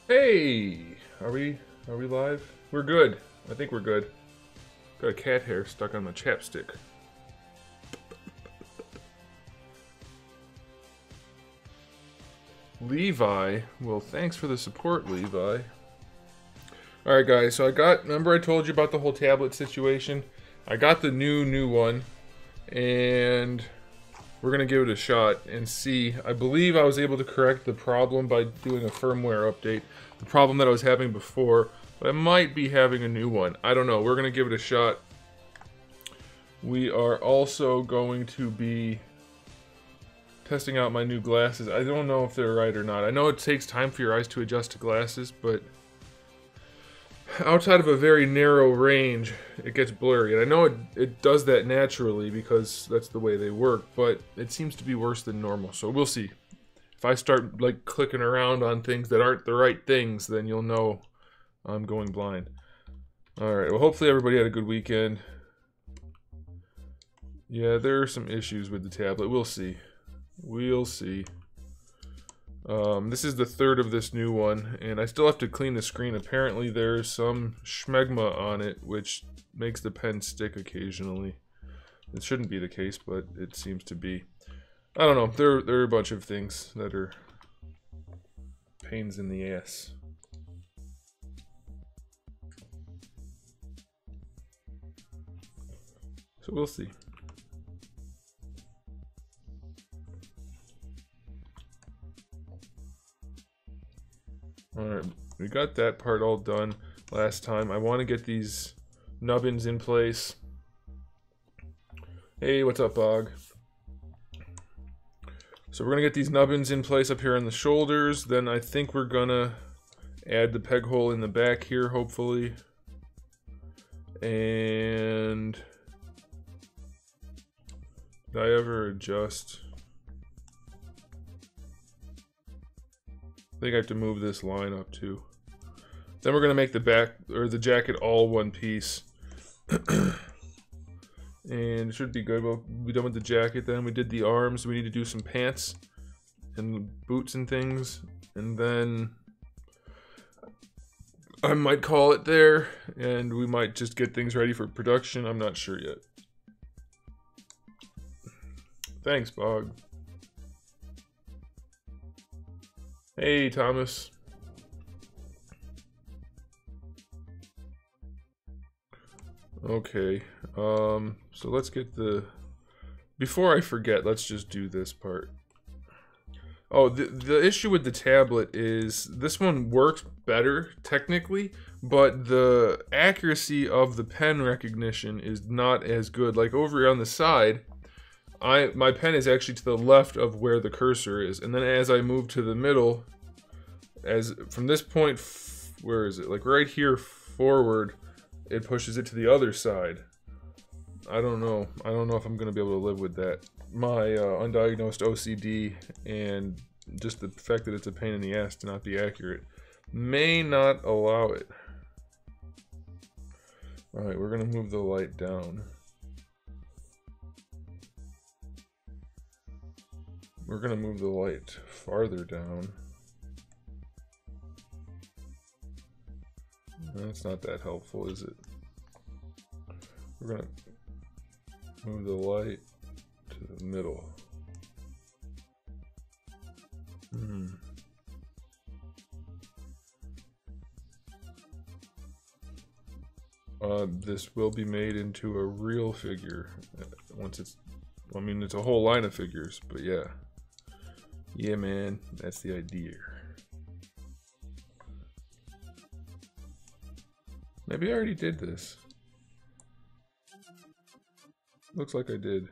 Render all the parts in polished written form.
Hey, are we live? We're good. I think we're good. Got a cat hair stuck on my chapstick. Levi, well, thanks for the support, Levi. All right, guys. So remember I told you about the whole tablet situation. I got the new one, and we're gonna give it a shot and see. I believe I was able to correct the problem by doing a firmware update. The problem that I was having before, but I might be having a new one. I don't know. We're gonna give it a shot. We are also going to be testing out my new glasses. I don't know if they're right or not. I know it takes time for your eyes to adjust to glasses, but outside of a very narrow range, it gets blurry. And I know it does that naturally because that's the way they work, but it seems to be worse than normal. So we'll see. If I start like clicking around on things that aren't the right things, then you'll know I'm going blind. Alright, well hopefully everybody had a good weekend. Yeah, there are some issues with the tablet. We'll see. We'll see. This is the third of this new one, and I still have to clean the screen. Apparently there's some schmegma on it, which makes the pen stick occasionally. It shouldn't be the case, but it seems to be. I don't know. There are a bunch of things that are pains in the ass. So we'll see. Alright, we got that part all done last time. I want to get these nubbins in place. Hey, what's up, Bog? So we're going to get these nubbins in place up here on the shoulders. Then I think we're going to add the peg hole in the back here, hopefully. And did I ever adjust? I think I have to move this line up too. Then we're going to make the back or the jacket all one piece. And it should be good. We'll be done with the jacket then. We did the arms. We need to do some pants and boots and things. And then I might call it there. And we might just get things ready for production. I'm not sure yet. Thanks, Bog. Hey, Thomas. Okay, so let's get the... Before I forget, let's just do this part. Oh, the issue with the tablet is this one works better, technically, but the accuracy of the pen recognition is not as good. Like, over here on the side, my pen is actually to the left of where the cursor is, and then as I move to the middle, from this point, where is it? Like right here forward, it pushes it to the other side. I don't know. I don't know if I'm gonna be able to live with that. My undiagnosed OCD and just the fact that it's a pain in the ass to not be accurate may not allow it. All right, we're gonna move the light down. We're gonna move the light farther down. That's not that helpful, is it? We're gonna move the light to the middle. This will be made into a real figure once it's... I mean, it's a whole line of figures, but yeah. Yeah, man, that's the idea. Maybe I already did this. Looks like I did.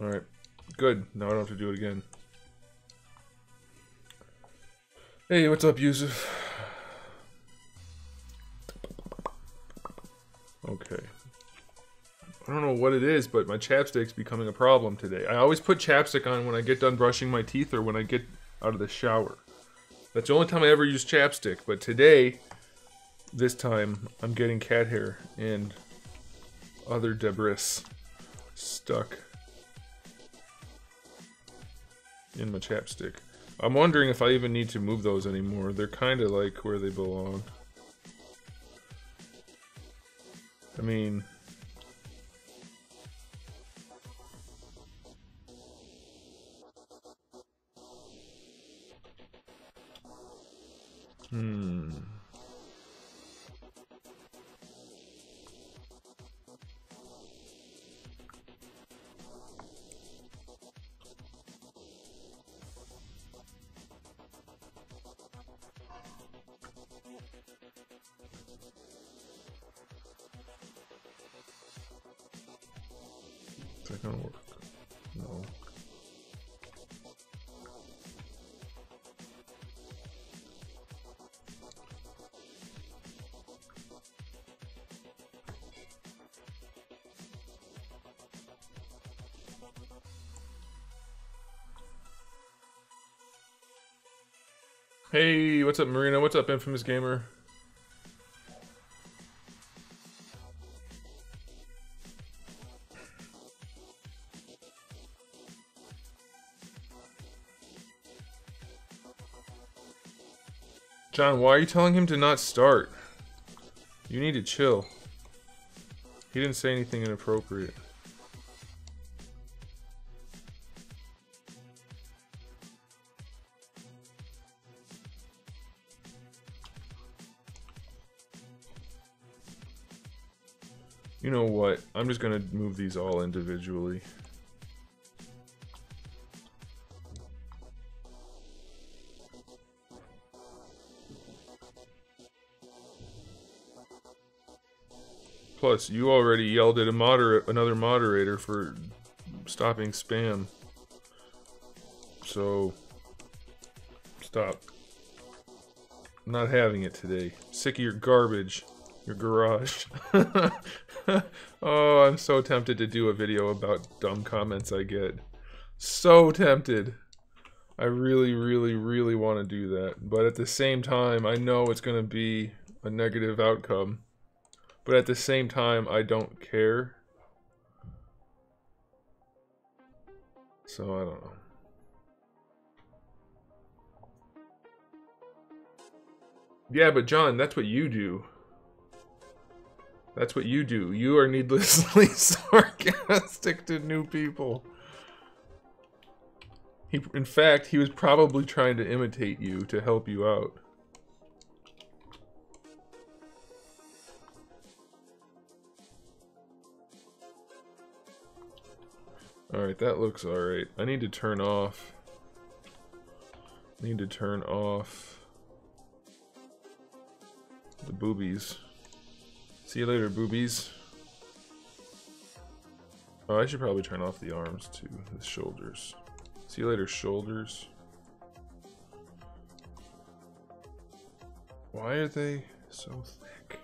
Alright, good. Now I don't have to do it again. Hey, what's up, Yusuf? Okay. I don't know what it is, but my chapstick's becoming a problem today. I always put chapstick on when I get done brushing my teeth or when I get out of the shower. That's the only time I ever use chapstick, but today, this time, I'm getting cat hair and other debris stuck. in my chapstick. I'm wondering if I even need to move those anymore. They're kind of like where they belong. I mean... Is that gonna work? No. Hey, what's up, Marina? What's up, Infamous Gamer? John, why are you telling him to not start? You need to chill. He didn't say anything inappropriate. You know what? I'm just gonna move these all individually. Plus, you already yelled at another moderator for stopping spam. So, stop. I'm not having it today. Sick of your garbage. Your garage. Oh, I'm so tempted to do a video about dumb comments I get. So tempted. I really, really, really want to do that. But at the same time, I know it's going to be a negative outcome. But at the same time, I don't care. So, I don't know. Yeah, but John, that's what you do. That's what you do. You are needlessly sarcastic to new people. In fact, he was probably trying to imitate you to help you out. Alright, that looks alright. I need to turn off. The boobies. See you later, boobies. Oh, I should probably turn off the arms too, the shoulders. See you later, shoulders. Why are they so thick?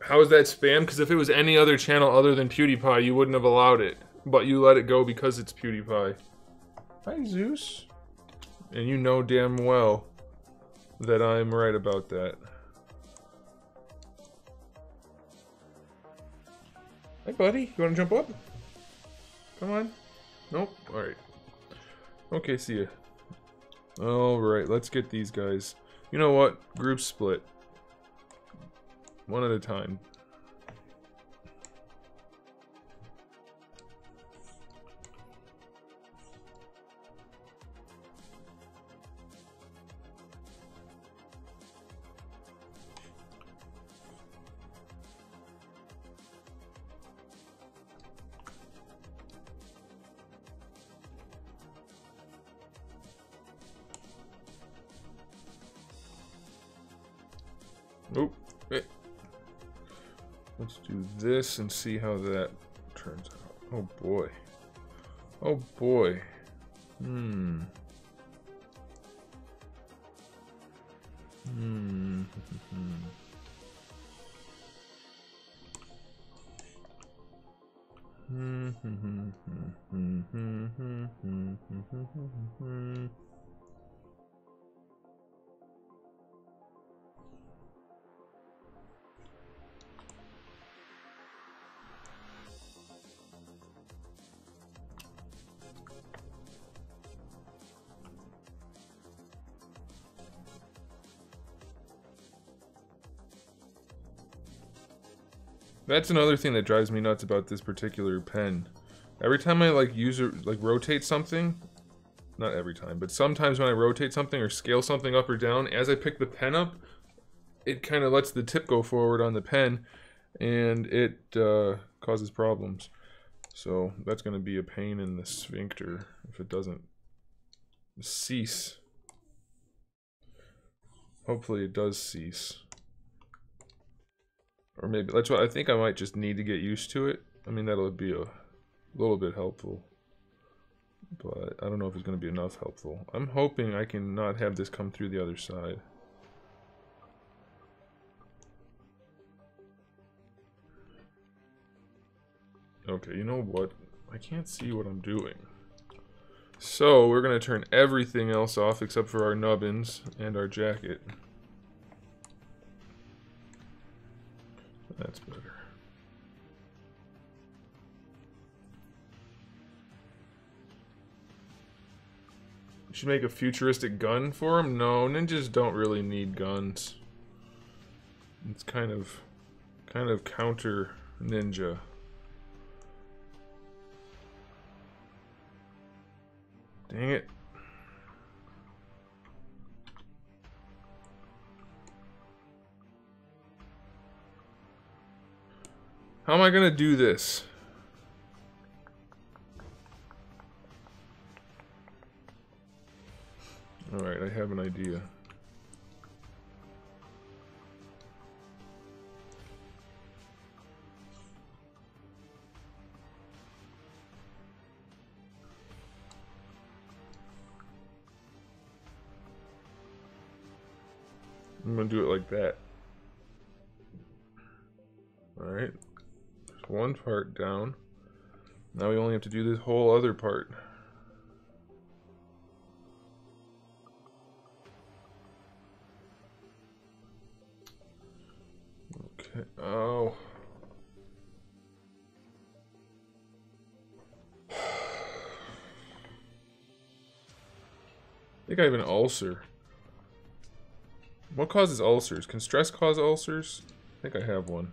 How is that spam? Because if it was any other channel other than PewDiePie, you wouldn't have allowed it. But you let it go because it's PewDiePie. Hi, Zeus. And you know damn well that I'm right about that. Hey, buddy. You want to jump up? Come on. Nope. Alright. Okay, see ya. Alright, let's get these guys. You know what? Group split. One at a time. Nope. Hey. Let's do this and see how that turns out. Oh boy. Oh boy. Hmm. Hmm. That's another thing that drives me nuts about this particular pen. Every time I like rotate something, not every time, but sometimes when I rotate something or scale something up or down, as I pick the pen up, it kind of lets the tip go forward on the pen, and it causes problems. So that's going to be a pain in the sphincter if it doesn't cease. Hopefully it does cease. Or maybe, that's what I think, I might just need to get used to it. I mean, that'll be a little bit helpful. But I don't know if it's going to be enough helpful. I'm hoping I can not have this come through the other side. Okay, you know what? I can't see what I'm doing. So, we're going to turn everything else off except for our nubbins and our jacket. That's better. Should make a futuristic gun for him? No, ninjas don't really need guns. It's kind of counter ninja. Dang it. How am I gonna do this? Alright, I have an idea. I'm gonna do it like that. Alright. There's one part down. Now we only have to do this whole other part. Okay. Oh. I think I have an ulcer. What causes ulcers? Can stress cause ulcers? I think I have one.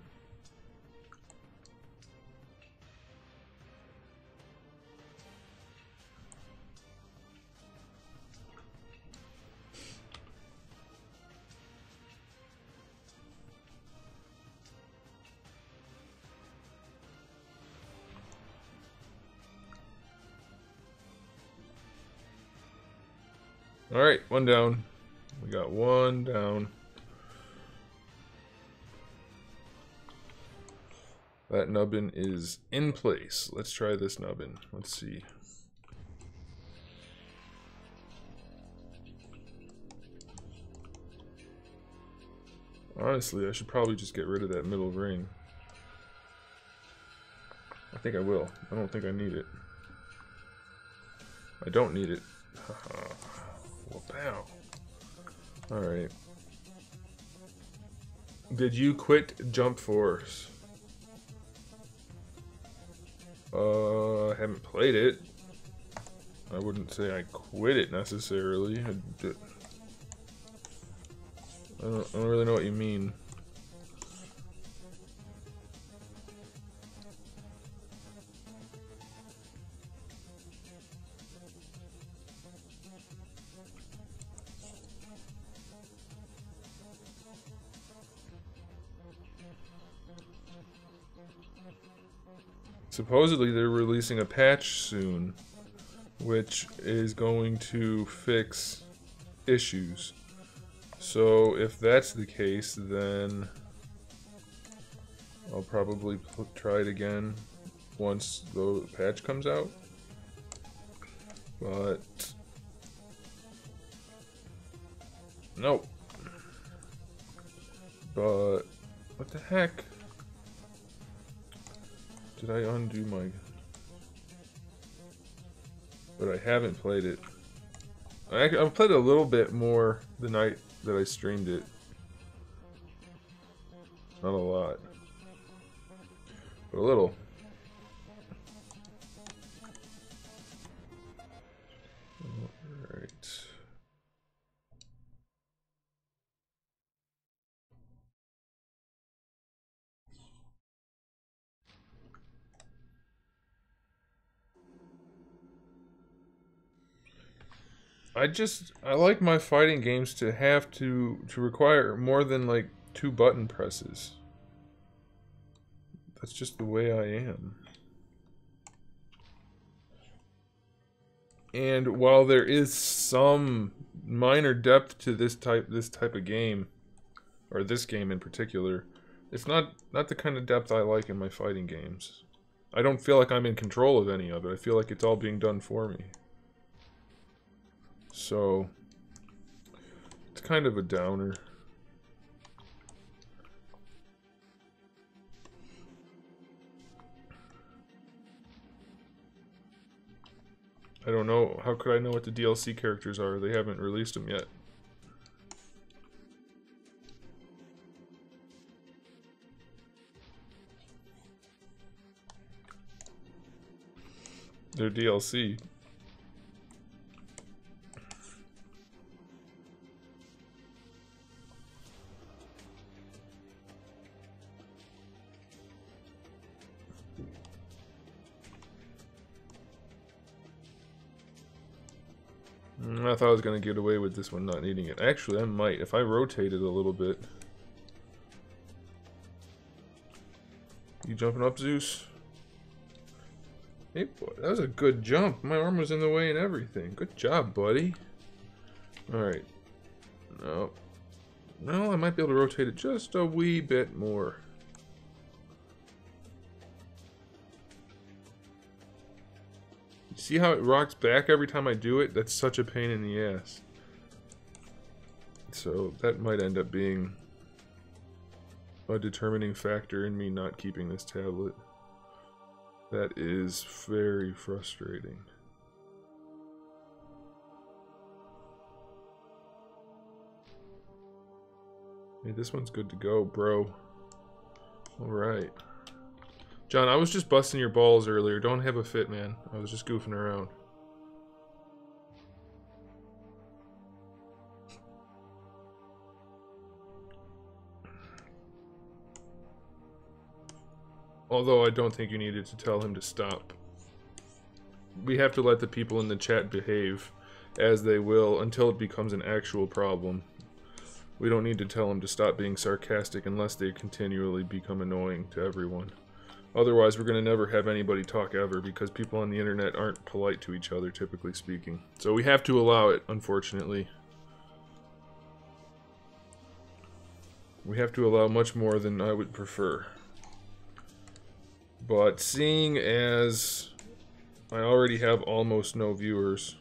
Alright, one down. We got one down. That nubbin is in place. Let's try this nubbin. Let's see. Honestly, I should probably just get rid of that middle ring. I think I will. I don't think I need it. I don't need it. Well, pow. Alright. Did you quit Jump Force? I haven't played it. I wouldn't say I quit it necessarily. I don't really know what you mean. Supposedly they're releasing a patch soon, which is going to fix issues. So if that's the case, then I'll probably try it again once the patch comes out. But nope. But what the heck? Did I undo my... But I haven't played it. I've played a little bit more the night that I streamed it. Not a lot. But a little. Alright. I like my fighting games to have to require more than like 2 button presses. That's just the way I am. And while there is some minor depth to this type of game, or this game in particular, it's not the kind of depth I like in my fighting games. I don't feel like I'm in control of any of it. I feel like it's all being done for me. So it's kind of a downer. I don't know. How could I know what the DLC characters are? They haven't released them yet. They're DLC. I thought I was going to get away with this one not needing it. Actually, I might. If I rotate it a little bit. You jumping up, Zeus? Hey, boy, that was a good jump. My arm was in the way and everything. Good job, buddy. Alright. No. No, I might be able to rotate it just a wee bit more. See how it rocks back every time I do it? That's such a pain in the ass. So that might end up being a determining factor in me not keeping this tablet. That is very frustrating. Hey, this one's good to go, bro. Alright. John, I was just busting your balls earlier. Don't have a fit, man. I was just goofing around. Although I don't think you needed to tell him to stop. We have to let the people in the chat behave as they will until it becomes an actual problem. We don't need to tell them to stop being sarcastic unless they continually become annoying to everyone. Otherwise, we're going to never have anybody talk ever because people on the internet aren't polite to each other, typically speaking. So we have to allow it, unfortunately. We have to allow much more than I would prefer. But seeing as I already have almost no viewers,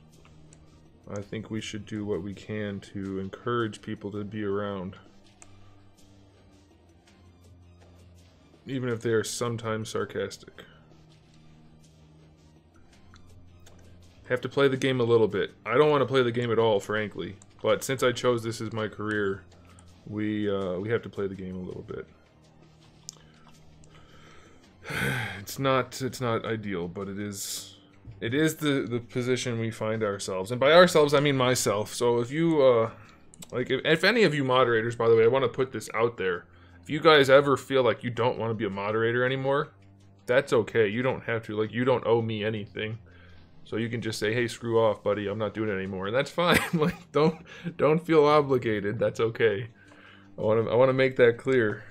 I think we should do what we can to encourage people to be around. Even if they are sometimes sarcastic. Have to play the game a little bit. I don't want to play the game at all, frankly. But since I chose this as my career, we have to play the game a little bit. It's not ideal, but it is the position we find ourselves. And by ourselves, I mean myself. So if you, if any of you moderators, by the way, I want to put this out there. If you guys ever feel like you don't want to be a moderator anymore, that's okay. You don't have to. Like, you don't owe me anything. So you can just say, hey, screw off, buddy. I'm not doing it anymore. And that's fine. Like, don't feel obligated. That's okay. I want to make that clear.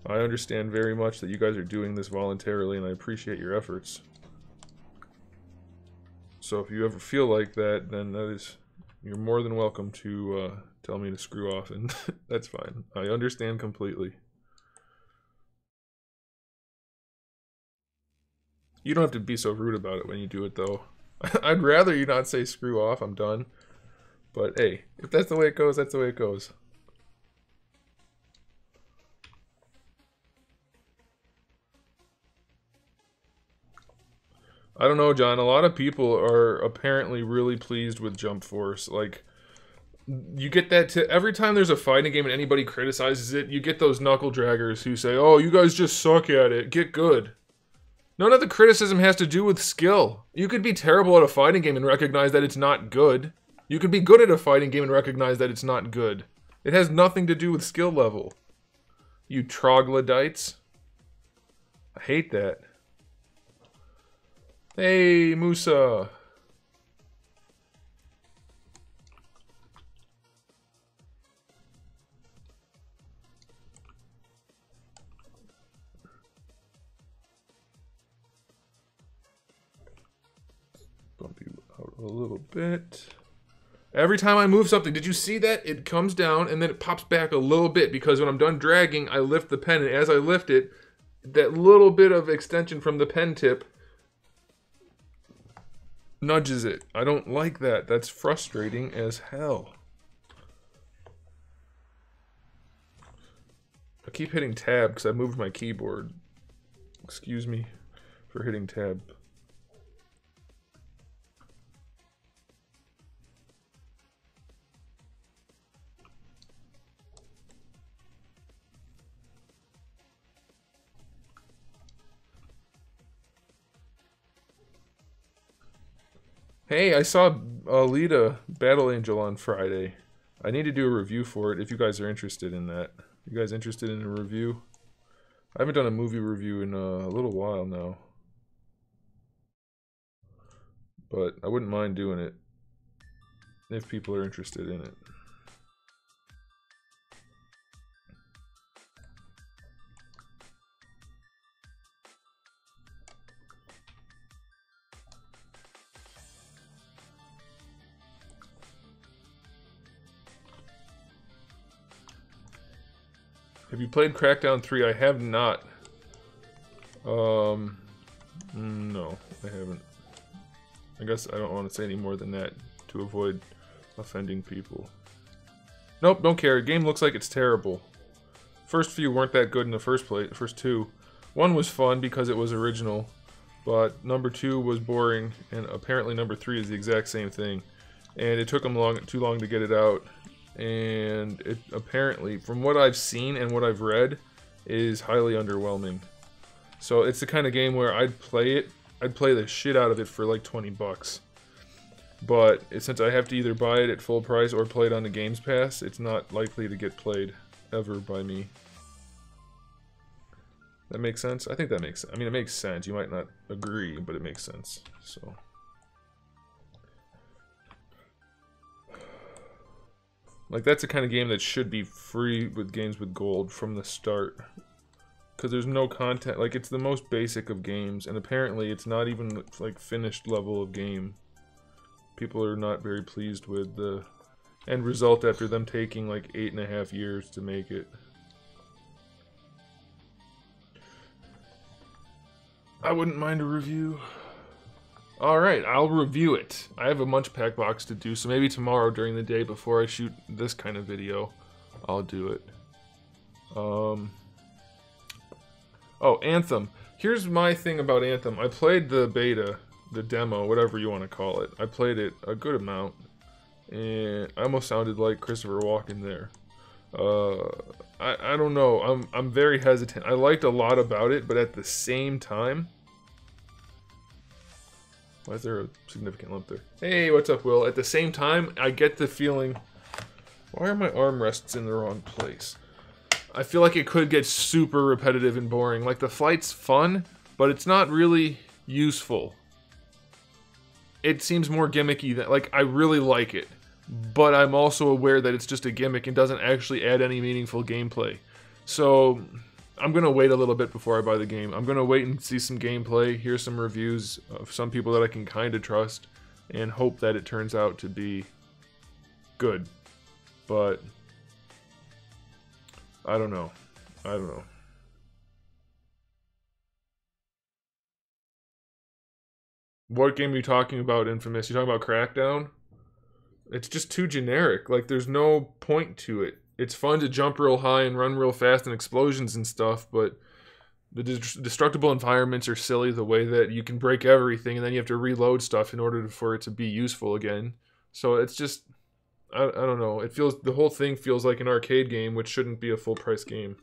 I understand very much that you guys are doing this voluntarily, and I appreciate your efforts. So if you ever feel like that, then you're more than welcome to tell me to screw off, and that's fine. I understand completely. You don't have to be so rude about it when you do it, though. I'd rather you not say screw off, I'm done. But hey, if that's the way it goes, that's the way it goes. I don't know, John. A lot of people are apparently really pleased with Jump Force. Like, you get that every time there's a fighting game and anybody criticizes it, you get those knuckle draggers who say, oh, you guys just suck at it. Get good. None of the criticism has to do with skill. You could be terrible at a fighting game and recognize that it's not good. You could be good at a fighting game and recognize that it's not good. It has nothing to do with skill level. You troglodytes. I hate that. Hey, Musa. bump you out a little bit. Every time I move something, did you see that? It comes down and then it pops back a little bit because when I'm done dragging, I lift the pen, and as I lift it, that little bit of extension from the pen tip nudges it. I don't like that. That's frustrating as hell. I keep hitting tab because I moved my keyboard. Excuse me for hitting tab. Hey, I saw Alita Battle Angel on Friday. I need to do a review for it if you guys are interested in that. You guys interested in a review? I haven't done a movie review in a little while now. But I wouldn't mind doing it if people are interested in it. Have you played Crackdown 3? I have not. No, I haven't. I guess I don't want to say any more than that to avoid offending people. Nope, don't care. The game looks like it's terrible. First few weren't that good in the first place. The first two. One was fun because it was original, but number 2 was boring, and apparently number 3 is the exact same thing. And it took them too long to get it out. And it apparently, from what I've seen and what I've read, is highly underwhelming. So it's the kind of game where I'd play it. I'd play the shit out of it for like 20 bucks. But since I have to either buy it at full price or play it on the Games Pass, it's not likely to get played ever by me. That makes sense? I think that makes sense. I mean, it makes sense. You might not agree, but it makes sense. So... like, that's the kind of game that should be free with games with gold from the start. Because there's no content. Like, it's the most basic of games. And apparently, it's not even, like, finished level of game. People are not very pleased with the end result after them taking, like, 8.5 years to make it. I wouldn't mind a review. Alright, I'll review it. I have a Munch Pack box to do, so maybe tomorrow during the day before I shoot this kind of video, I'll do it. Oh, Anthem. Here's my thing about Anthem. I played the beta, the demo, whatever you want to call it. I played it a good amount, and I almost sounded like Christopher Walken there. I don't know. I'm very hesitant. I liked a lot about it, but at the same time... why is there a significant lump there? Hey, what's up, Will? At the same time, I get the feeling... why are my armrests in the wrong place? I feel like it could get super repetitive and boring. Like, the flight's fun, but it's not really useful. It seems more gimmicky than... like, I really like it. But I'm also aware that it's just a gimmick and doesn't actually add any meaningful gameplay. So... I'm going to wait a little bit before I buy the game. I'm going to wait and see some gameplay, hear some reviews of some people that I can kind of trust, and hope that it turns out to be good. But, I don't know. I don't know. What game are you talking about, Infamous? You talking about Crackdown? It's just too generic. Like, there's no point to it. It's fun to jump real high and run real fast and explosions and stuff, but the destructible environments are silly the way that you can break everything and then you have to reload stuff in order for it to be useful again. So it's just, I don't know. It feels, the whole thing feels like an arcade game, which shouldn't be a full price game.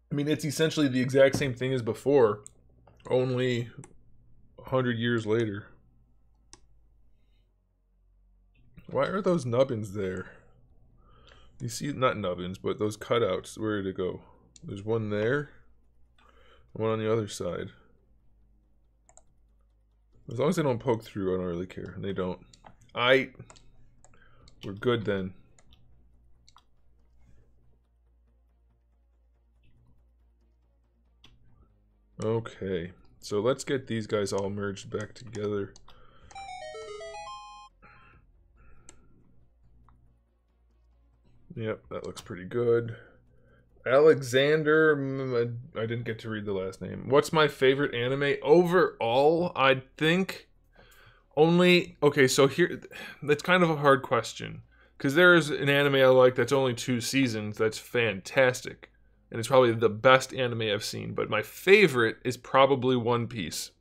I mean, it's essentially the exact same thing as before, only 100 years later. Why are those nubbins there? You see, not nubbins, but those cutouts. Where did it go? There's one there, one on the other side. As long as they don't poke through, I don't really care. And they don't. We're good then. Okay, so let's get these guys all merged back together. Yep, that looks pretty good. Alexander, I didn't get to read the last name. What's my favorite anime overall? I think only, okay, so here, that's kind of a hard question. Because there's an anime I like that's only 2 seasons that's fantastic. And it's probably the best anime I've seen. But my favorite is probably One Piece.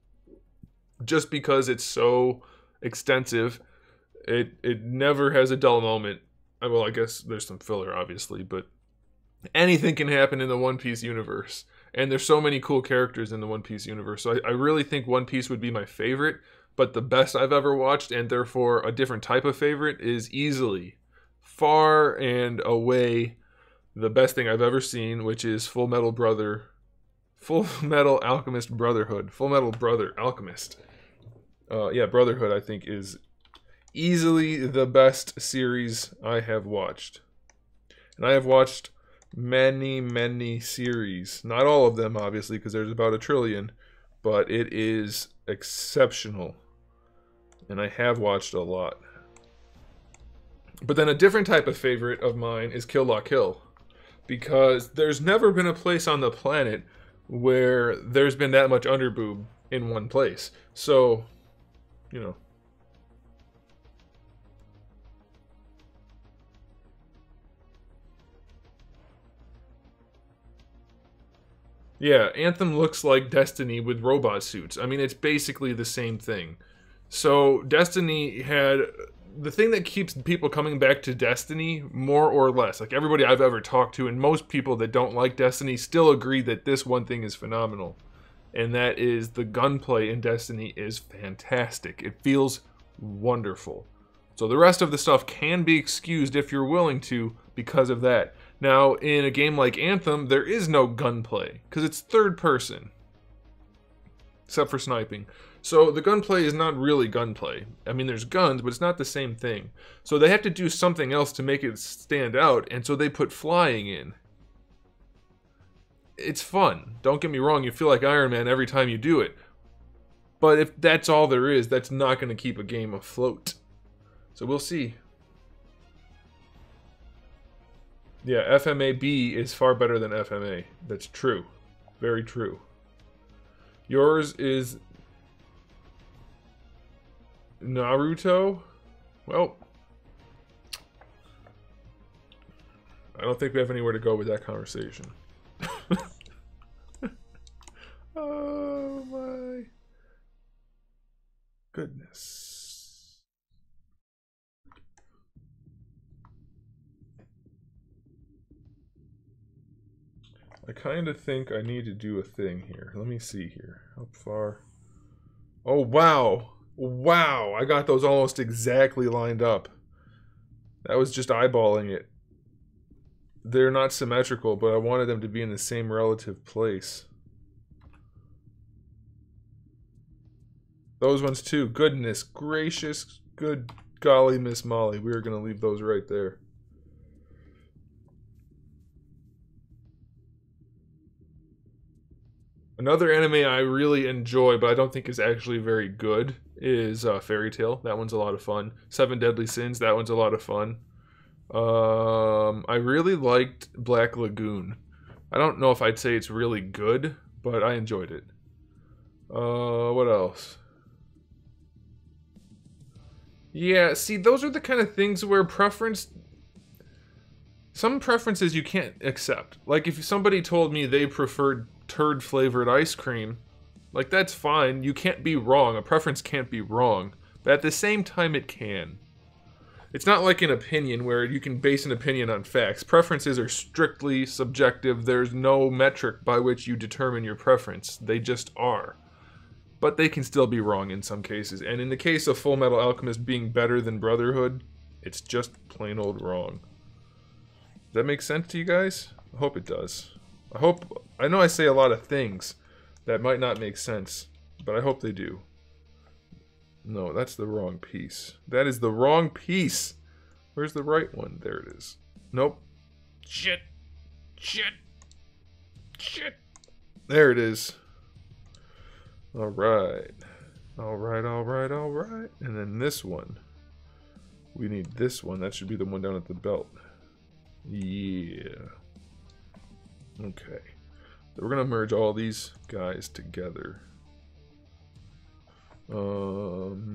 Just because it's so extensive. It never has a dull moment. Well, I guess there's some filler, obviously, but anything can happen in the One Piece universe. And there's so many cool characters in the One Piece universe. So I really think One Piece would be my favorite. But the best I've ever watched, and therefore a different type of favorite, is easily, far and away, the best thing I've ever seen, which is Full Metal Alchemist Brotherhood. Full Metal Brother Alchemist. Yeah, Brotherhood, I think, is easily the best series I have watched. And I have watched many, many series. Not all of them, obviously, because there's about 1 trillion. But it is exceptional. And I have watched a lot. But then a different type of favorite of mine is Kill La Kill. Because there's never been a place on the planet where there's been that much underboob in one place. So, you know. Yeah, Anthem looks like Destiny with robot suits. I mean, it's basically the same thing. So, Destiny had... The thing that keeps people coming back to Destiny, more or less, like everybody I've ever talked to, and most people that don't like Destiny still agree that this one thing is phenomenal. And that is the gunplay in Destiny is fantastic. It feels wonderful. So the rest of the stuff can be excused if you're willing to because of that. Now, in a game like Anthem, there is no gunplay, because it's third person. Except for sniping. So the gunplay is not really gunplay. I mean, there's guns, but it's not the same thing. So they have to do something else to make it stand out, and so they put flying in. It's fun. Don't get me wrong, you feel like Iron Man every time you do it. But if that's all there is, that's not going to keep a game afloat. So we'll see. Yeah, FMAB is far better than FMA. That's true. Very true. Yours is Naruto? Well, I don't think we have anywhere to go with that conversation. Oh my goodness. I kind of think I need to do a thing here. Let me see here. How far? Oh, wow. Wow. I got those almost exactly lined up. That was just eyeballing it. They're not symmetrical, but I wanted them to be in the same relative place. Those ones too. Goodness gracious. Good golly, Miss Molly. We were going to leave those right there. Another anime I really enjoy, but I don't think is actually very good, is Fairy Tail. That one's a lot of fun. Seven Deadly Sins, that one's a lot of fun. I really liked Black Lagoon. I don't know if I'd say it's really good, but I enjoyed it. What else? Yeah, see, those are the kind of things where preference... Some preferences you can't accept. Like, if somebody told me they preferred turd-flavored ice cream, like, that's fine. You can't be wrong. A preference can't be wrong. But at the same time, it can. It's not like an opinion where you can base an opinion on facts. Preferences are strictly subjective. There's no metric by which you determine your preference. They just are. But they can still be wrong in some cases. And in the case of Full Metal Alchemist being better than Brotherhood, it's just plain old wrong. Does that make sense to you guys? I hope it does. I know I say a lot of things that might not make sense, but I hope they do. No, that's the wrong piece. That is the wrong piece. Where's the right one? There it is. Nope. Shit. Shit. Shit. There it is. All right. All right, all right, all right. And then this one. We need this one. That should be the one down at the belt. Yeah. Okay. So we're going to merge all these guys together. To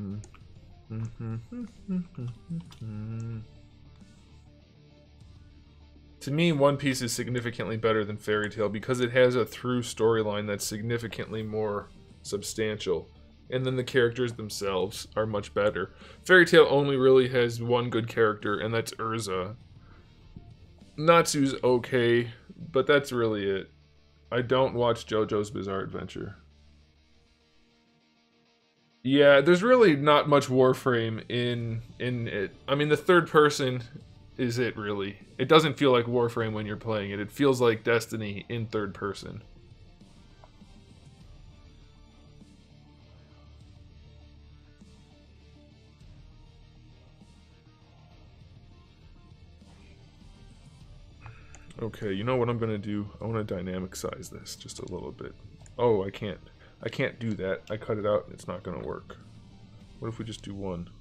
me, One Piece is significantly better than Fairy Tail because it has a through storyline that's significantly more substantial. And then the characters themselves are much better. Fairy Tail only really has one good character, and that's Urza. Natsu's okay, but that's really it. I don't watch JoJo's Bizarre Adventure. Yeah, there's really not much Warframe in it. I mean, the third person is it, really. It doesn't feel like Warframe when you're playing it. It feels like Destiny in third person. Okay, you know what I'm gonna do? I want to dynamic size this just a little bit. Oh, I can't. I can't do that. I cut it out and it's not gonna work. What if we just do one?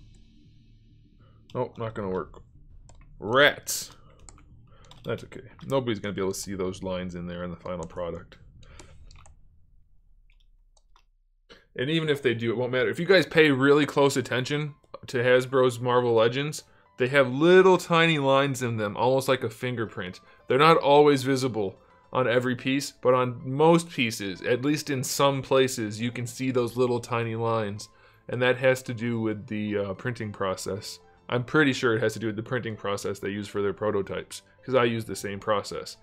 Oh, not gonna work. Rats! That's okay. Nobody's gonna be able to see those lines in there in the final product. And even if they do, it won't matter. If you guys pay really close attention to Hasbro's Marvel Legends, they have little tiny lines in them, almost like a fingerprint. They're not always visible on every piece, but on most pieces, at least in some places, you can see those little tiny lines. And that has to do with the printing process. I'm pretty sure it has to do with the printing process they use for their prototypes, because I use the same process.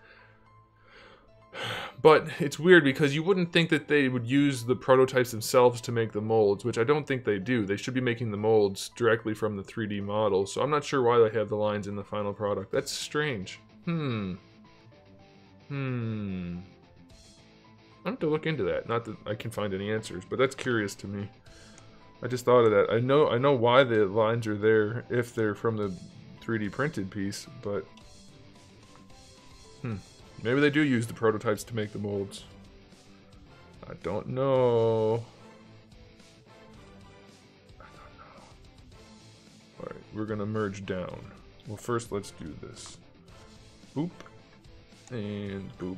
But it's weird because you wouldn't think that they would use the prototypes themselves to make the molds, which I don't think they do. They should be making the molds directly from the 3D model, so I'm not sure why they have the lines in the final product. That's strange. I have to look into that. Not that I can find any answers, but that's curious to me. I just thought of that. I know why the lines are there if they're from the 3D printed piece, but maybe they do use the prototypes to make the molds. I don't know. Alright, we're gonna merge down. Well, first let's do this. Boop. And boop.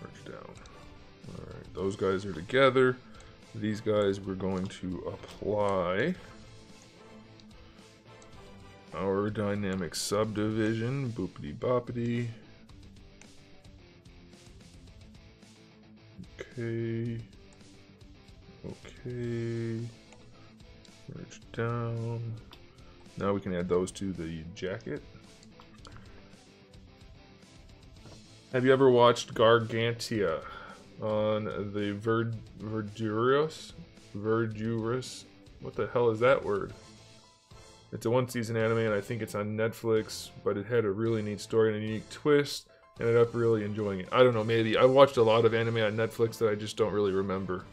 Merge down. Alright, those guys are together. These guys we're going to apply our dynamic subdivision. Boopity boppity. Okay. Okay. Merge down. Now we can add those to the jacket. Have you ever watched Gargantia on the Verdurous? What the hell is that word? It's a one-season anime, and I think it's on Netflix, but it had a really neat story and a unique twist. Ended up really enjoying it. I don't know, maybe. I watched a lot of anime on Netflix that I just don't really remember.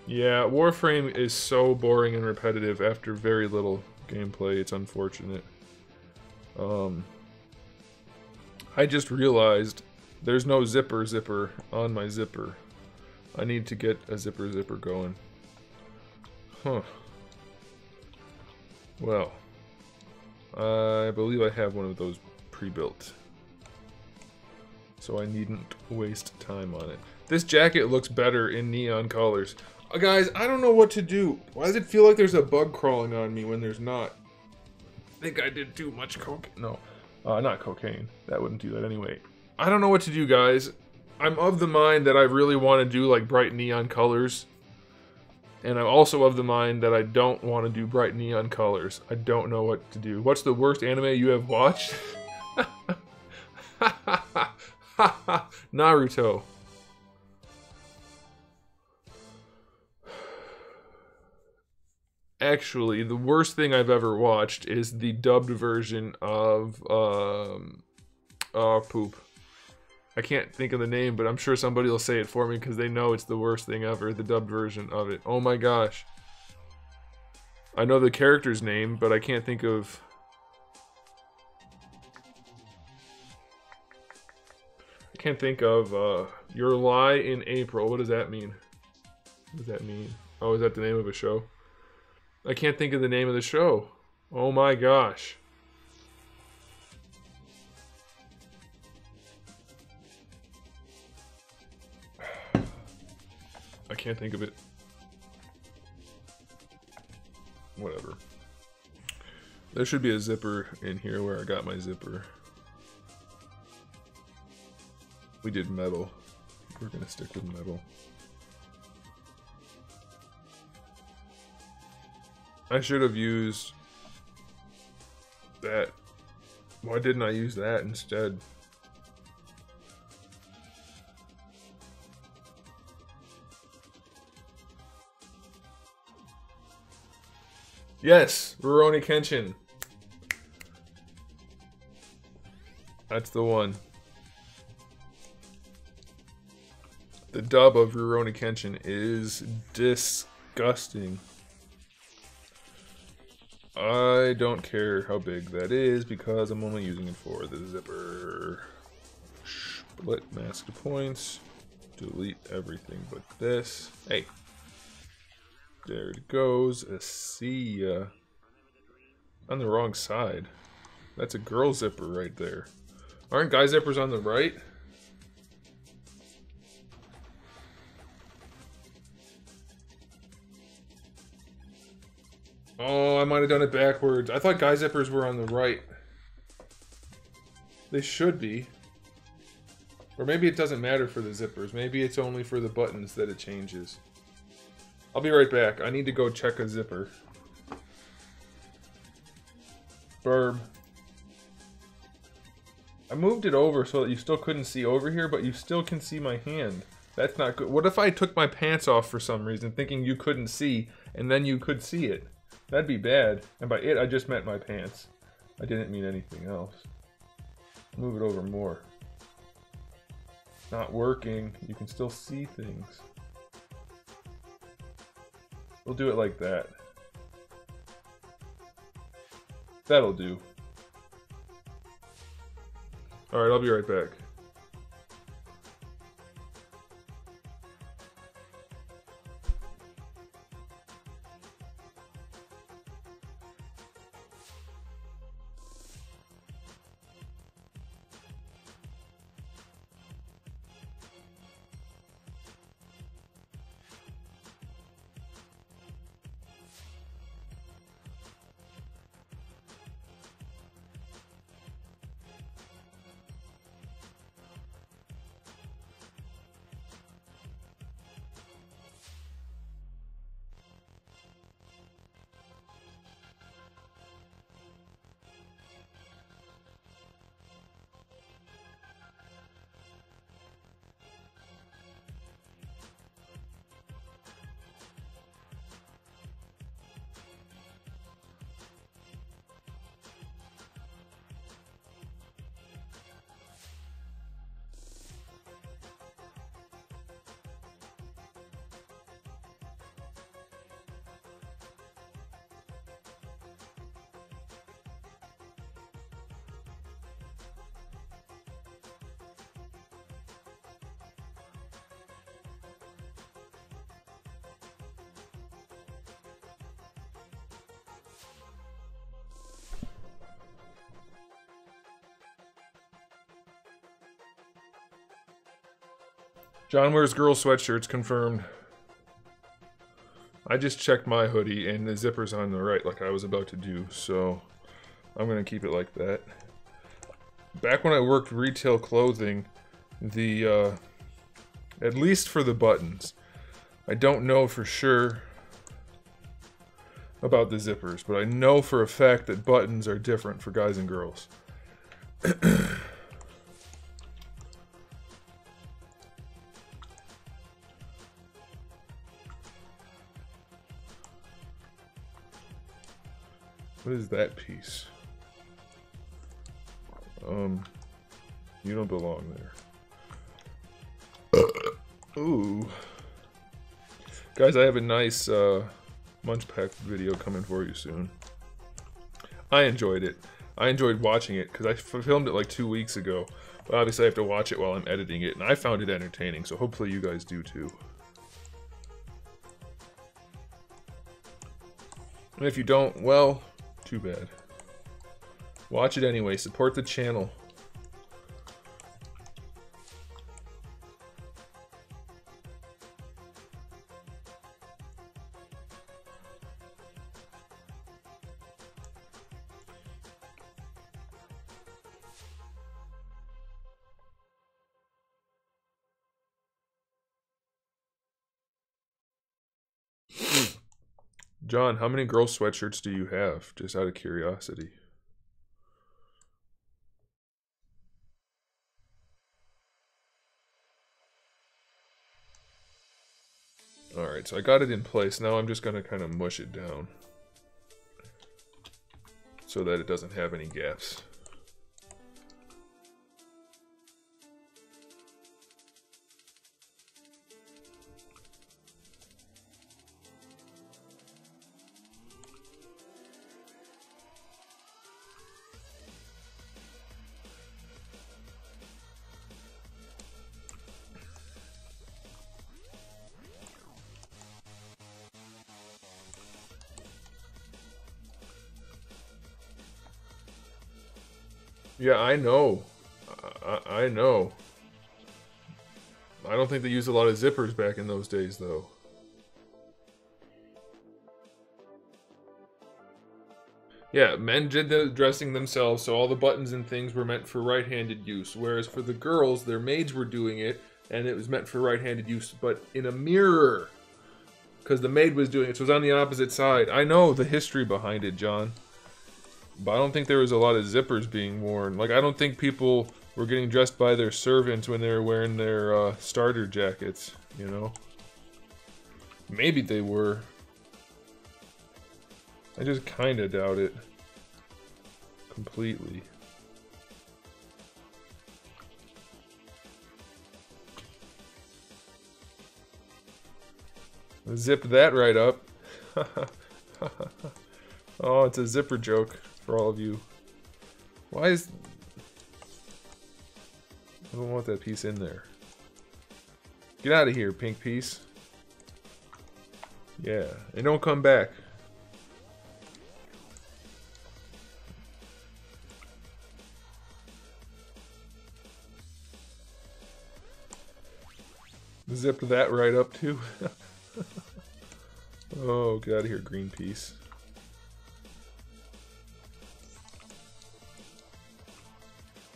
Yeah, Warframe is so boring and repetitive after very little gameplay. It's unfortunate. I just realized there's no zipper on my zipper. I need to get a zipper going. Huh. Well, I believe I have one of those pre-built, so I needn't waste time on it. This jacket looks better in neon colors. Guys, I don't know what to do. Why does it feel like there's a bug crawling on me when there's not? I think I did too much coke. No, not cocaine. That wouldn't do that anyway. I don't know what to do, guys. I'm of the mind that I really want to do like bright neon colors. And I'm also of the mind that I don't want to do bright neon colors. I don't know what to do. What's the worst anime you have watched? Naruto. Actually, the worst thing I've ever watched is the dubbed version of, poop. I can't think of the name, but I'm sure somebody will say it for me because they know it's the worst thing ever, the dubbed version of it. Oh my gosh. I know the character's name, but I can't think of... Your Lie in April. What does that mean? What does that mean? Oh, is that the name of a show? I can't think of the name of the show. Oh my gosh. I can't think of it. Whatever. There should be a zipper in here where I got my zipper. We did metal. We're gonna stick with metal. I should have used that. Why didn't I use that instead? Yes, Rurouni Kenshin. That's the one. The dub of Rurouni Kenshin is disgusting. I don't care how big that is because I'm only using it for the zipper. Split mask points. Delete everything but this. Hey. There it goes. See ya. On the wrong side. That's a girl zipper right there. Aren't guy zippers on the right? Oh, I might have done it backwards. I thought guy zippers were on the right. They should be. Or maybe it doesn't matter for the zippers. Maybe it's only for the buttons that it changes. I'll be right back. I need to go check a zipper. Burb. I moved it over so that you still couldn't see over here, but you still can see my hand. That's not good. What if I took my pants off for some reason, thinking you couldn't see, and then you could see it? That'd be bad. And by it, I just meant my pants. I didn't mean anything else. Move it over more. Not working. You can still see things. We'll do it like that. That'll do. Alright, I'll be right back. John wears girl sweatshirts, confirmed. I just checked my hoodie and the zipper's on the right like I was about to do, so I'm gonna keep it like that. Back when I worked retail clothing, the at least for the buttons, I don't know for sure about the zippers, but I know for a fact that buttons are different for guys and girls. What is that piece? You don't belong there. Ooh. Guys, I have a nice Munch Pack video coming for you soon. I enjoyed it. I enjoyed watching it because I filmed it like 2 weeks ago. But obviously I have to watch it while I'm editing it, and I found it entertaining, so hopefully you guys do too. And if you don't, well, too bad. Watch it anyway, support the channel. John, how many girl sweatshirts do you have? Just out of curiosity. Alright, so I got it in place. Now I'm just going to kind of mush it down so that it doesn't have any gaps. Yeah, I know. I know. I don't think they used a lot of zippers back in those days, though. Yeah, men did the dressing themselves, so all the buttons and things were meant for right-handed use. Whereas for the girls, their maids were doing it, and it was meant for right-handed use, but in a mirror. Because the maid was doing it, so it was on the opposite side. I know the history behind it, John. But I don't think there was a lot of zippers being worn. Like, I don't think people were getting dressed by their servants when they were wearing their starter jackets, you know? Maybe they were. I just kinda doubt it. Completely. Zip that right up. Oh, it's a zipper joke for all of you. Why is... I don't want that piece in there. Get out of here, pink piece. Yeah, and don't come back. Zip that right up too. Oh, get out of here, green piece.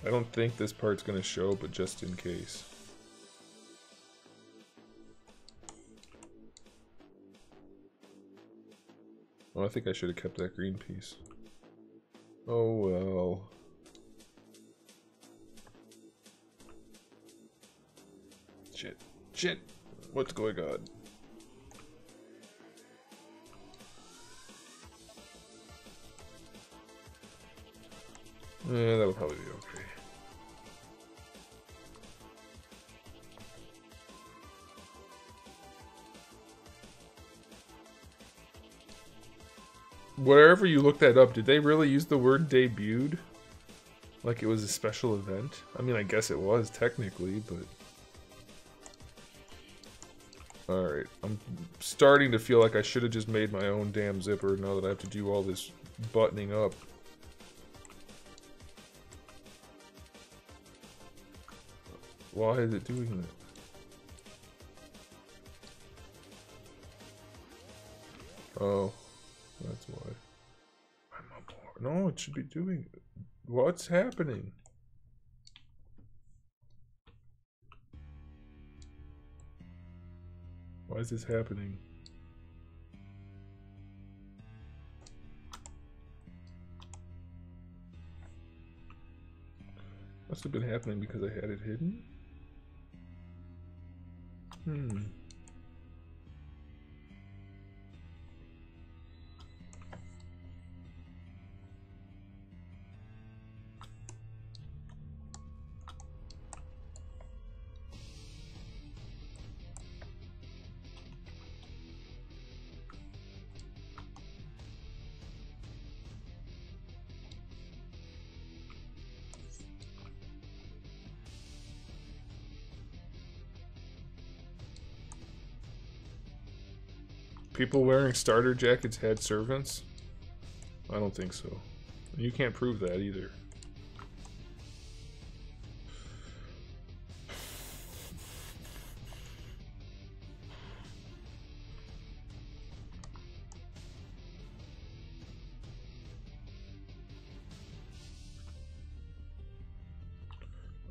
I don't think this part's gonna show, but just in case. Oh, I think I should have kept that green piece. Oh well. Shit. Shit! What's going on? That'll probably be okay. Wherever you looked that up, did they really use the word debuted? Like it was a special event? I mean, I guess it was technically, but... Alright, I'm starting to feel like I should have just made my own damn zipper now that I have to do all this buttoning up. Why is it doing that? Oh, that's why. No, it should be doing it. What's happening? Why is this happening? Must have been happening because I had it hidden? People wearing starter jackets had servants? I don't think so. You can't prove that either.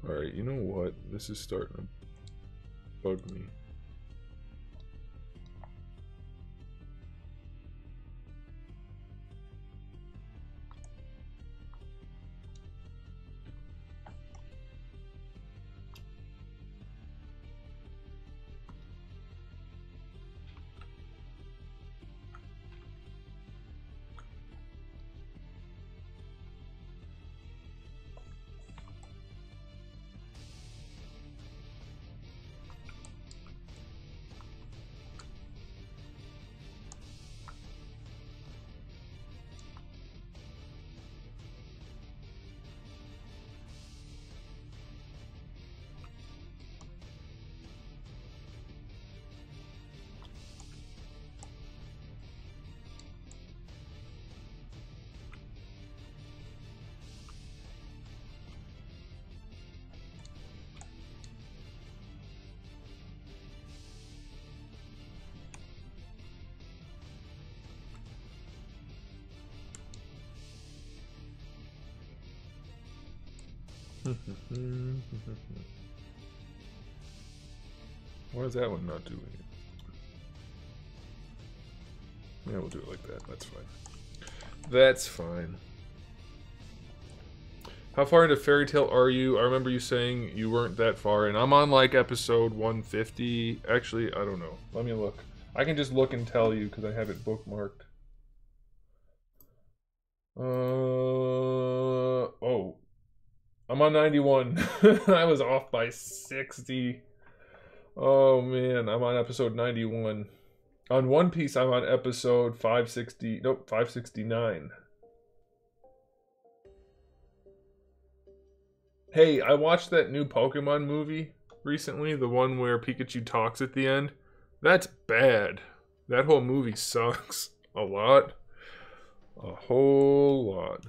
Alright, you know what? This is starting to bug me. Why is that one not doing it? Yeah, we'll do it like that. That's fine. That's fine. How far into Fairy Tail are you? I remember you saying you weren't that far, and I'm on like episode 150. Actually, I don't know. Let me look. I can just look and tell you because I have it bookmarked. Oh. I'm on 91. I was off by 60. Oh man, I'm on episode 91. On One Piece, I'm on episode 560. Nope, 569. Hey, I watched that new Pokemon movie recently, the one where Pikachu talks at the end. That's bad. That whole movie sucks. A lot. A whole lot.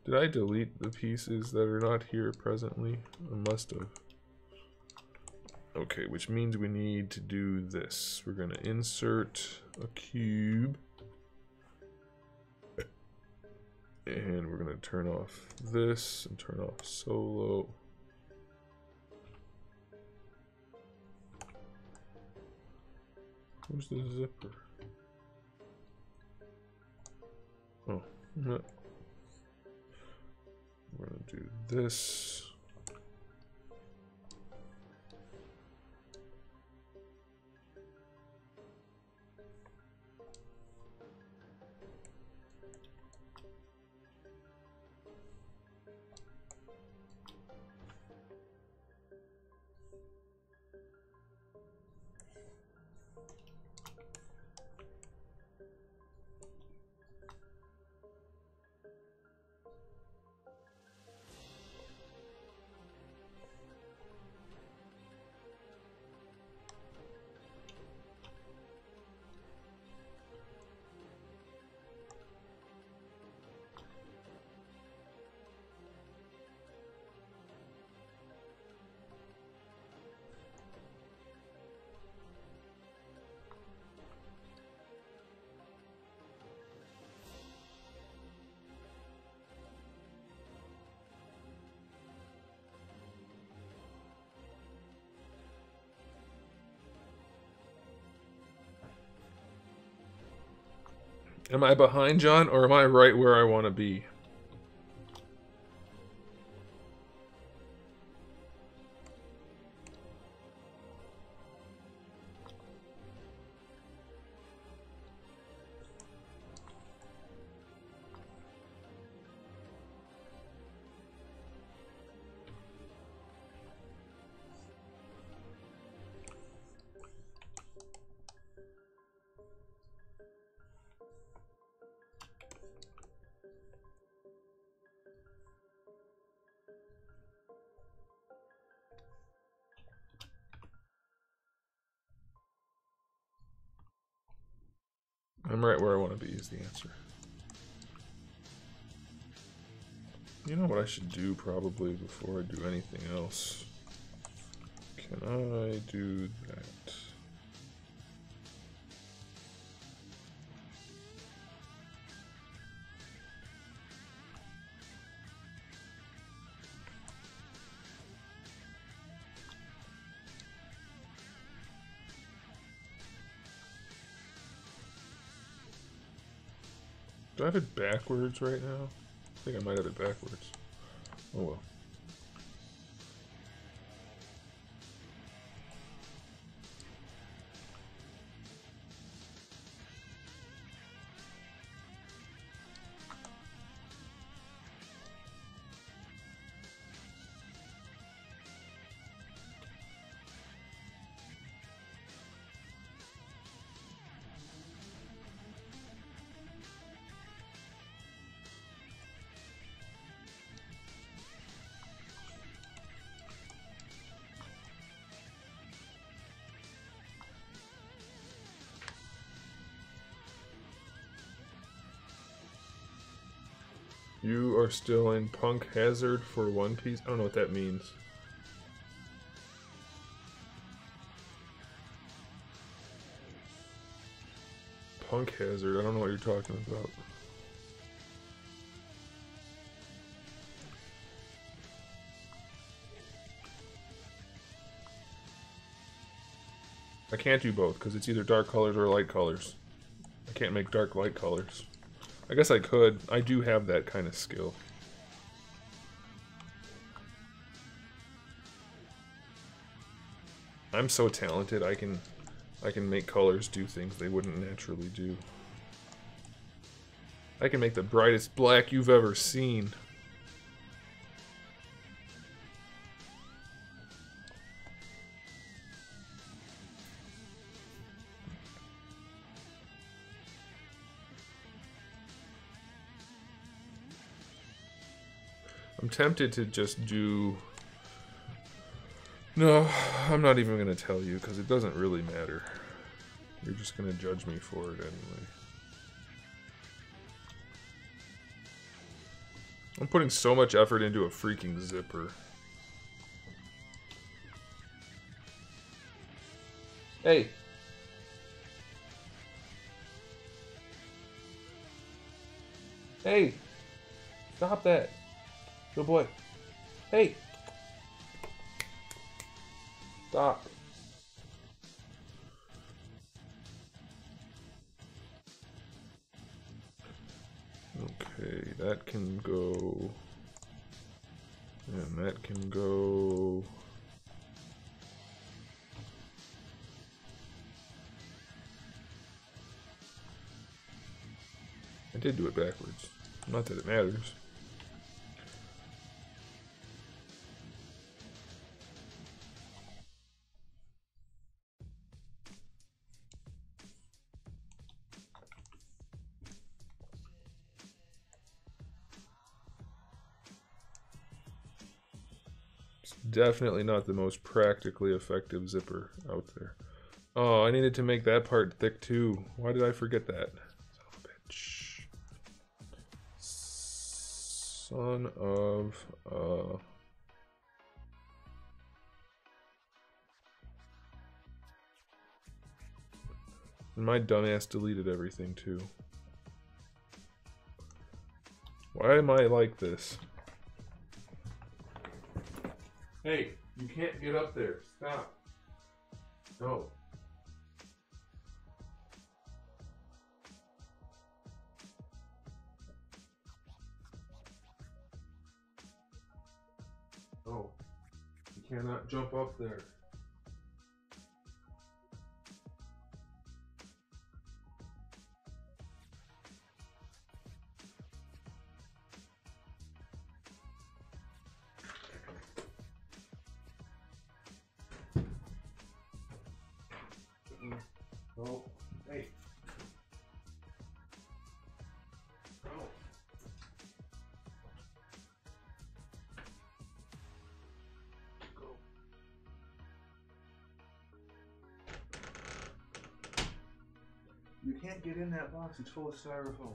Did I delete the pieces that are not here presently? I must have. Okay, which means we need to do this. We're going to insert a cube. And we're going to turn off this and turn off solo. Where's the zipper? Oh, no. We're going to do this. Am I behind John, or am I right where I want to be? I'm right where I want to be is the answer. You know what I should do probably before I do anything else? Can I do that? Do I have it backwards right now? I think I might have it backwards. Oh well. You are still in Punk Hazard for One Piece? I don't know what that means. Punk Hazard, I don't know what you're talking about. I can't do both because it's either dark colors or light colors. I can't make dark light colors. I guess I could. I do have that kind of skill. I'm so talented, I can make colors do things they wouldn't naturally do. I can make the brightest black you've ever seen. I'm tempted to just do... No, I'm not even going to tell you because it doesn't really matter. You're just going to judge me for it anyway. I'm putting so much effort into a freaking zipper. Hey! Hey! Stop that! Good boy. Hey! Stop. Okay, that can go. And that can go. I did do it backwards. Not that it matters. Definitely not the most practically effective zipper out there. Oh, I needed to make that part thick too. Why did I forget that? Son of a bitch. Son of And my dumbass deleted everything too. Why am I like this? Hey, you can't get up there. Stop. No. No. You cannot jump up there. No. Hey. No. Go. You can't get in that box, it's full of styrofoam.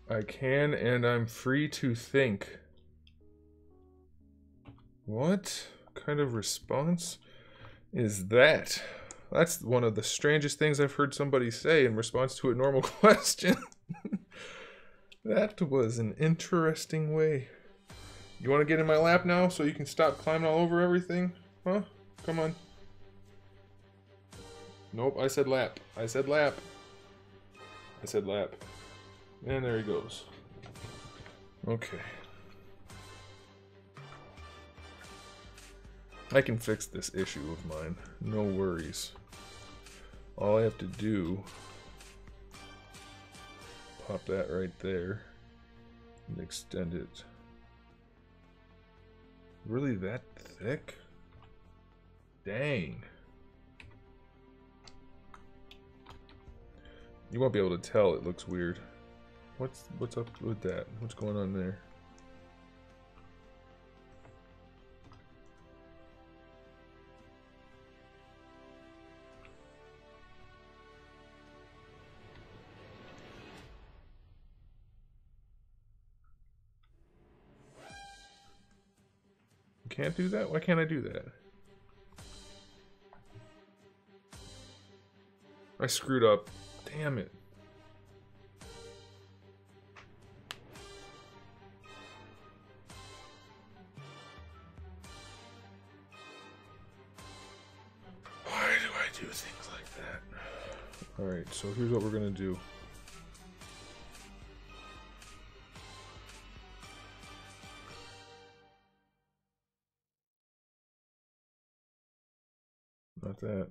I can, and I'm free to think. What kind of response is that? That's one of the strangest things I've heard somebody say in response to a normal question. That was an interesting way. You want to get in my lap now so you can stop climbing all over everything? Huh? Come on. Nope, I said lap. I said lap. I said lap. And there he goes. Okay. I can fix this issue of mine. No worries. All I have to do... pop that right there. And extend it. Really that thick? Dang. You won't be able to tell, it looks weird. What's up with that? What's going on there? You can't do that? Why can't I do that? I screwed up. Damn it. Do things like that. Alright, so here's what we're gonna do. Not that.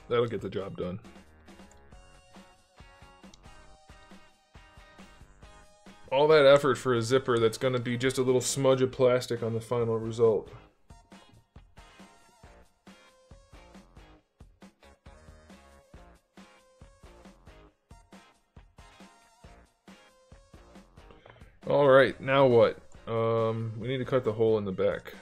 That'll get the job done. All that effort for a zipper that's going to be just a little smudge of plastic on the final result. Alright, now what? We need to cut the hole in the back.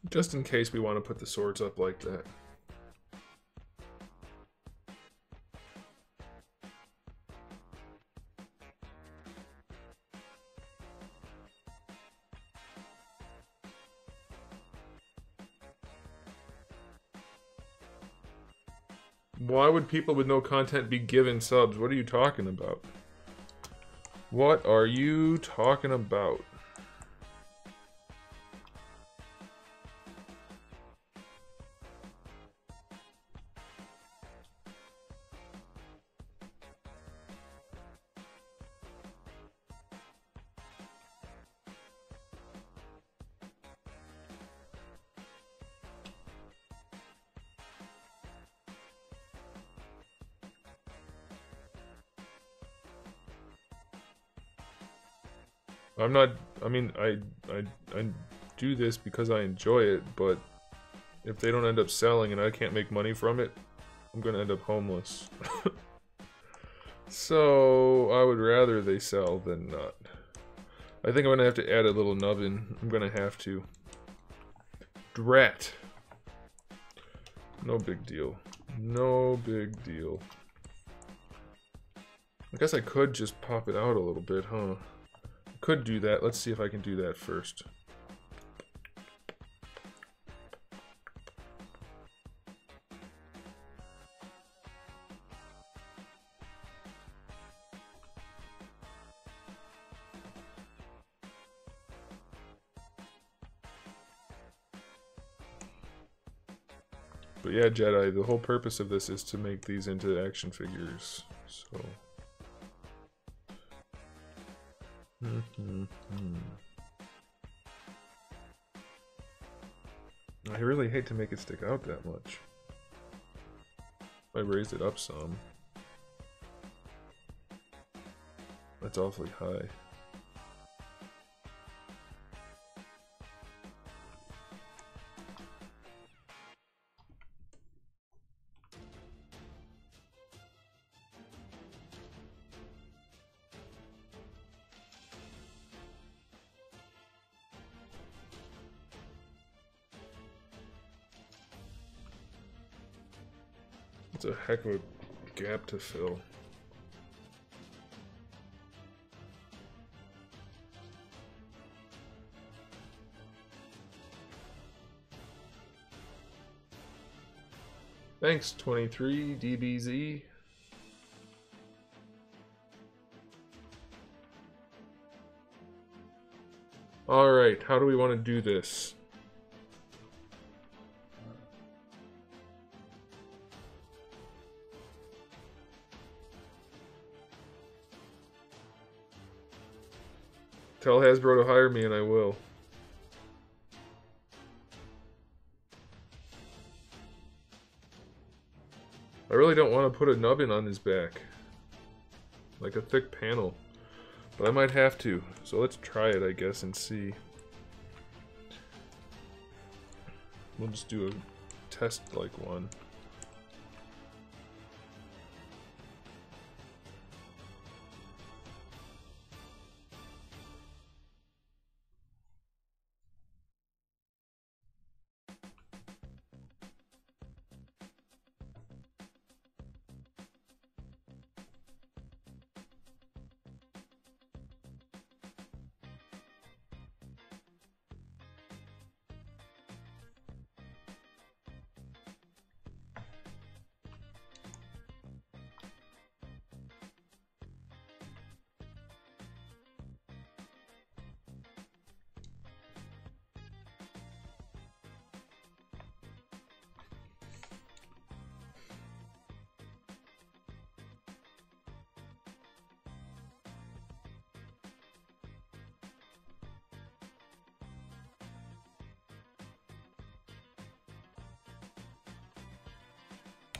Just in case we want to put the swords up like that. Why would people with no content be given subs? What are you talking about? What are you talking about? I'm not, I mean, I do this because I enjoy it, but if they don't end up selling and I can't make money from it, I'm gonna end up homeless. So, I would rather they sell than not. I think I'm gonna have to add a little nubbin. I'm gonna have to. Drat. No big deal. No big deal. I guess I could just pop it out a little bit, huh? I could do that. Let's see if I can do that first. But yeah, Jedi, the whole purpose of this is to make these into action figures, so... I really hate to make it stick out that much. I raised it up some. That's awfully high. It's a heck of a gap to fill. Thanks, 23 DBZ. Alright, how do we want to do this? Tell Hasbro to hire me and I will. I really don't want to put a nubbin on his back. Like a thick panel. But I might have to. So let's try it, I guess, and see. We'll just do a test like one.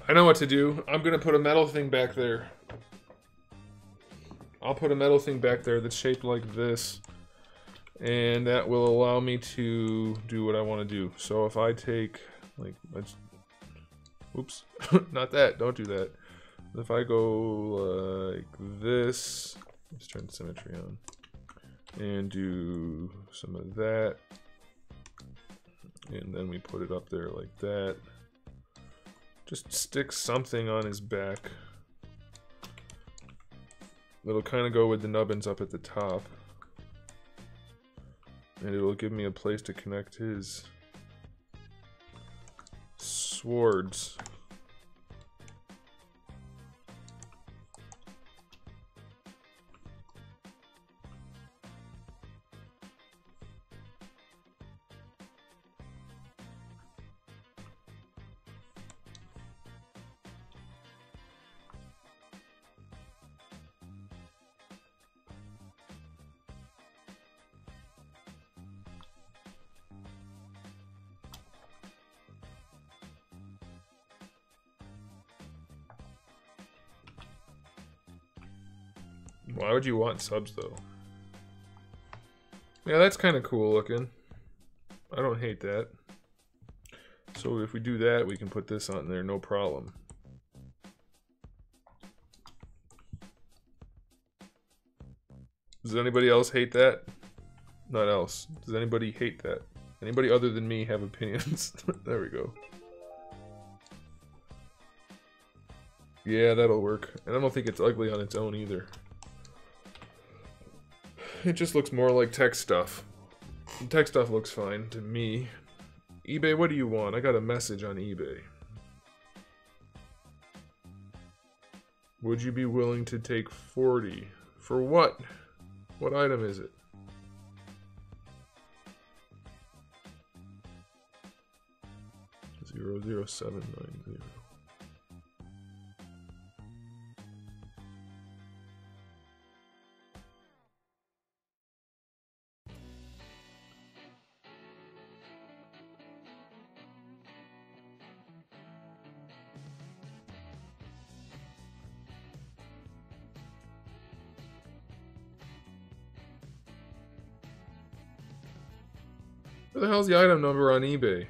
I know what to do. I'm gonna put a metal thing back there. I'll put a metal thing back there that's shaped like this. And that will allow me to do what I want to do. So if I take, like, let's... Oops. Not that. Don't do that. If I go like this... Let's turn the symmetry on. And do some of that. And then we put it up there like that. Just stick something on his back. It'll kind of go with the nubbins up at the top. And it'll give me a place to connect his swords. Why would you want subs, though? Yeah, that's kind of cool looking. I don't hate that. So if we do that, we can put this on there, no problem. Does anybody else hate that? Not else. Does anybody hate that? Anybody other than me have opinions? There we go. Yeah, that'll work. And I don't think it's ugly on its own either. It just looks more like tech stuff. Tech stuff looks fine to me. eBay, what do you want? I got a message on eBay. Would you be willing to take 40? For what? What item is it? $00790. Where the hell's the item number on eBay?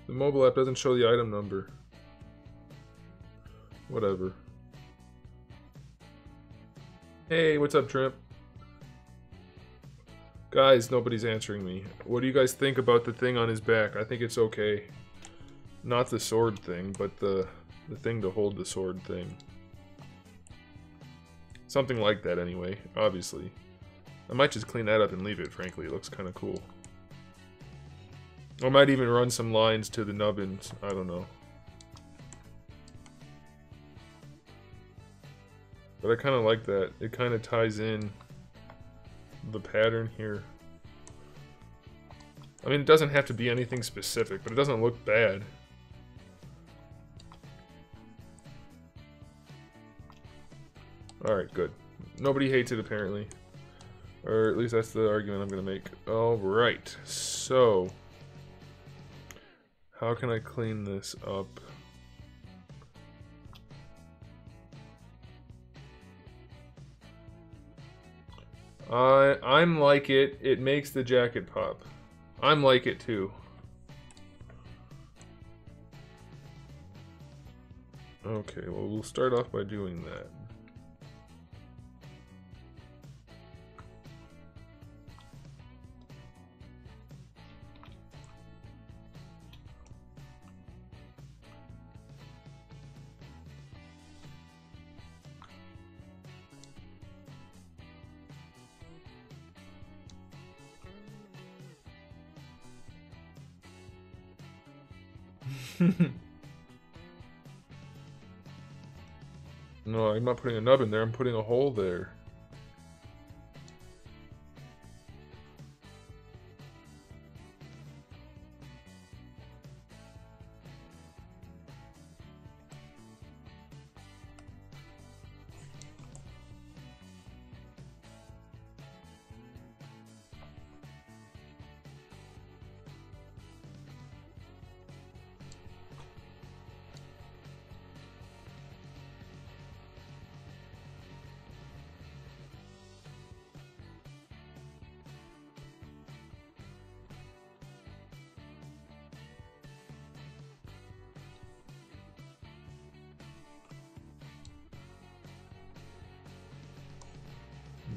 The mobile app doesn't show the item number. Whatever. Hey, what's up, Trimp? Guys, nobody's answering me. What do you guys think about the thing on his back? I think it's okay. Not the sword thing, but the thing to hold the sword thing. Something like that anyway, obviously. I might just clean that up and leave it, frankly. It looks kind of cool. I might even run some lines to the nubbins. I don't know. But I kind of like that. It kind of ties in the pattern here. I mean, it doesn't have to be anything specific, but it doesn't look bad. Alright, good. Nobody hates it, apparently. Or at least that's the argument I'm going to make. Alright, so... how can I clean this up? I'm like it. It makes the jacket pop. I'm like it too. Okay, well, we'll start off by doing that. No, I'm not putting a nub in there, I'm putting a hole there.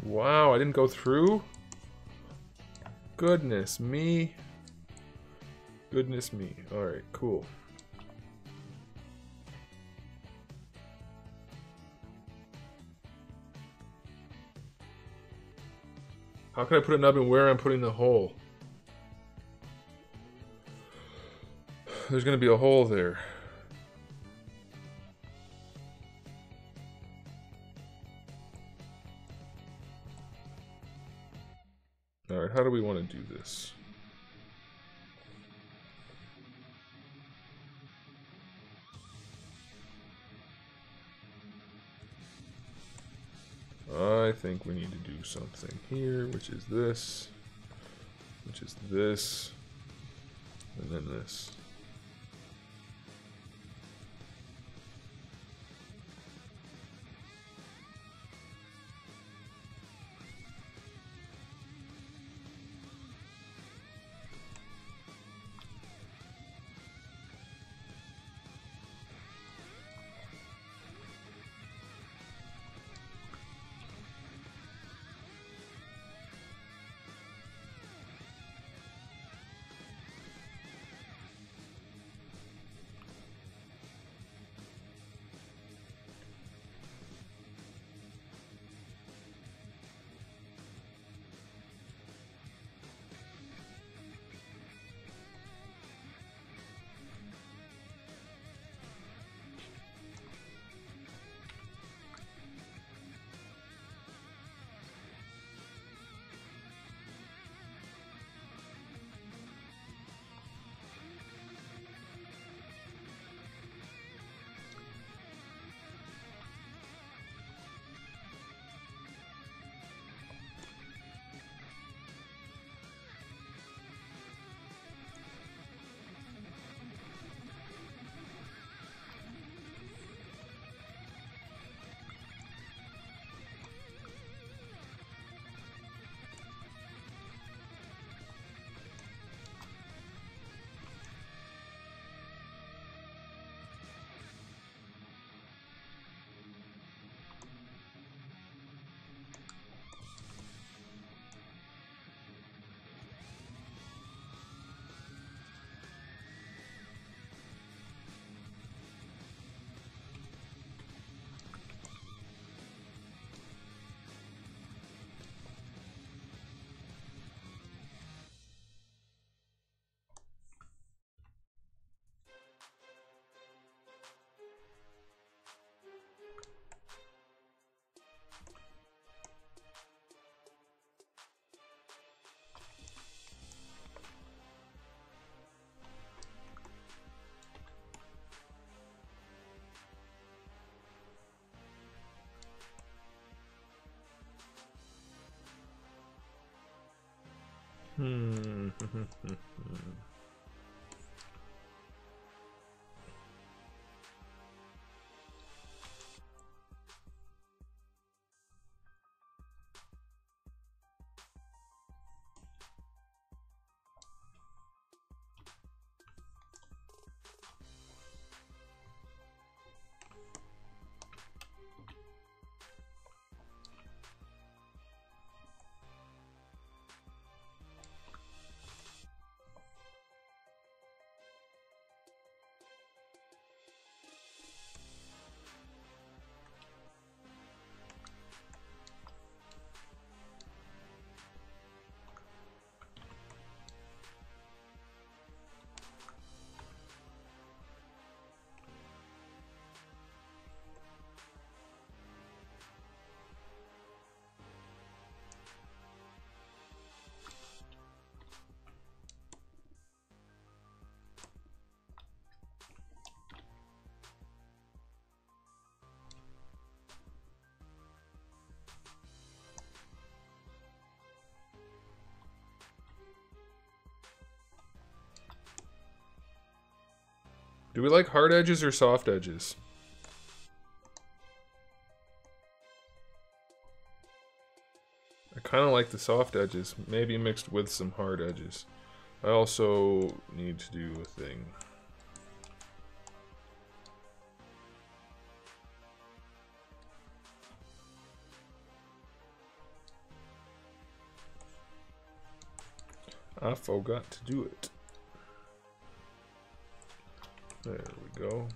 Wow, I didn't go through? Goodness me. Goodness me. Alright, cool. How can I put a nub in where I'm putting the hole? There's gonna be a hole there. Alright, how do we want to do this? I think we need to do something here, which is this, and then this. Hmm. Do we like hard edges or soft edges? I kind of like the soft edges, maybe mixed with some hard edges. I also need to do a thing. I forgot to do it. There we go.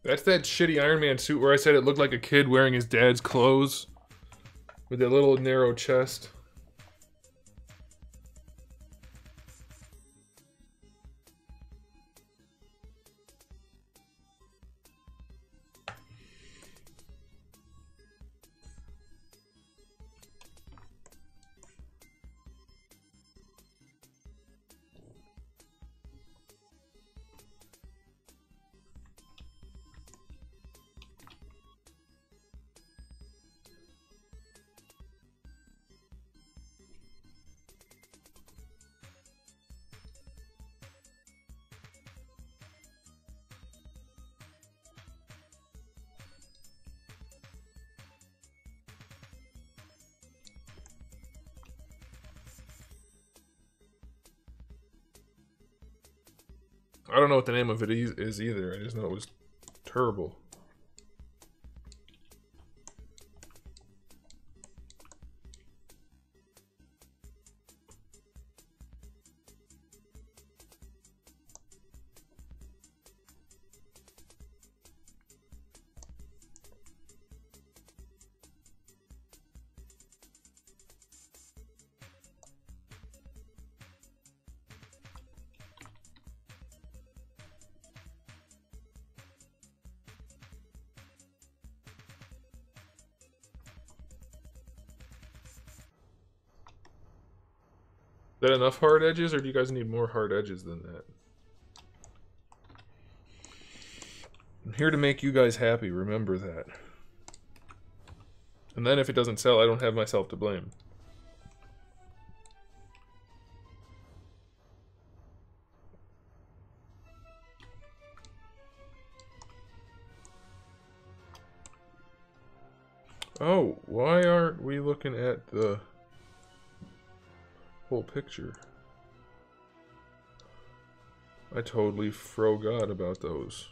That's that shitty Iron Man suit where I said it looked like a kid wearing his dad's clothes. With that little narrow chest. I don't know what the name of it is either. I just know it was terrible. that enough hard edges, or do you guys need more hard edges than that? I'm here to make you guys happy, remember that. And then if it doesn't sell, I don't have myself to blame. Oh, why aren't we looking at the whole picture? I totally forgot about those.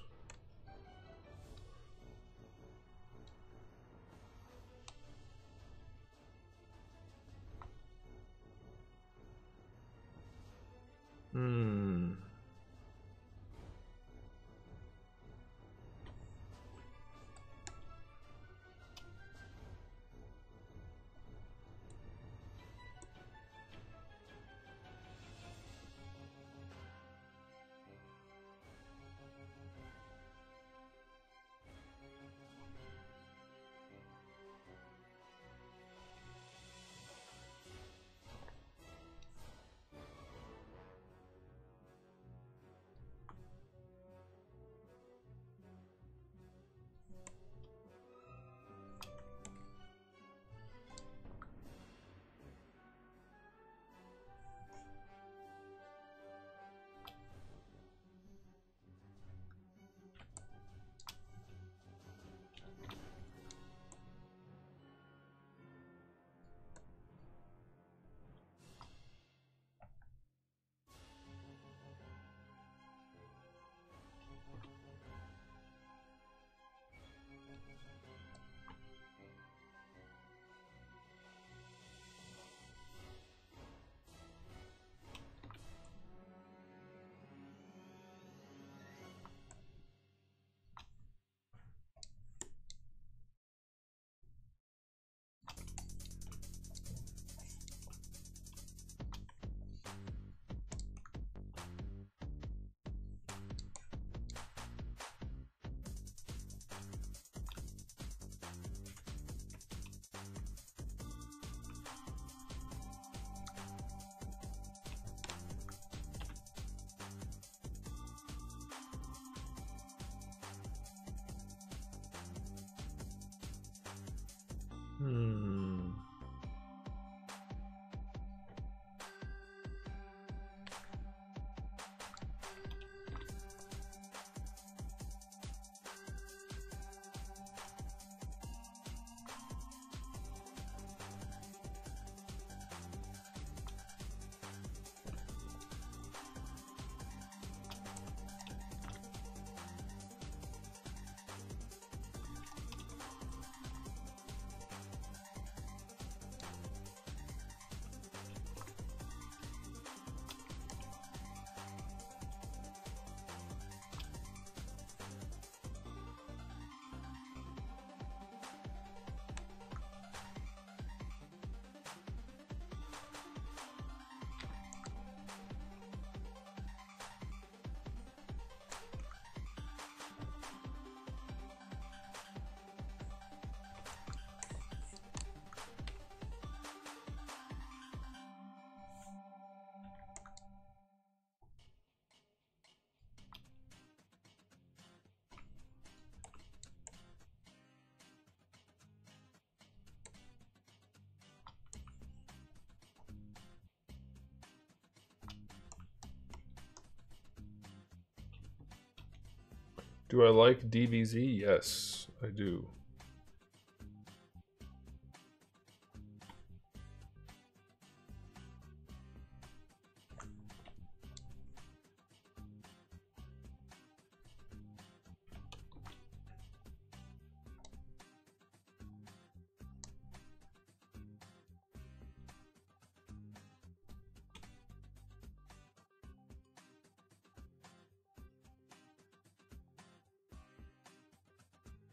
Do I like DBZ? Yes, I do.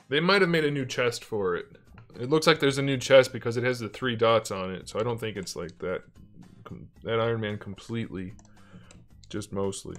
They might have made a new chest for it. It looks like there's a new chest because it has the 3 dots on it, so I don't think it's like that Iron Man completely, just mostly.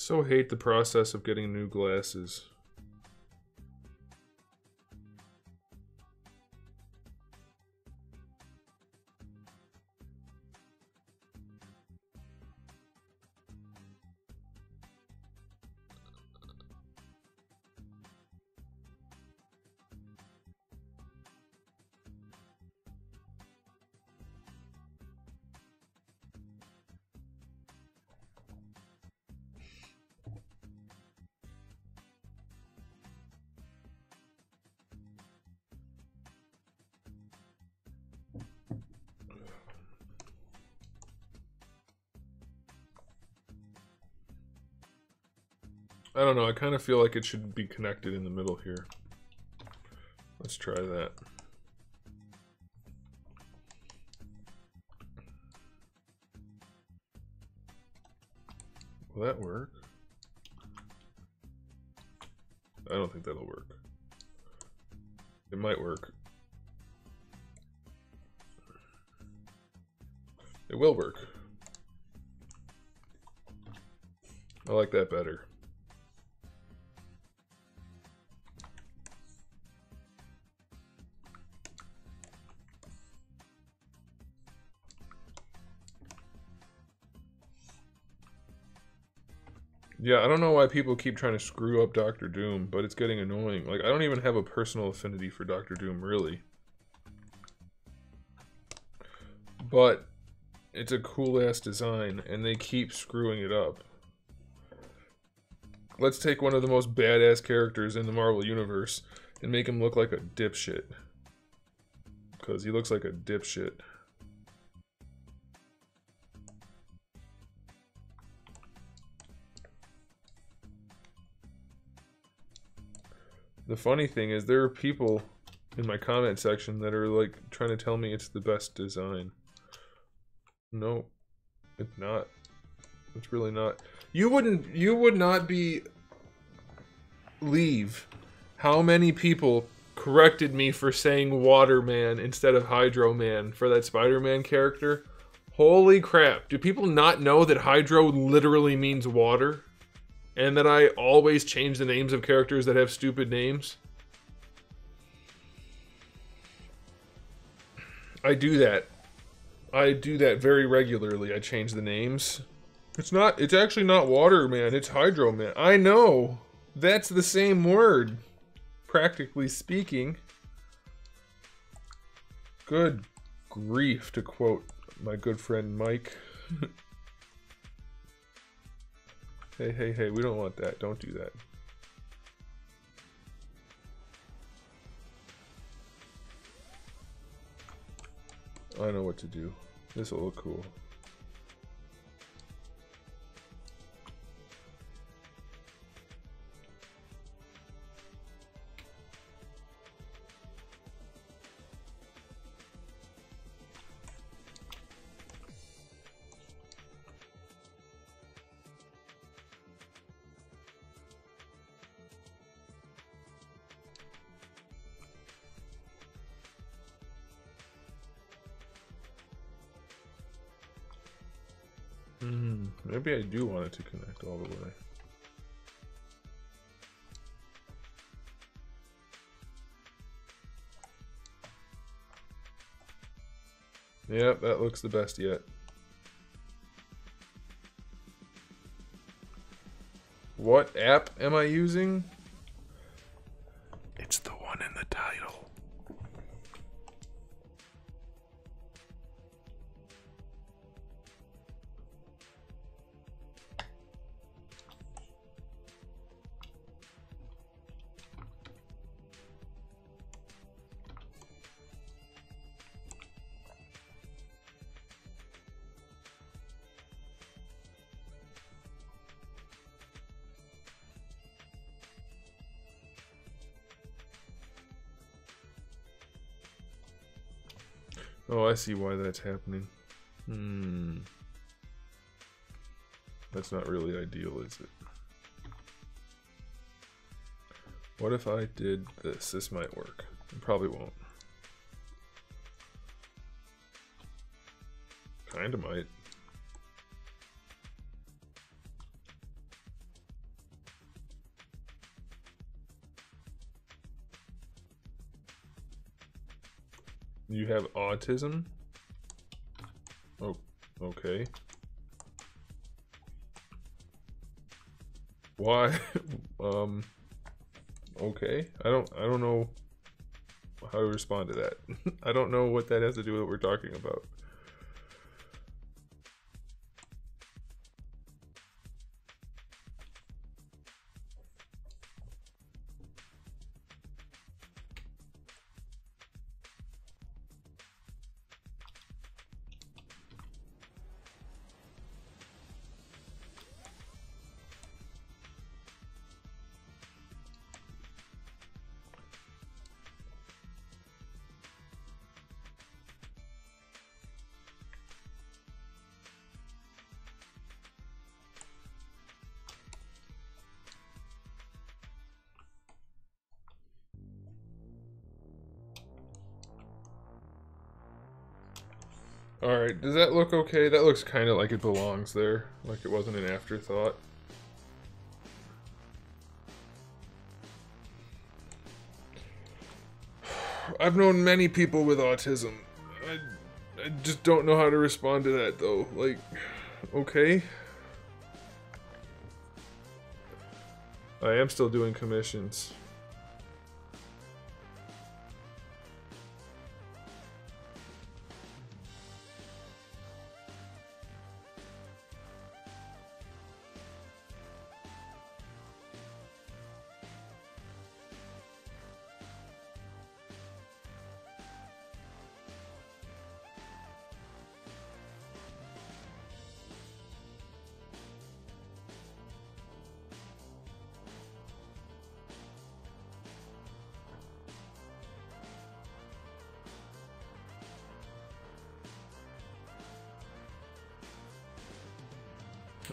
So hate the process of getting new glasses. I don't know, I kind of feel like it should be connected in the middle here. Let's try that. Will that work? I don't think that'll work. It might work. It will work. I like that better. Yeah, I don't know why people keep trying to screw up Doctor Doom, but it's getting annoying. Like, I don't even have a personal affinity for Doctor Doom, really. But it's a cool-ass design, and they keep screwing it up. Let's take one of the most badass characters in the Marvel Universe and make him look like a dipshit. Because he looks like a dipshit. The funny thing is, there are people in my comment section that are like trying to tell me it's the best design. No, it's not. It's really not. You would not believe how many people corrected me for saying Waterman instead of Hydro Man for that Spider-Man character. Holy crap. Do people not know that Hydro literally means water? And that I always change the names of characters that have stupid names? I do that. I do that very regularly. I change the names. It's actually not Water Man, it's Hydro Man. I know! That's the same word, practically speaking. Good grief, to quote my good friend Mike. Hey, we don't want that. Don't do that. I know what to do. This will look cool. Maybe I do want it to connect all the way. Yep, that looks the best yet. What app am I using? It's the one in the title. Oh, I see why that's happening. That's not really ideal, is it? What if I did this? This might work. It probably won't. Kinda might. You have autism? Oh, okay. Why? Okay. I don't know how to respond to that. I don't know what that has to do with what we're talking about. Alright, does that look okay? That looks kind of like it belongs there. Like it wasn't an afterthought. I've known many people with autism. I just don't know how to respond to that, though. Like, okay. I am still doing commissions.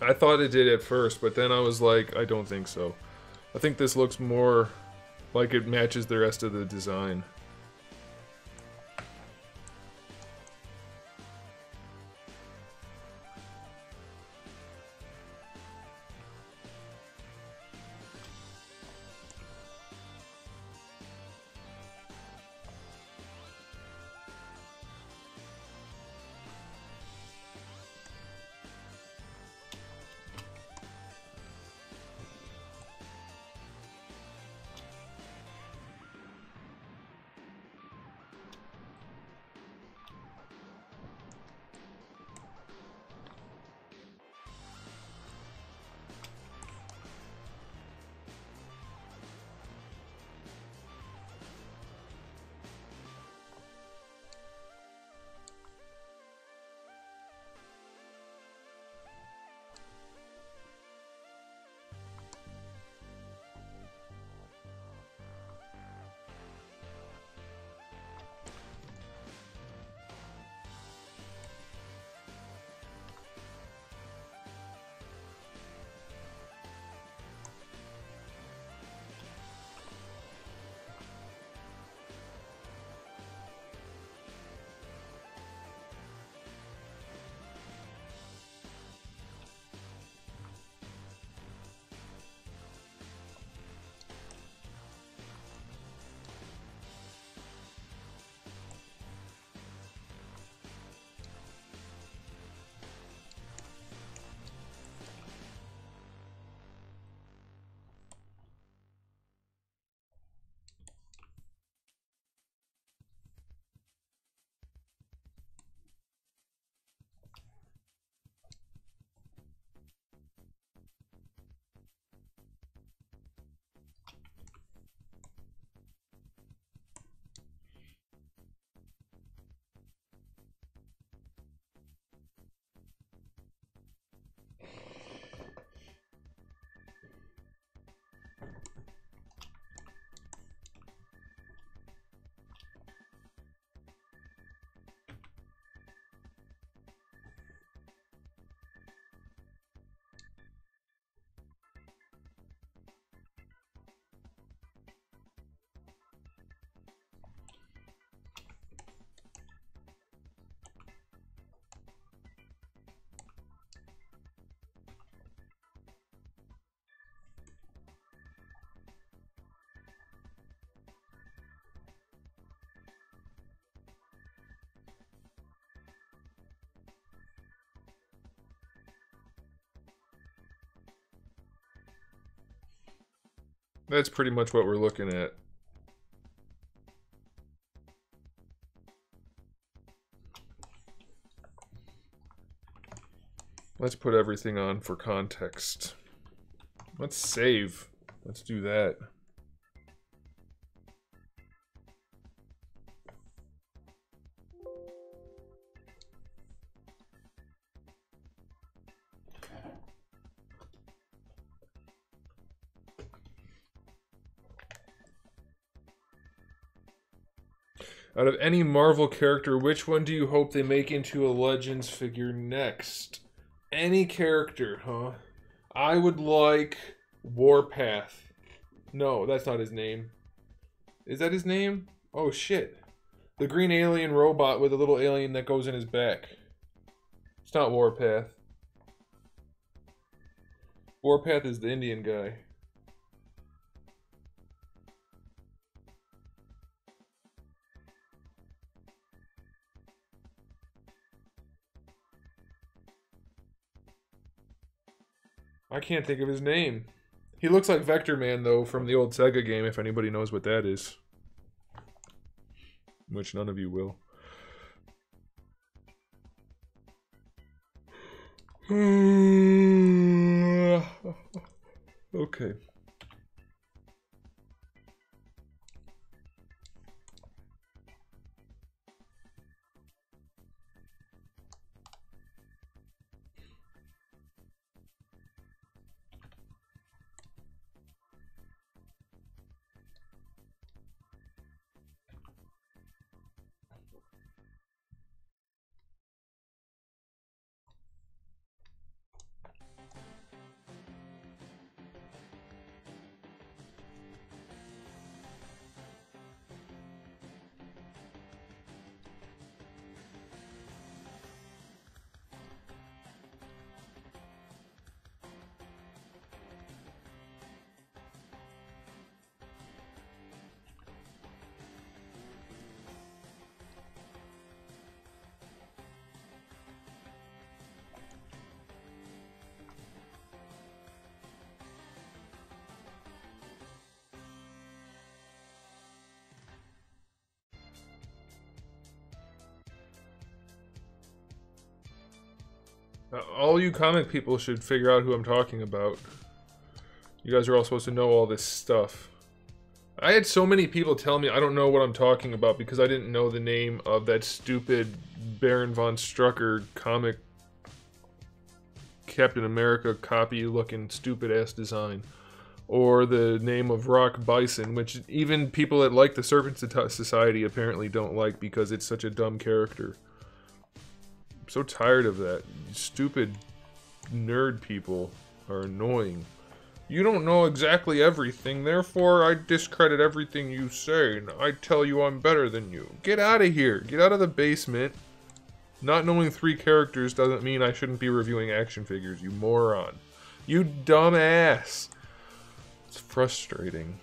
I thought it did at first, but then I was like, I don't think so. I think this looks more like it matches the rest of the design. That's pretty much what we're looking at. Let's put everything on for context. Let's save. Let's do that. Out of any Marvel character, which one do you hope they make into a Legends figure next? Any character, huh? I would like Warpath. No, that's not his name. Is that his name? Oh shit. The green alien robot with a little alien that goes in his back. It's not Warpath. Warpath is the Indian guy. I can't think of his name. He looks like Vector Man, though, from the old Sega game, if anybody knows what that is. Which none of you will. Okay. All you comic people should figure out who I'm talking about. You guys are all supposed to know all this stuff. I had so many people tell me I don't know what I'm talking about because I didn't know the name of that stupid Baron von Strucker comic Captain America copy looking stupid ass design. Or the name of Rock Bison, which even people that like the Serpent Society apparently don't like because it's such a dumb character. I'm so tired of that. Stupid nerd people are annoying. You don't know exactly everything, therefore I discredit everything you say, and I tell you I'm better than you. Get out of here. Get out of the basement. Not knowing 3 characters doesn't mean I shouldn't be reviewing action figures, you moron. You dumb ass. It's frustrating.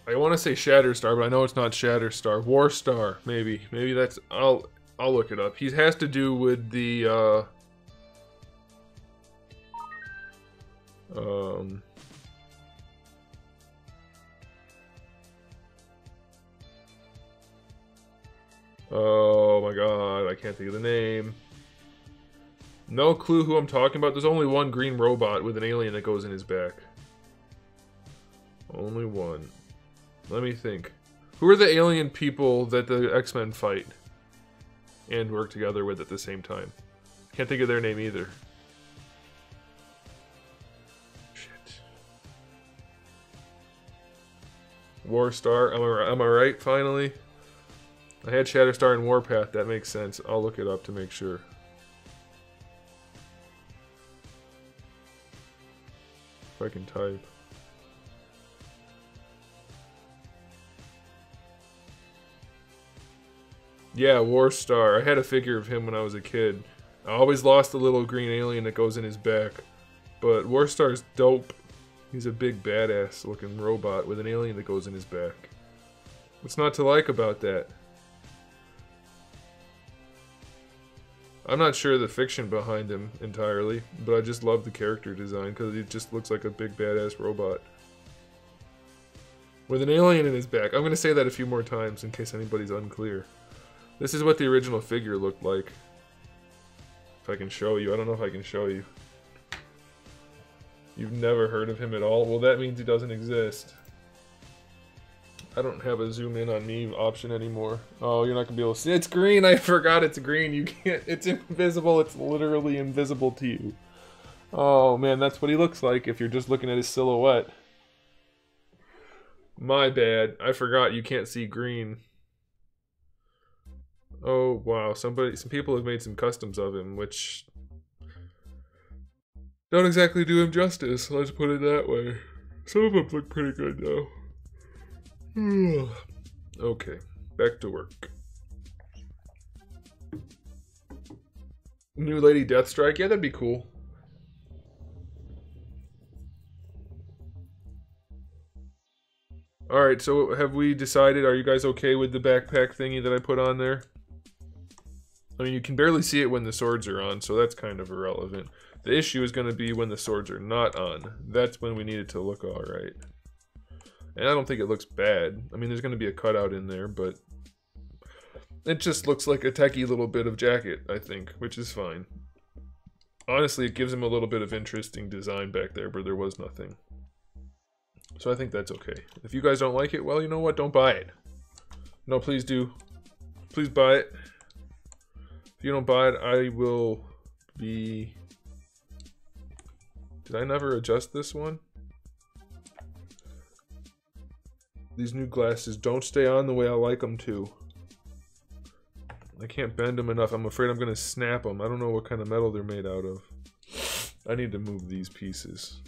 I want to say Shatterstar, but I know it's not Shatterstar. Warstar, maybe. Maybe that's... I'll look it up. He has to do with the, oh my god, I can't think of the name. No clue who I'm talking about. There's only one green robot with an alien that goes in his back. Only one. Let me think. Who are the alien people that the X-Men fight and work together with at the same time? Can't think of their name either. Shit. Warstar. Am I right, finally? I had Shatterstar and Warpath. That makes sense. I'll look it up to make sure. If I can type. Yeah, Warstar. I had a figure of him when I was a kid. I always lost the little green alien that goes in his back. But Warstar's dope. He's a big badass looking robot with an alien that goes in his back. What's not to like about that? I'm not sure the fiction behind him entirely, but I just love the character design because he just looks like a big badass robot. With an alien in his back. I'm going to say that a few more times in case anybody's unclear. This is what the original figure looked like. If I can show you. I don't know if I can show you. You've never heard of him at all? Well, that means he doesn't exist. I don't have a zoom in on me option anymore. Oh, you're not gonna be able to see. It's green. I forgot it's green. You can't. It's invisible. It's literally invisible to you. Oh man, that's what he looks like if you're just looking at his silhouette. My bad. I forgot you can't see green. Oh wow, some people have made some customs of him, which don't exactly do him justice. Let's put it that way. Some of them look pretty good though. Okay, back to work. New Lady Deathstrike, yeah, that'd be cool. Alright, so have we decided, are you guys okay with the backpack thingy that I put on there? I mean, you can barely see it when the swords are on, so that's kind of irrelevant. The issue is going to be when the swords are not on. That's when we need it to look alright. And I don't think it looks bad. I mean, there's going to be a cutout in there, but it just looks like a techie little bit of jacket, I think, which is fine. Honestly, it gives him a little bit of interesting design back there, but there was nothing. So I think that's okay. If you guys don't like it, well, you know what? Don't buy it. No, please do. Please buy it. If you don't buy it, I will be... Did I never adjust this one? These new glasses don't stay on the way I like them to. I can't bend them enough. I'm afraid I'm going to snap them. I don't know what kind of metal they're made out of. I need to move these pieces.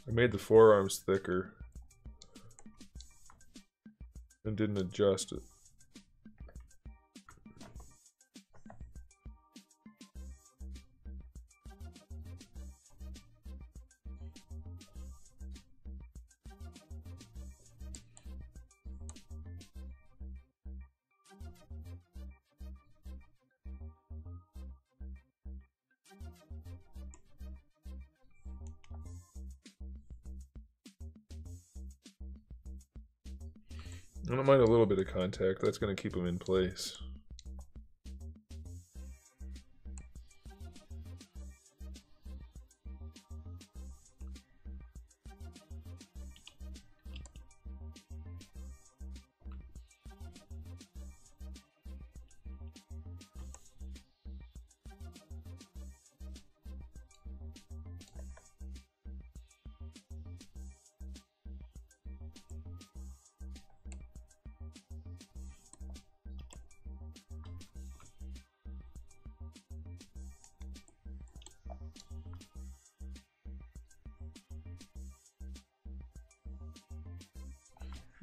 I made the forearms thicker and didn't adjust it. I don't mind a little bit of contact. That's going to keep them in place.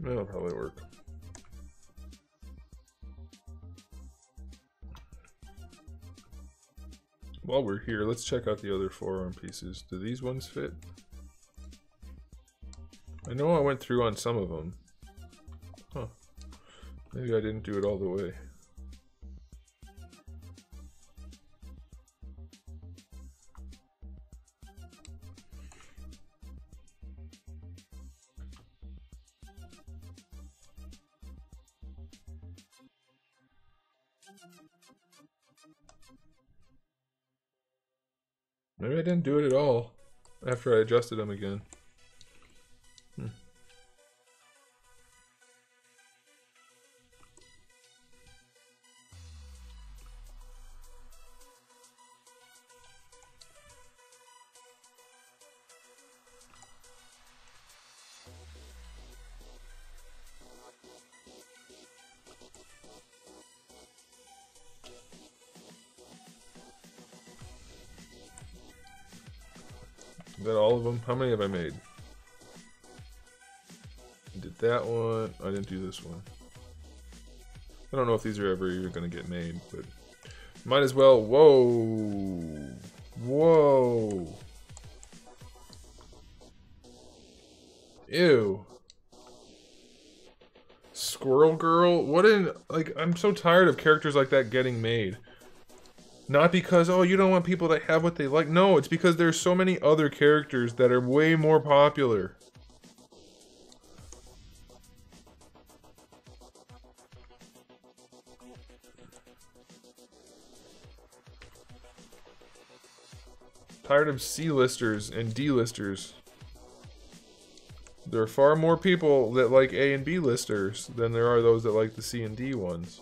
That'll probably work. While we're here, let's check out the other forearm pieces. Do these ones fit? I know I went through on some of them. Huh. Maybe I didn't do it all the way. Maybe I didn't do it at all after I adjusted them again. Is that all of them? How many have I made? I did that one. I didn't do this one. I don't know if these are ever even going to get made, but might as well. Whoa. Whoa. Ew. Squirrel Girl. What in, like, I'm so tired of characters like that getting made. Not because, oh, you don't want people to have what they like. No, it's because there's so many other characters that are way more popular. Tired of C-listers and D-listers. There are far more people that like A and B listers than there are those that like the C and D ones.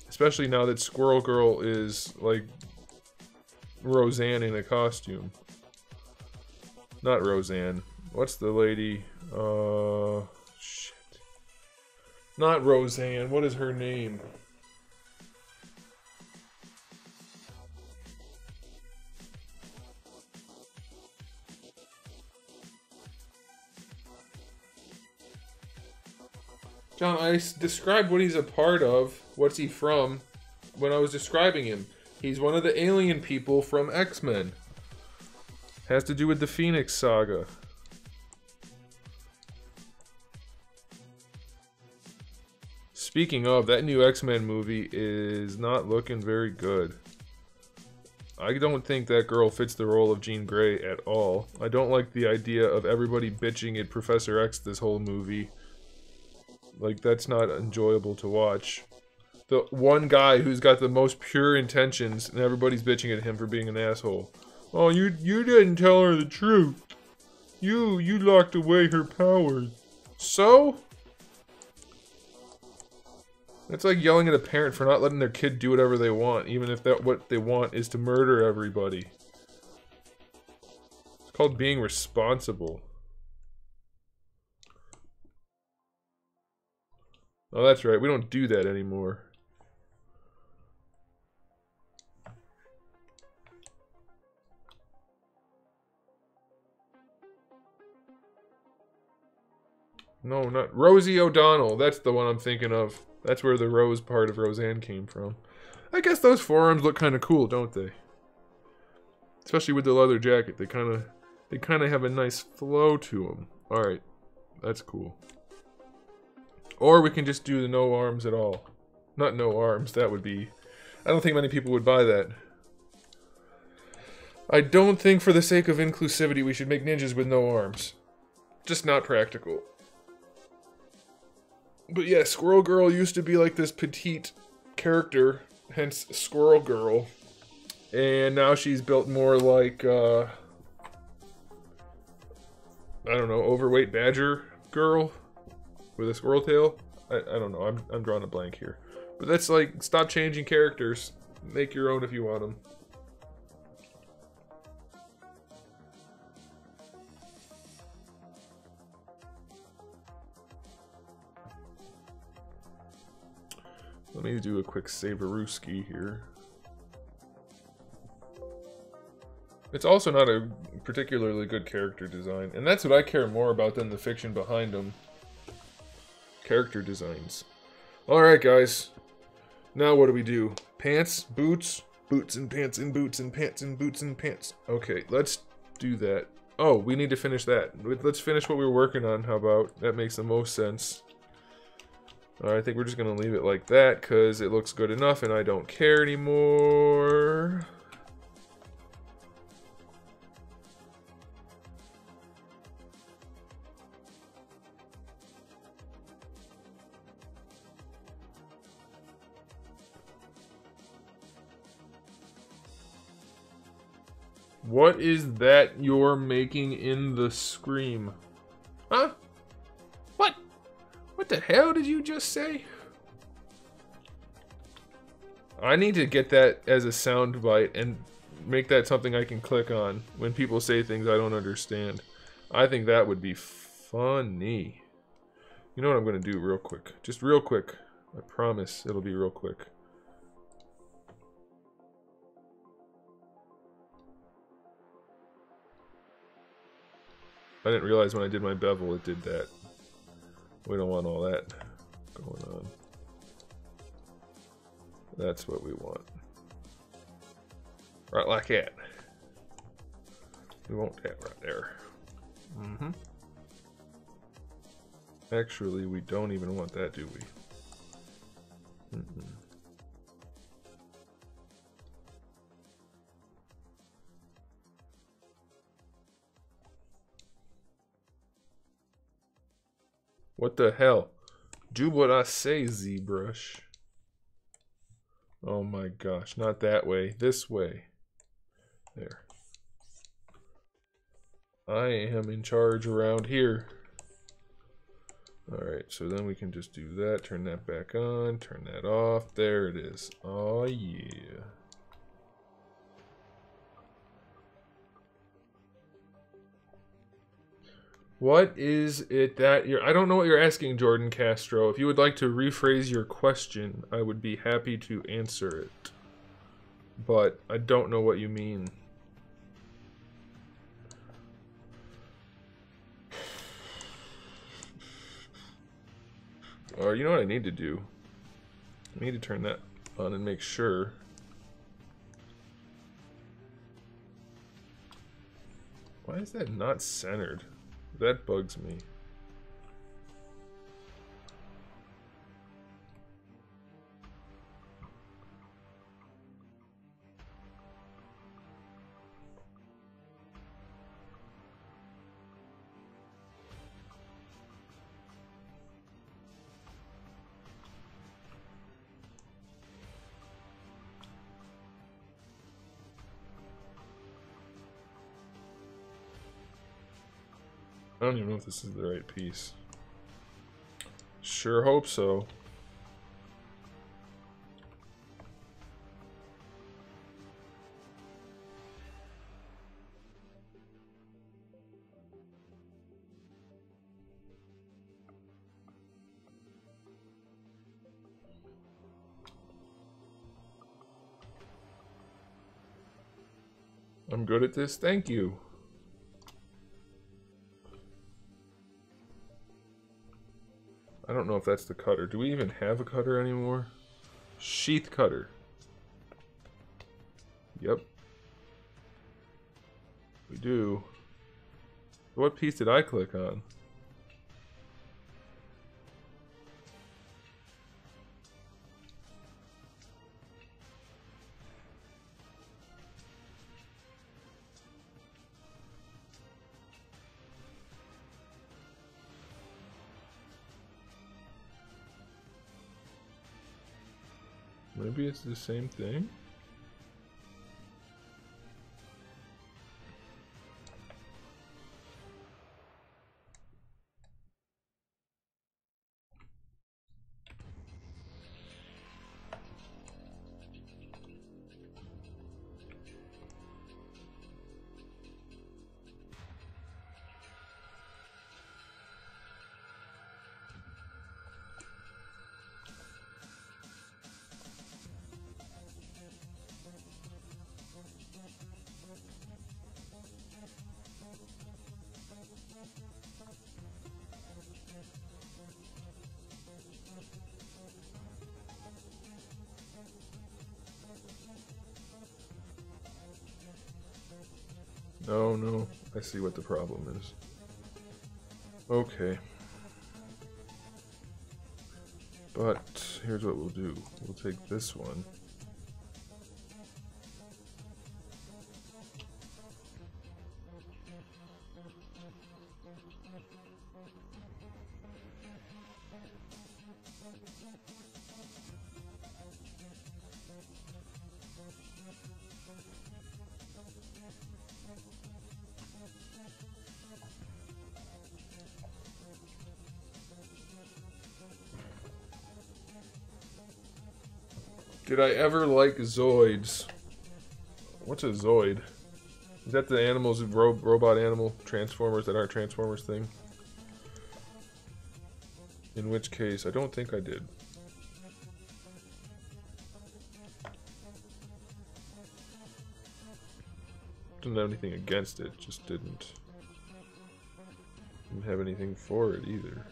Especially now that Squirrel Girl is like Roseanne in a costume. Not Roseanne. What's the lady? Shit. Not Roseanne. What is her name? John, I described what he's a part of, what's he from, when I was describing him. He's one of the alien people from X-Men. Has to do with the Phoenix Saga. Speaking of, that new X-Men movie is not looking very good. I don't think that girl fits the role of Jean Grey at all. I don't like the idea of everybody bitching at Professor X this whole movie. Like, that's not enjoyable to watch. The one guy who's got the most pure intentions, and everybody's bitching at him for being an asshole. Oh, you didn't tell her the truth. You locked away her powers. So? That's like yelling at a parent for not letting their kid do whatever they want, even if what they want is to murder everybody. It's called being responsible. Oh, that's right. We don't do that anymore. No, not Rosie O'Donnell. That's the one I'm thinking of. That's where the Rose part of Roseanne came from. I guess those forearms look kind of cool, don't they? Especially with the leather jacket. They kind of have a nice flow to them. All right. That's cool. Or we can just do the no arms at all. Not no arms, that would be... I don't think many people would buy that. I don't think for the sake of inclusivity we should make ninjas with no arms. Just not practical. But yeah, Squirrel Girl used to be like this petite character, hence Squirrel Girl. And now she's built more like, I don't know, overweight badger girl? With a squirrel tail? I don't know. I'm drawing a blank here. But that's like, stop changing characters. Make your own if you want them. Let me do a quick Saberooski here. It's also not a particularly good character design. And that's what I care more about than the fiction behind them. Character designs. Alright, guys. Now what do we do? Pants, boots, boots and pants and boots and pants and boots and pants. Okay, let's do that. Oh, we need to finish that. Let's finish what we were working on. How about? That makes the most sense. Alright, I think we're just going to leave it like that because it looks good enough and I don't care anymore. What is that you're making in the scream? Huh? What? What the hell did you just say? I need to get that as a sound bite and make that something I can click on when people say things I don't understand. I think that would be funny. You know what I'm going to do real quick? Just real quick. I promise it'll be real quick. I didn't realize when I did my bevel it did that. We don't want all that going on. That's what we want. Right like that. We want that right there. Mm-hmm. Actually, we don't even want that, do we? What the hell? Do what I say, ZBrush. Oh my gosh, not that way. This way. There. I am in charge around here. Alright, so then we can just do that. Turn that back on. Turn that off. There it is. Oh yeah. What is it that you're... I don't know what you're asking, Jordan Castro. If you would like to rephrase your question, I would be happy to answer it. But I don't know what you mean. Or you know what I need to do? I need to turn that on and make sure. Why is that not centered? That bugs me. I don't even know if this is the right piece. Sure hope so. I'm good at this, thank you. I don't know if that's the cutter. Do we even have a cutter anymore? Sheath cutter. Yep. We do. What piece did I click on? Maybe it's the same thing? Oh no, I see what the problem is. Okay. But here's what we'll do. We'll take this one. Did I ever like Zoids? What's a Zoid? Is that the animals, robot animal Transformers that aren't Transformers thing? In which case, I don't think I did. Didn't have anything against it, just didn't have anything for it either.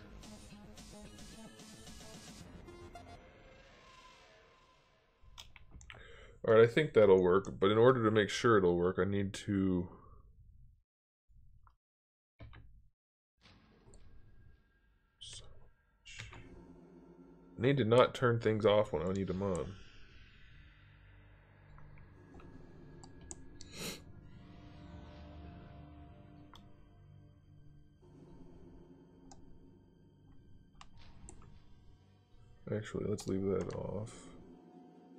Alright, I think that'll work, but in order to make sure it'll work, I need to... need to not turn things off when I need them on. Actually, let's leave that off.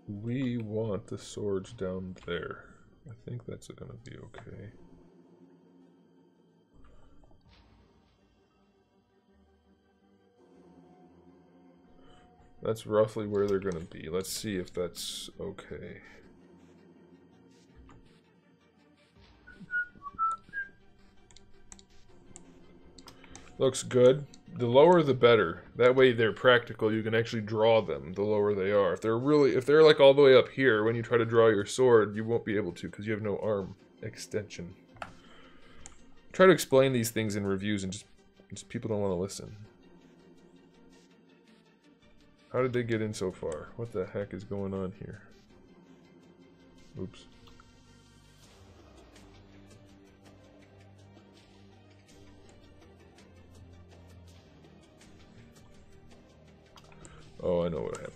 We want the swords down there. I think that's gonna be okay. That's roughly where they're gonna be. Let's see if that's okay. Looks good. The lower the better. That way they're practical. You can actually draw them the lower they are. If they're like all the way up here, when you try to draw your sword, you won't be able to because you have no arm extension. Try to explain these things in reviews and just people don't want to listen. How did they get in so far? What the heck is going on here? Oops. Oh, I know what happened.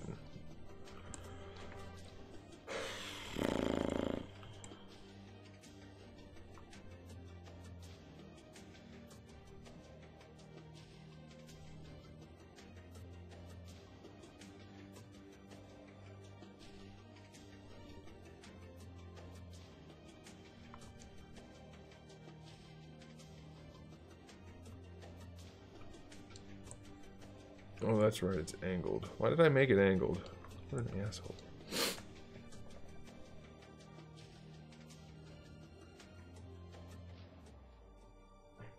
Oh, that's right, it's angled. Why did I make it angled? What an asshole.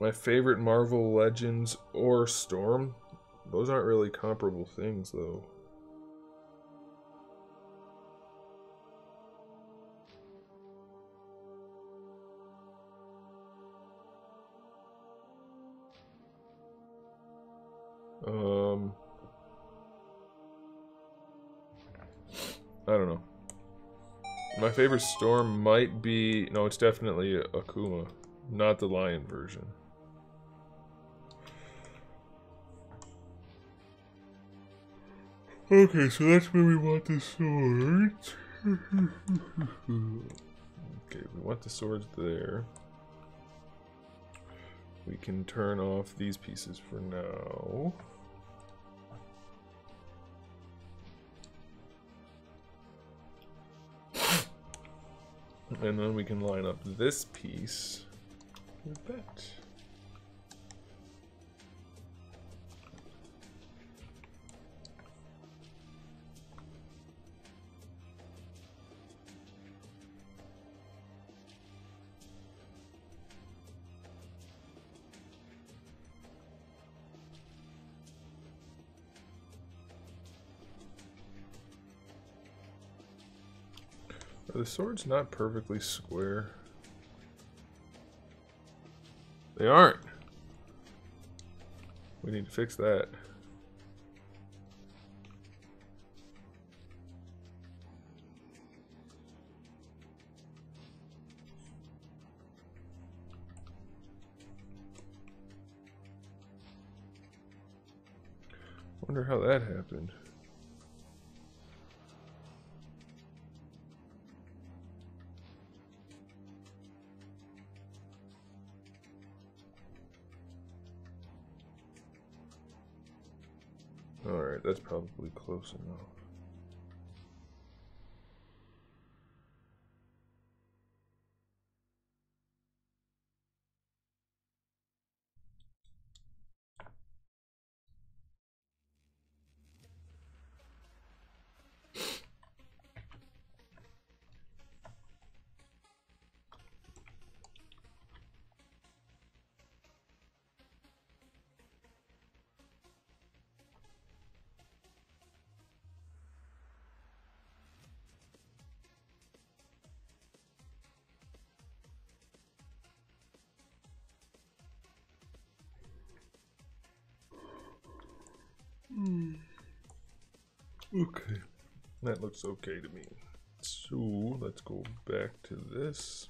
My favorite Marvel Legends or Storm? Those aren't really comparable things, though. I don't know. My favorite Storm might be... No, it's definitely Akuma. Not the lion version. Okay, so that's where we want the swords. Okay, we want the swords there. We can turn off these pieces for now. And then we can line up this piece with that. Are the swords not perfectly square? They aren't. We need to fix that. Wonder how that happened. Alright, that's probably close enough. Okay, that looks okay to me. So let's go back to this.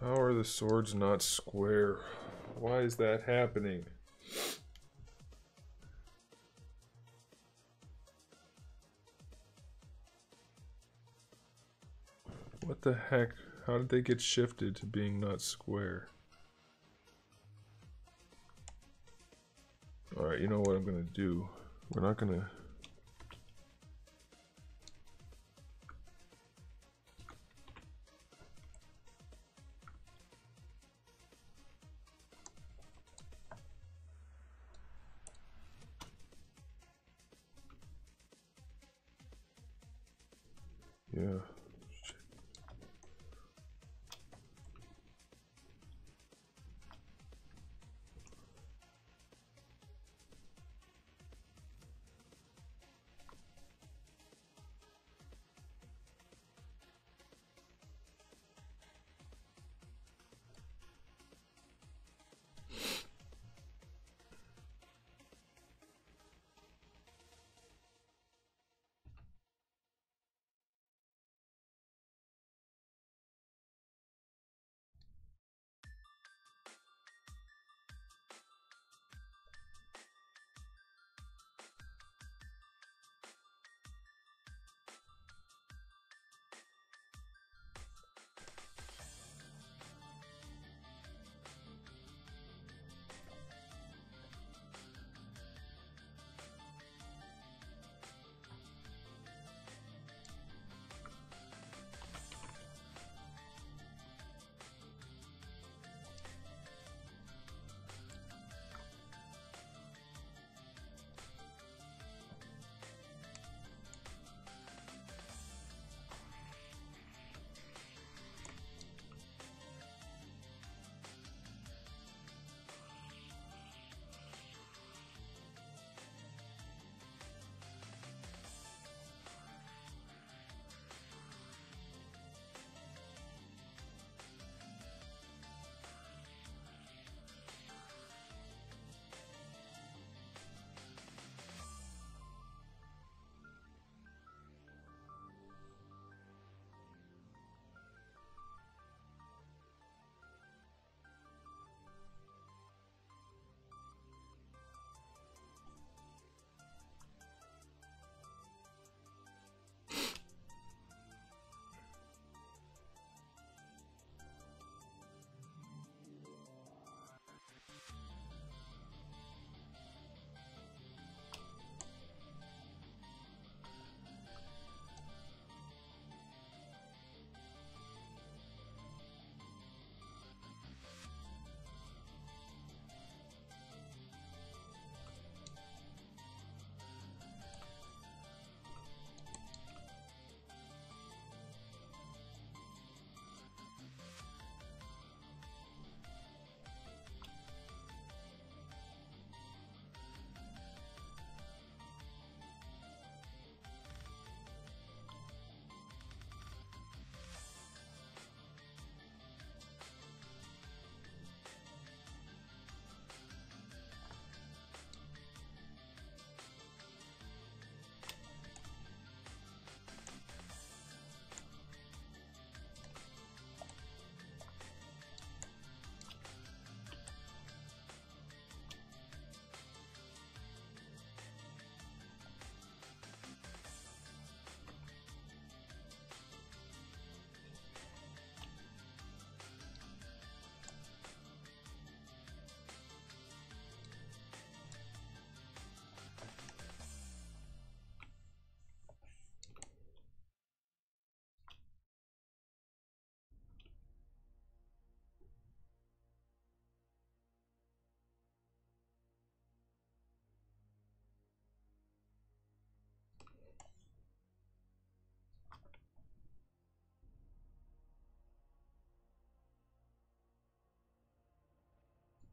How are the swords not square? Why is that happening? What the heck? How did they get shifted to being not square? Alright, you know what I'm gonna do? We're not gonna... Yeah. Shit.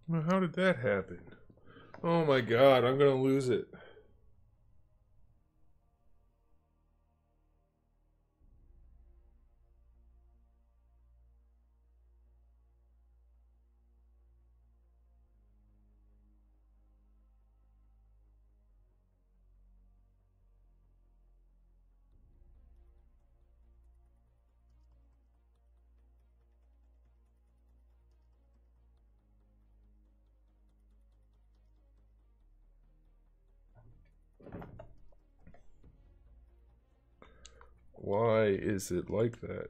Well, how did that happen? Oh my god, I'm gonna lose it. Why is it like that?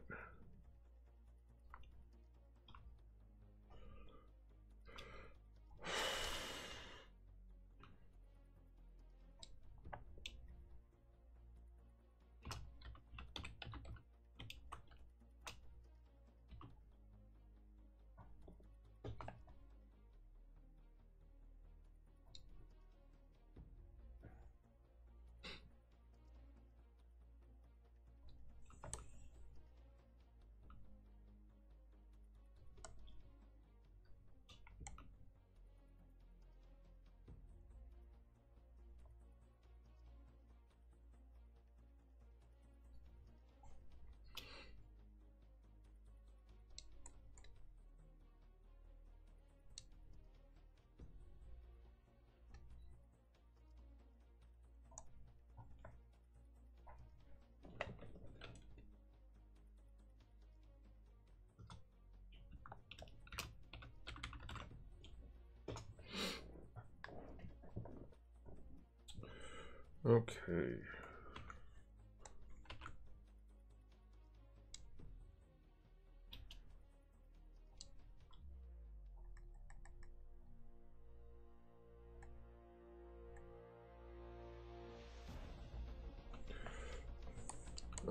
Okay.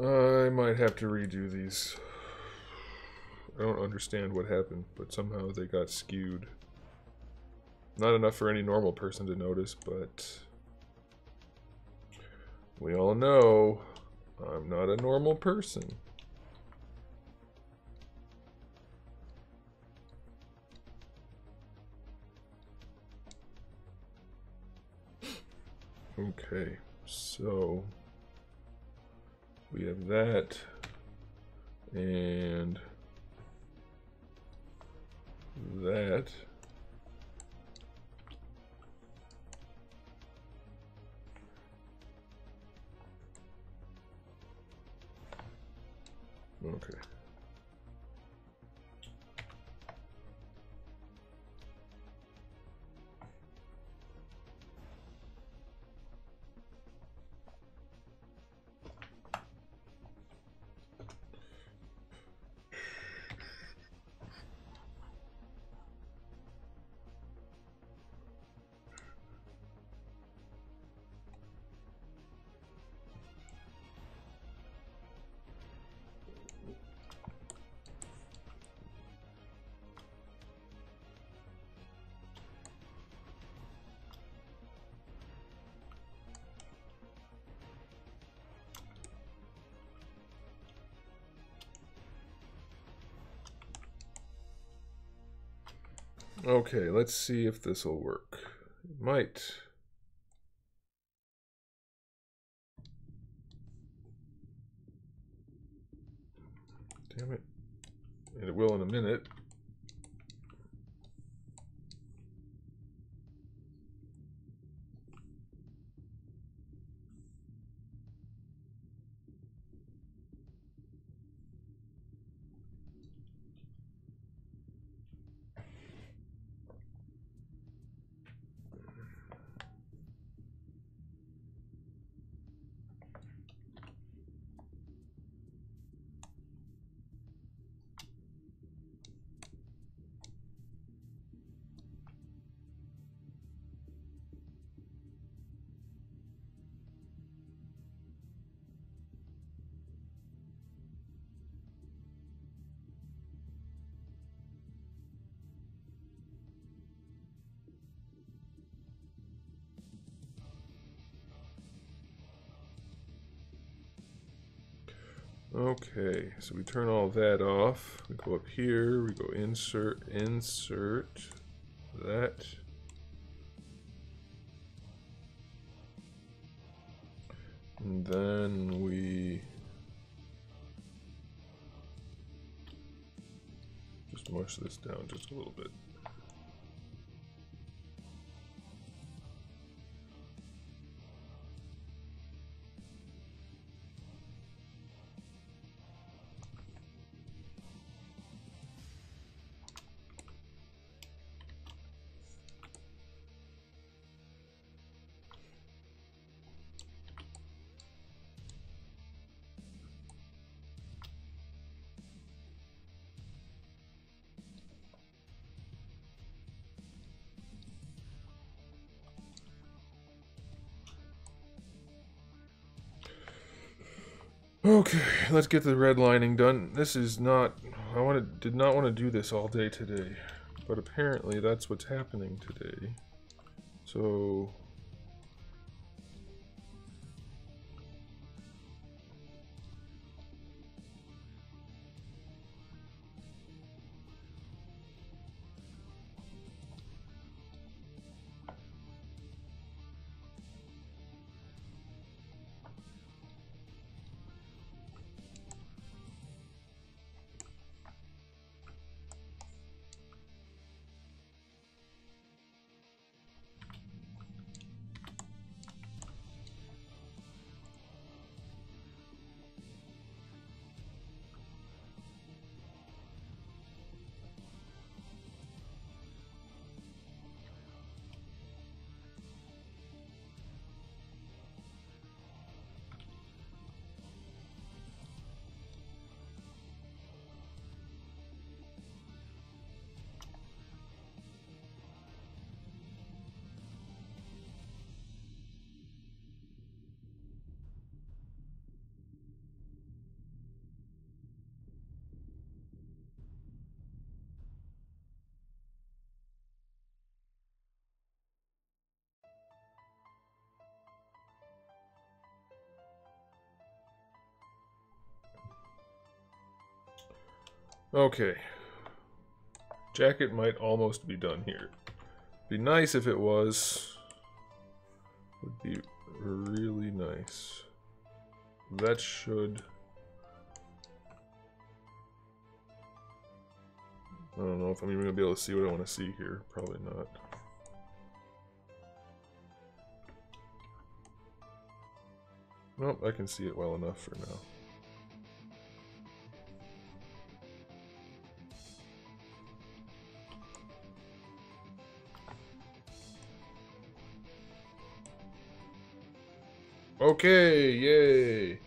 I might have to redo these. I don't understand what happened, but somehow they got skewed. Not enough for any normal person to notice, but we all know I'm not a normal person. Okay, so we have that and that. Okay. Okay, let's see if this will work. It might. Damn it. And it will in a minute. Okay, so we turn all that off. We go up here, we go insert, insert that. And then we just mush this down just a little bit. Okay, let's get the redlining done. This is not... did not want to do this all day today. But apparently that's what's happening today. So... Okay. Jacket might almost be done here. Be nice if it was. Would be really nice. That should... I don't know if I'm even going to be able to see what I want to see here. Probably not. Nope, I can see it well enough for now. Okay, yay!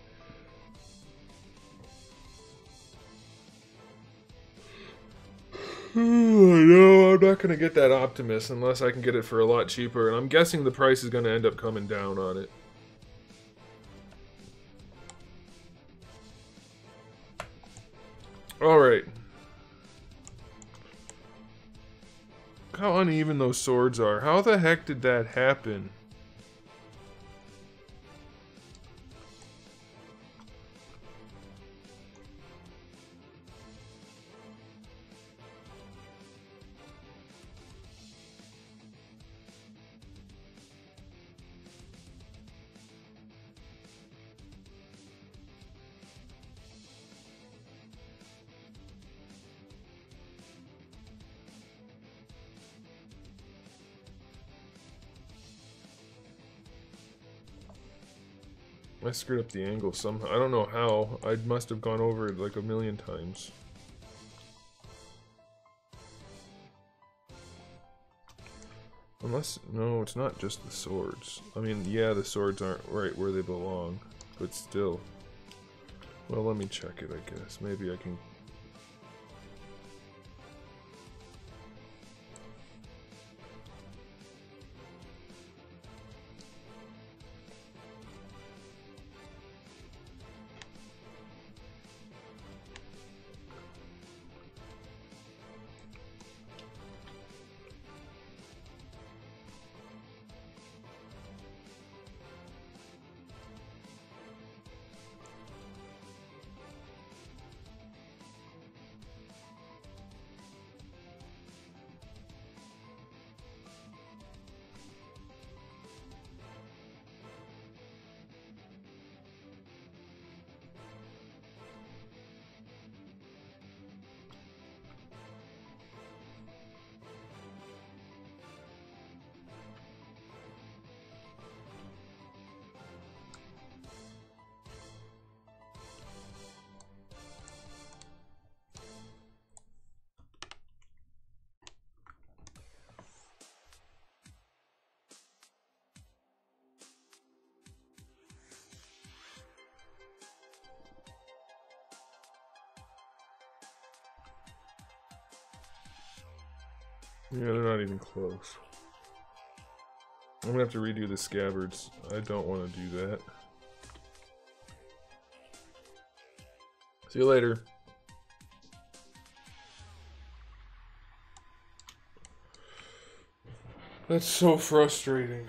No, I'm not gonna get that Optimus unless I can get it for a lot cheaper, and I'm guessing the price is gonna end up coming down on it. Alright. Look how uneven those swords are. How the heck did that happen? I screwed up the angle somehow. I don't know how. I must have gone over it like a million times. Unless... no, it's not just the swords. I mean, yeah, the swords aren't right where they belong. But still. Well, let me check it, I guess. Maybe I can... yeah, they're not even close. I'm gonna have to redo the scabbards. I don't want to do that. See you later. That's so frustrating.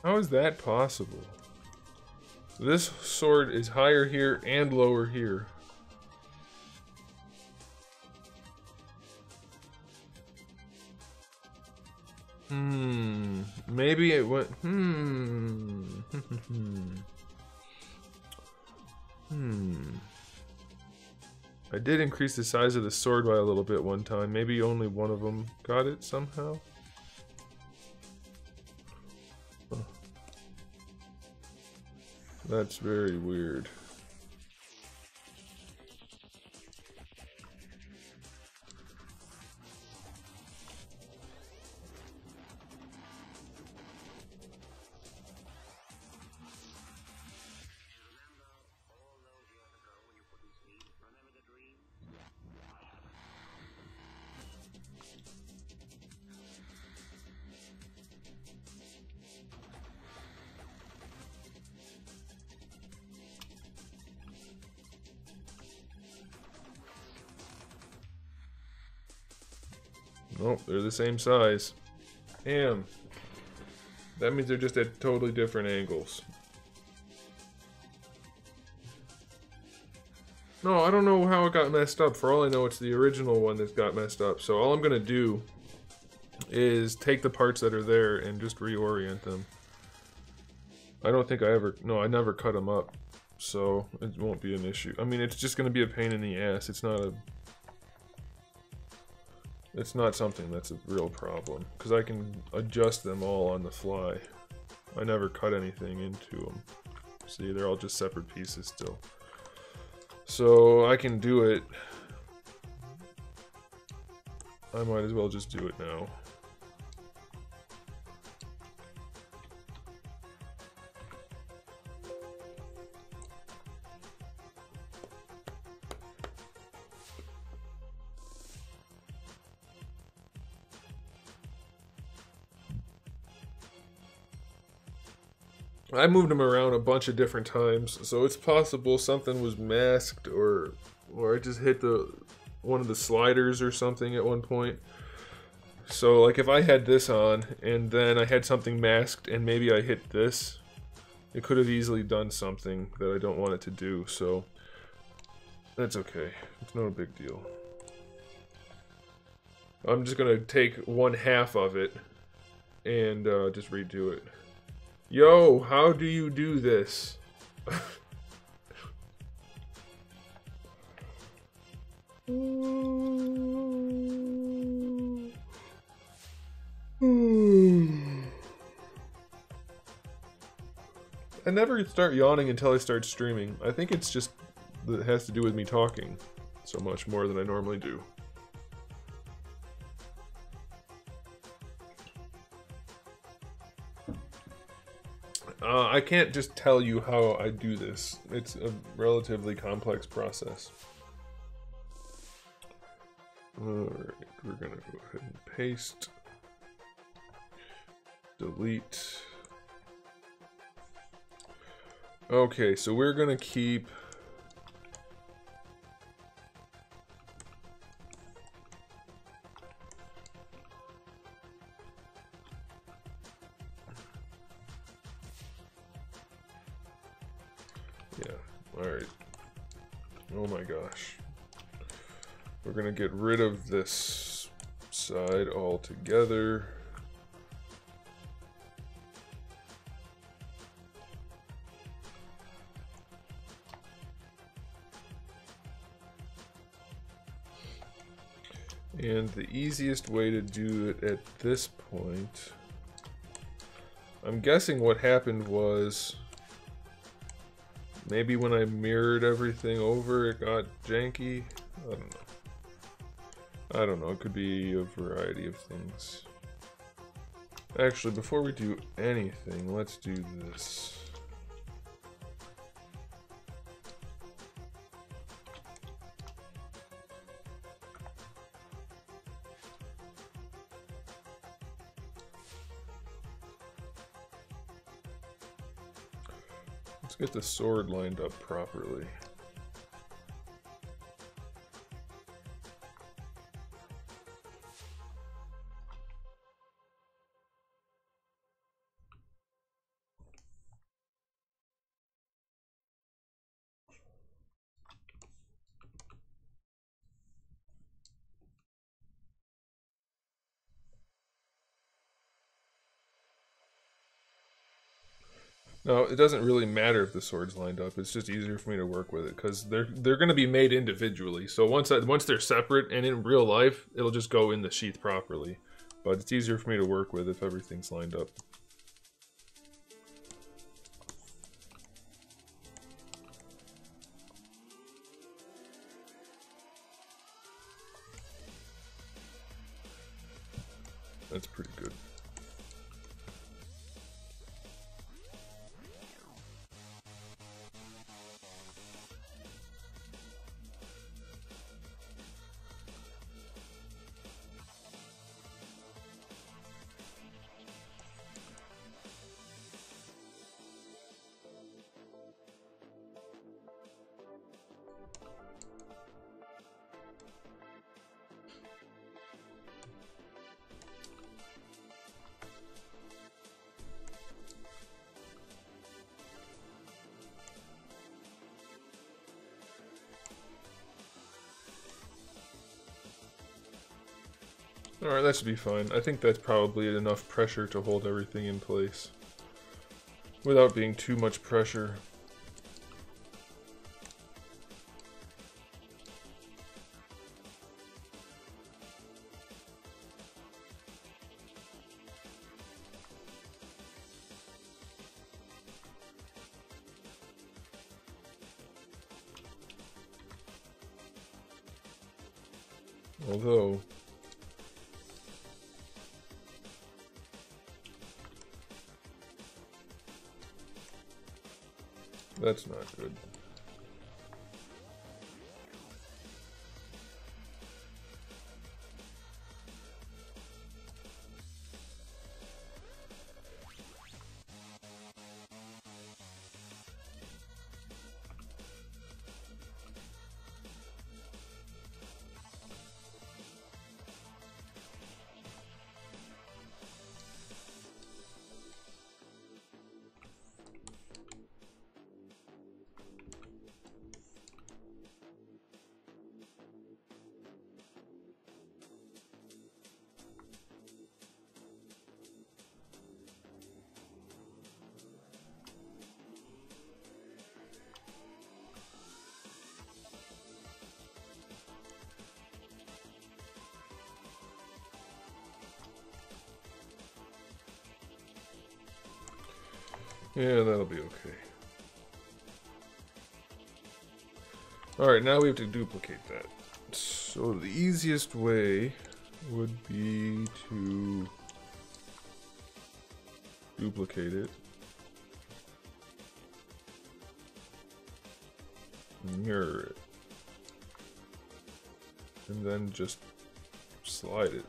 How is that possible? This sword is higher here and lower here. Maybe it went. I did increase the size of the sword by a little bit one time. Maybe only one of them got it somehow. That's very weird. Nope, they're the same size. Damn. That means they're just at totally different angles. No, I don't know how it got messed up. For all I know, it's the original one that got messed up. So all I'm gonna do is take the parts that are there and just reorient them. I don't think I ever... No, I never cut them up. So it won't be an issue. I mean, it's just gonna be a pain in the ass. It's not a... It's not something that's a real problem, because I can adjust them all on the fly. I never cut anything into them. See, they're all just separate pieces still. So I can do it. I might as well just do it now. I moved them around a bunch of different times, so it's possible something was masked or I just hit one of the sliders or something at one point. So like if I had this on and then I had something masked and maybe I hit this, it could have easily done something that I don't want it to do, so that's okay. It's not a big deal. I'm just gonna take one half of it and just redo it. Yo, how do you do this? I never start yawning until I start streaming. I think it's just that it has to do with me talking so much more than I normally do. I can't just tell you how I do this. It's a relatively complex process. Alright, we're gonna go ahead and paste. Delete. Okay, so we're gonna keep... Alright. Oh my gosh. We're gonna get rid of this side altogether. And the easiest way to do it at this point, I'm guessing what happened was maybe when I mirrored everything over it got janky. I don't know, it could be a variety of things. Actually, before we do anything, let's do this. Let's get the sword lined up properly. No, it doesn't really matter if the sword's lined up. It's just easier for me to work with it because they're going to be made individually. So once they're separate and in real life, it'll just go in the sheath properly. But it's easier for me to work with if everything's lined up. That's pretty good. Alright, that should be fine. I think that's probably enough pressure to hold everything in place without being too much pressure. Although that's not good. Yeah, that'll be okay. Alright, now we have to duplicate that. So the easiest way would be to duplicate it. Mirror it. And then just slide it.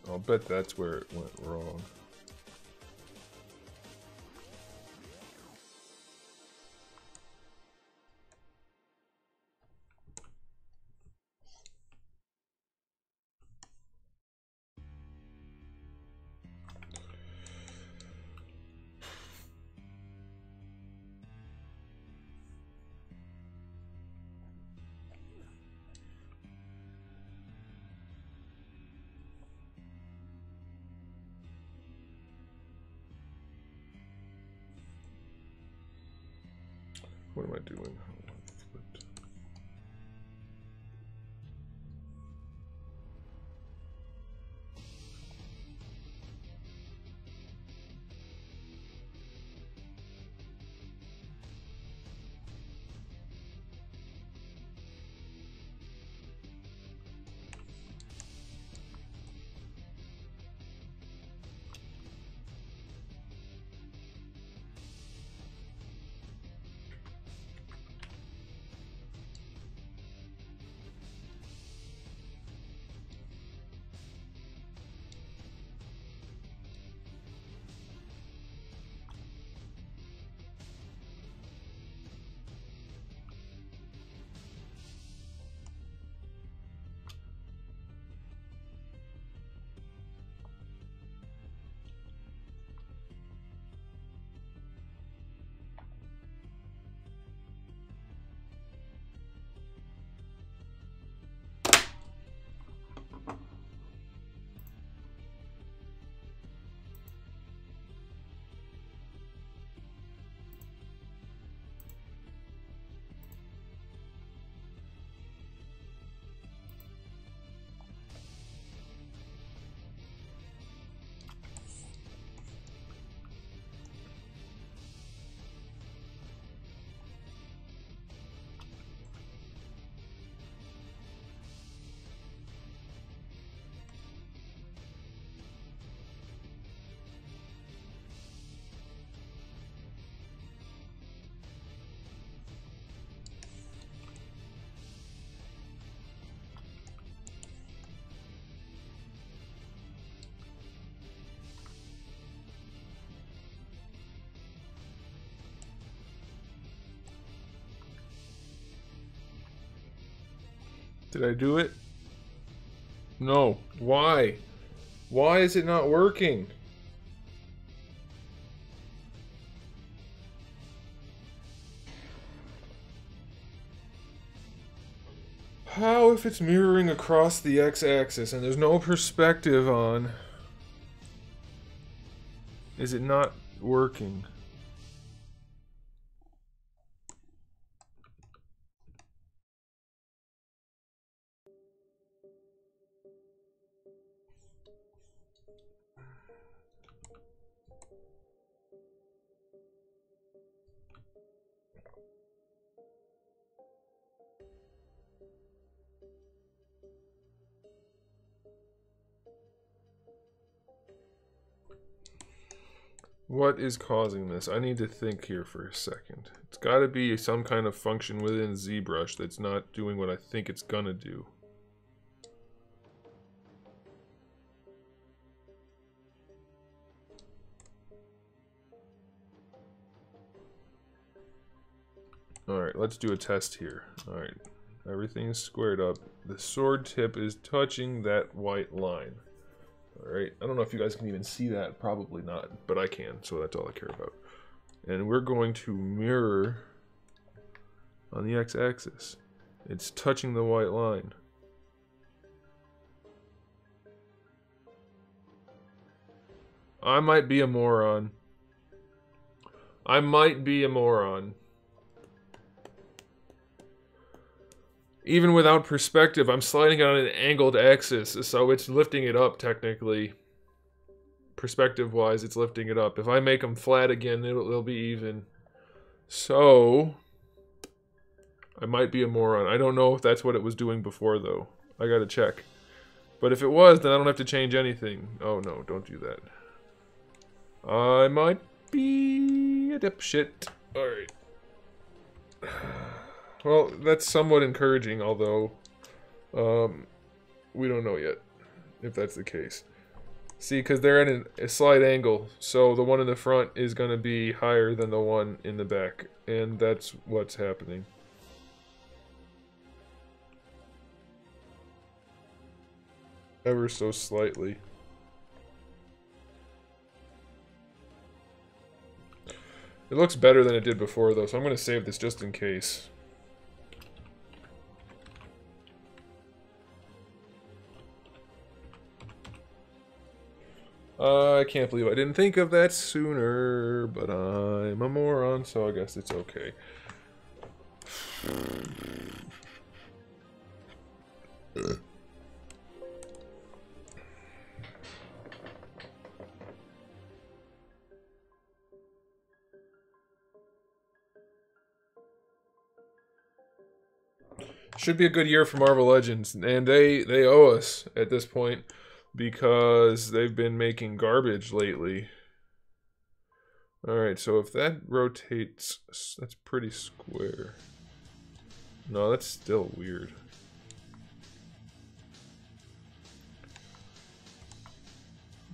I'll bet that's where it went wrong. What am I doing? Did I do it? No. Why? Why is it not working? How if it's mirroring across the x-axis and there's no perspective on? Is it not working? What is causing this? I need to think here for a second. It's got to be some kind of function within ZBrush that's not doing what I think it's gonna do. Alright, let's do a test here. Alright, everything's squared up. The sword tip is touching that white line. Alright, I don't know if you guys can even see that. Probably not, but I can, so that's all I care about. And we're going to mirror on the x-axis. It's touching the white line. I might be a moron. I might be a moron. Even without perspective, I'm sliding it on an angled axis, so it's lifting it up technically. Perspective-wise, it's lifting it up. If I make them flat again, it'll be even. So, I might be a moron. I don't know if that's what it was doing before, though. I gotta check. But if it was, then I don't have to change anything. Oh no, don't do that. I might be a dipshit. Alright. Well, that's somewhat encouraging, although we don't know yet if that's the case. See, because they're at a slight angle, so the one in the front is going to be higher than the one in the back, and that's what's happening. Ever so slightly. It looks better than it did before, though, so I'm going to save this just in case. I can't believe I didn't think of that sooner, but I'm a moron, so I guess it's okay. Should be a good year for Marvel Legends, and they owe us at this point because they've been making garbage lately. Alright, so if that rotates, that's pretty square. No, that's still weird.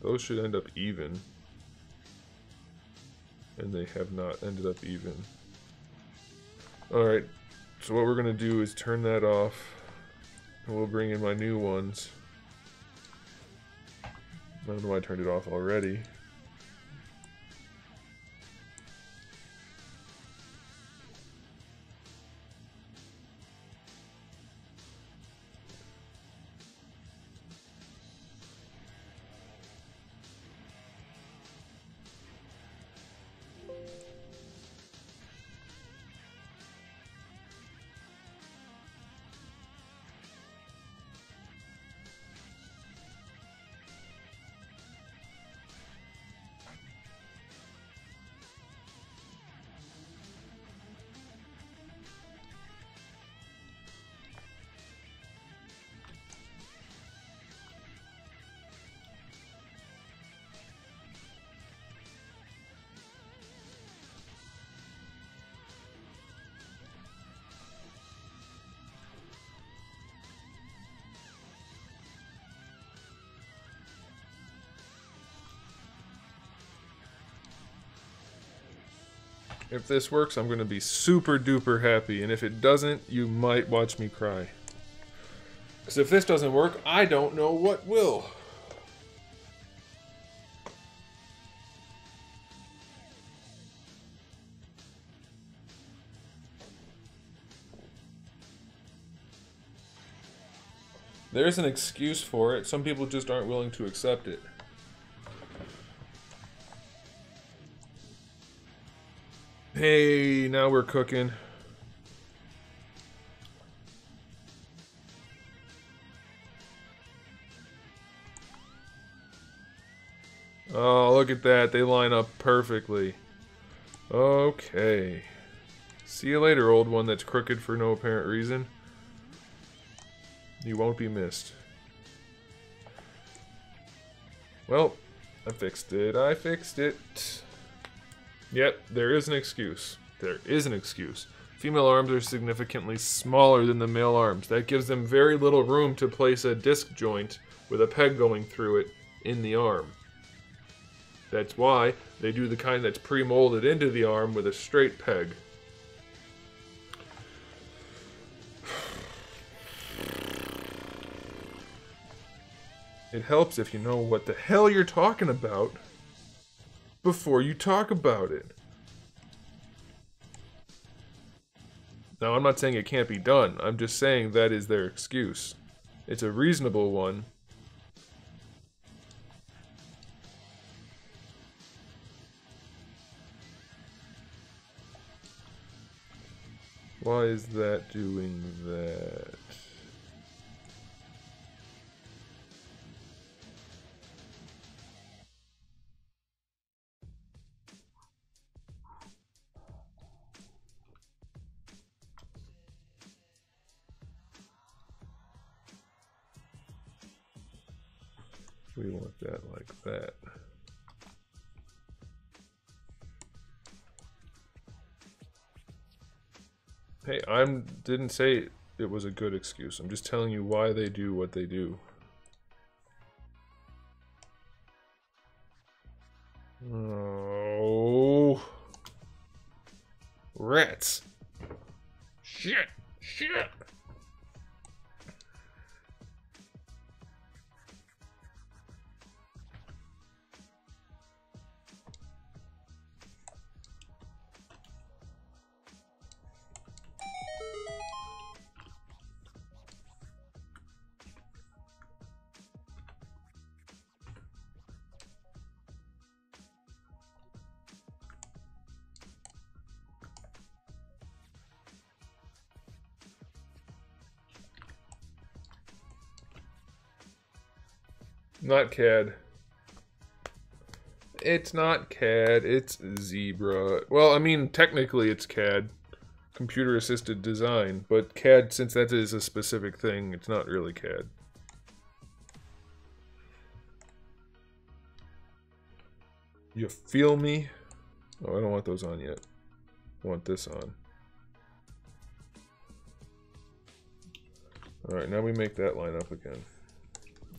Those should end up even. And they have not ended up even. Alright. So what we're going to do is turn that off, and we'll bring in my new ones. I don't know why I turned it off already. If this works, I'm going to be super duper happy, and if it doesn't, you might watch me cry. Because if this doesn't work, I don't know what will. There's an excuse for it. Some people just aren't willing to accept it. Hey, now we're cooking. Oh, look at that. They line up perfectly. Okay. See you later, old one that's crooked for no apparent reason. You won't be missed. Well, I fixed it. I fixed it. Yep, there is an excuse. There is an excuse. Female arms are significantly smaller than the male arms. That gives them very little room to place a disc joint with a peg going through it in the arm. That's why they do the kind that's pre-molded into the arm with a straight peg. It helps if you know what the hell you're talking about before you talk about it. Now, I'm not saying it can't be done. I'm just saying that is their excuse. It's a reasonable one. Why is that doing that? We want that like that. Hey, I didn't say it was a good excuse. I'm just telling you why they do what they do. Oh. Rats. Shit. Shit. Not CAD. It's not CAD, it's ZBrush. Well, I mean, technically it's CAD. Computer-assisted design. But CAD, since that is a specific thing, it's not really CAD. You feel me? Oh, I don't want those on yet. I want this on. Alright, now we make that line up again.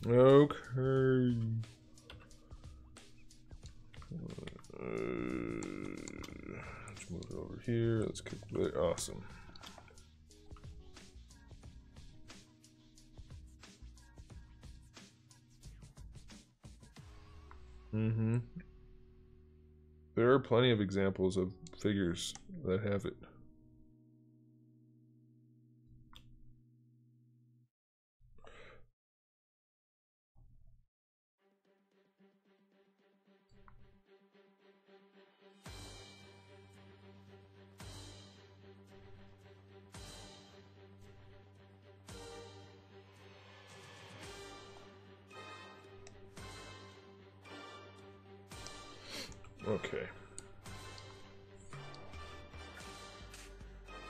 Okay. Let's move it over here. Let's kick it. Awesome. There are plenty of examples of figures that have it. Okay.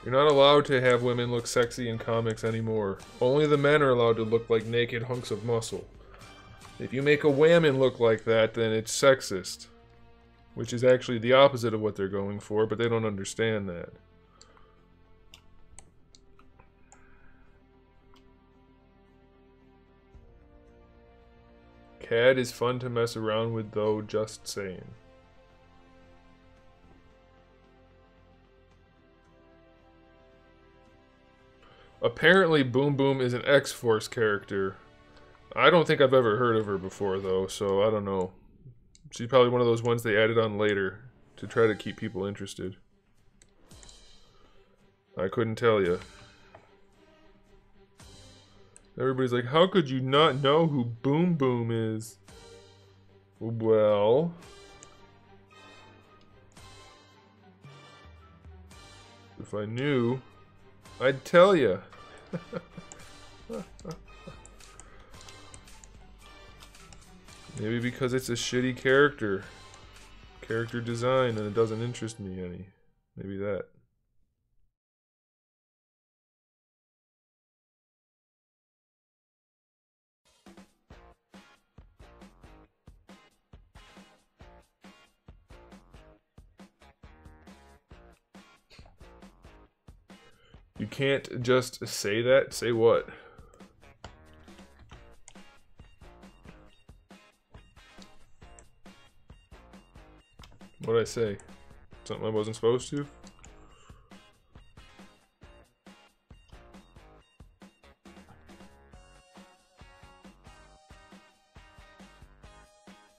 You're not allowed to have women look sexy in comics anymore. Only the men are allowed to look like naked hunks of muscle. If you make a woman look like that, then it's sexist. Which is actually the opposite of what they're going for, but they don't understand that. CAD is fun to mess around with, though, just saying. Apparently, Boom Boom is an X-Force character. I don't think I've ever heard of her before, though, so I don't know. She's probably one of those ones they added on later to try to keep people interested. I couldn't tell you. Everybody's like, how could you not know who Boom Boom is? Well... if I knew, I'd tell you. Maybe because it's a shitty character design and it doesn't interest me any. Maybe that. You can't just say that. Say what? What'd I say? Something I wasn't supposed to?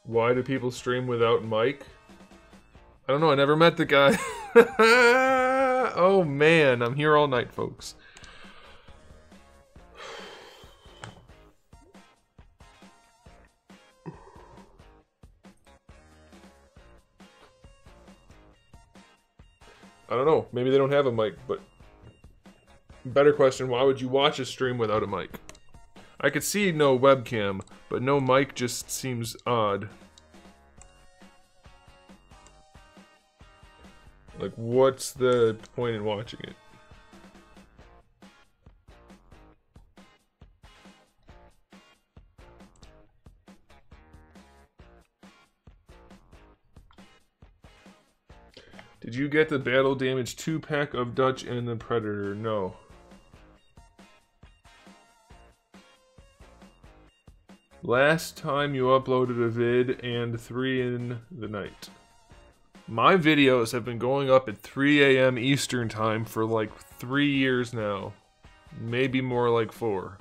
Why do people stream without mic? I don't know, I never met the guy. Oh man, I'm here all night, folks. I don't know, maybe they don't have a mic, but... better question, why would you watch a stream without a mic? I could see no webcam, but no mic just seems odd. Like, what's the point in watching it? Did you get the Battle Damage 2-pack of Dutch and the Predator? No. Last time you uploaded a vid and 3 in the night. My videos have been going up at 3 a.m. Eastern time for like 3 years now. Maybe more like 4.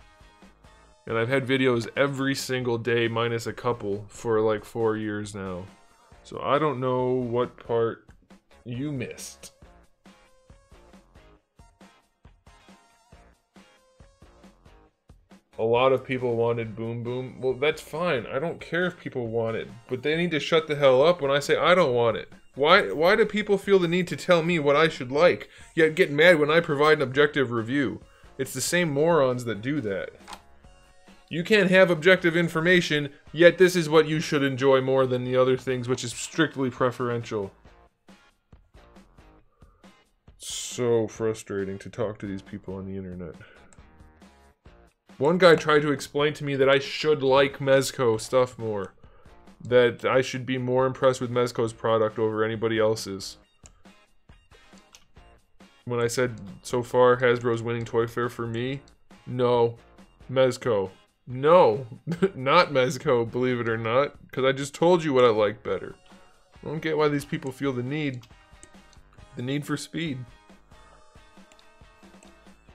And I've had videos every single day minus a couple for like 4 years now. So I don't know what part you missed. A lot of people wanted Boom Boom. Well, that's fine. I don't care if people want it. But they need to shut the hell up when I say I don't want it. Why do people feel the need to tell me what I should like, yet get mad when I provide an objective review? It's the same morons that do that. You can't have objective information, yet this is what you should enjoy more than the other things, which is strictly preferential. So frustrating to talk to these people on the internet. One guy tried to explain to me that I should like Mezco stuff more. That I should be more impressed with Mezco's product over anybody else's. When I said, so far, Hasbro's winning Toy Fair for me, no. Mezco. No. Not Mezco, believe it or not. Because I just told you what I like better. I don't get why these people feel the need for speed.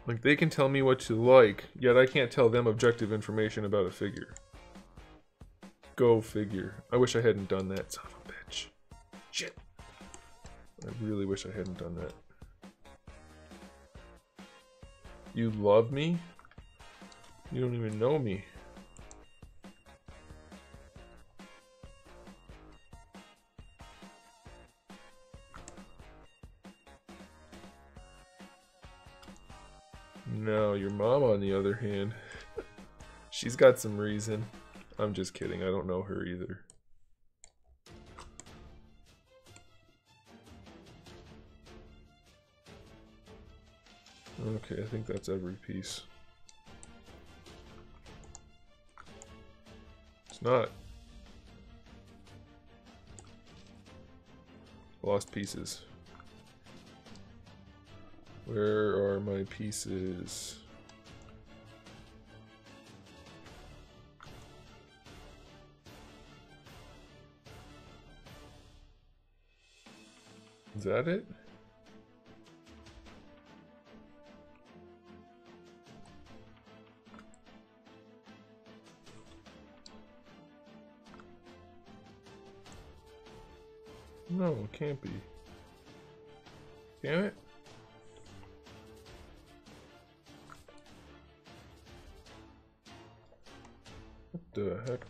Like, they can tell me what to like, yet I can't tell them objective information about a figure. Go figure. I wish I hadn't done that, son of a bitch. Shit. I really wish I hadn't done that. You love me? You don't even know me. No, your mom, on the other hand, she's got some reason. I'm just kidding, I don't know her either. Okay, I think that's every piece. It's not. Lost pieces. Where are my pieces? Is that it? No, it can't be. Damn it. What the heck?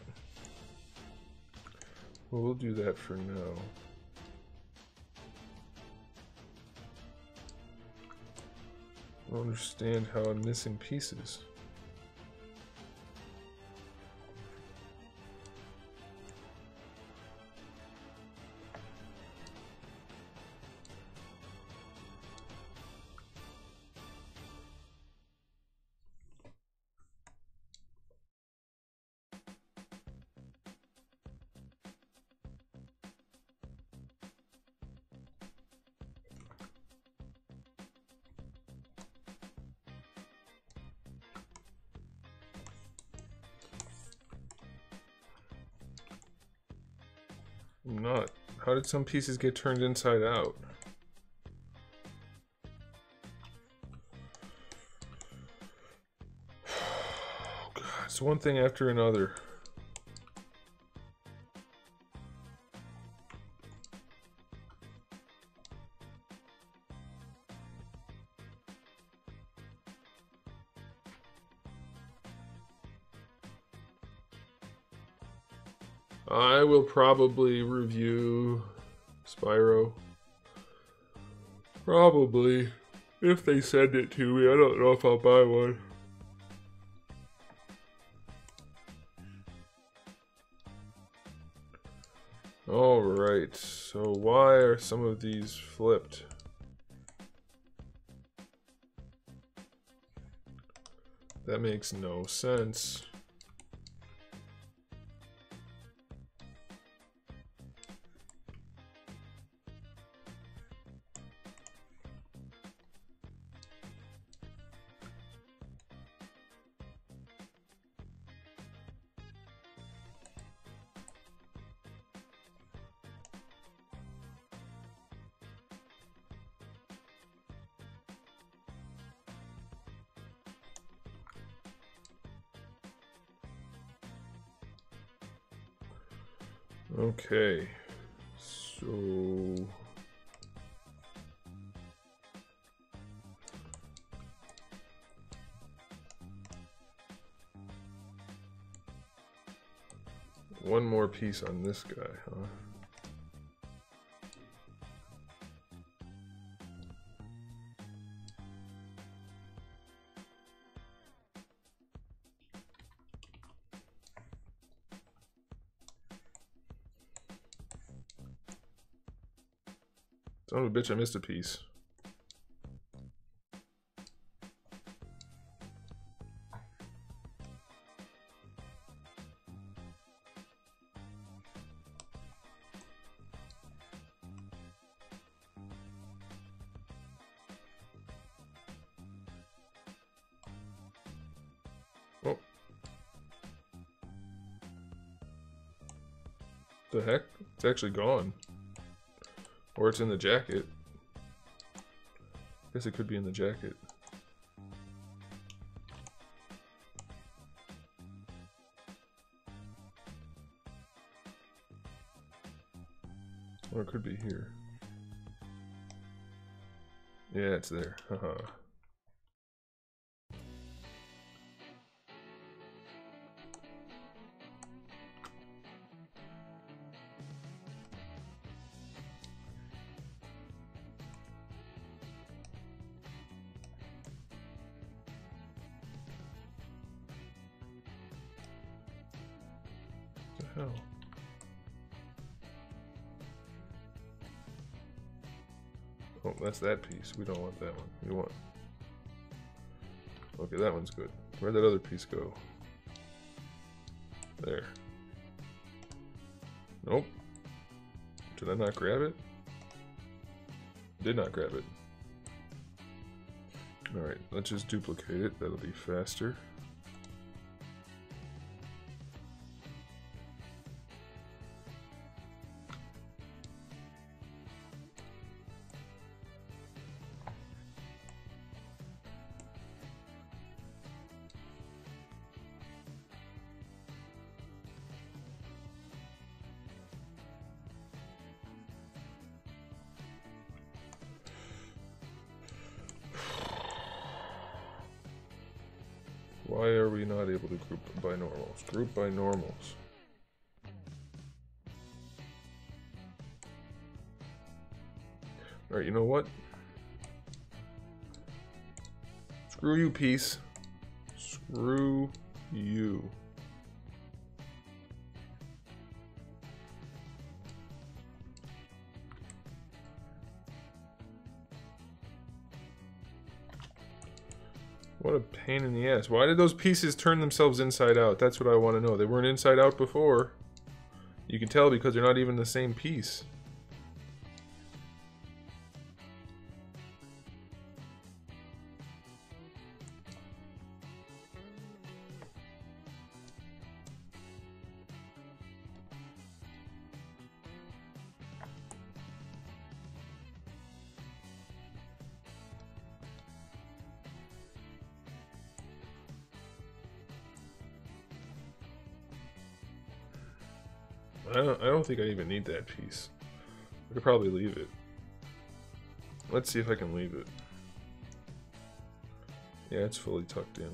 Well, we'll do that for now. I don't understand how I'm missing pieces. I'm not. How did some pieces get turned inside out? Oh God, it's one thing after another. I will probably review Spyro. Probably. If they send it to me. I don't know if I'll buy one. Alright, so why are some of these flipped? That makes no sense. Okay, so one more piece on this guy, huh? Son of a bitch, I missed a piece. Oh. The heck? It's actually gone. Or it's in the jacket. Guess it could be in the jacket. Or it could be here. Yeah, it's there. Haha. What the hell? Oh, that's that piece. We don't want that one. We want... Okay, that one's good. Where'd that other piece go? There. Nope. Did I not grab it? Did not grab it. Alright, let's just duplicate it. That'll be faster. we not able to group by normals? Group by normals. Alright, you know what? Screw you, piece. Screw you. What a pain in the ass. Why did those pieces turn themselves inside out? That's what I want to know. They weren't inside out before. You can tell because they're not even the same piece. I don't think I even need that piece. I could probably leave it. Let's see if I can leave it. Yeah, it's fully tucked in.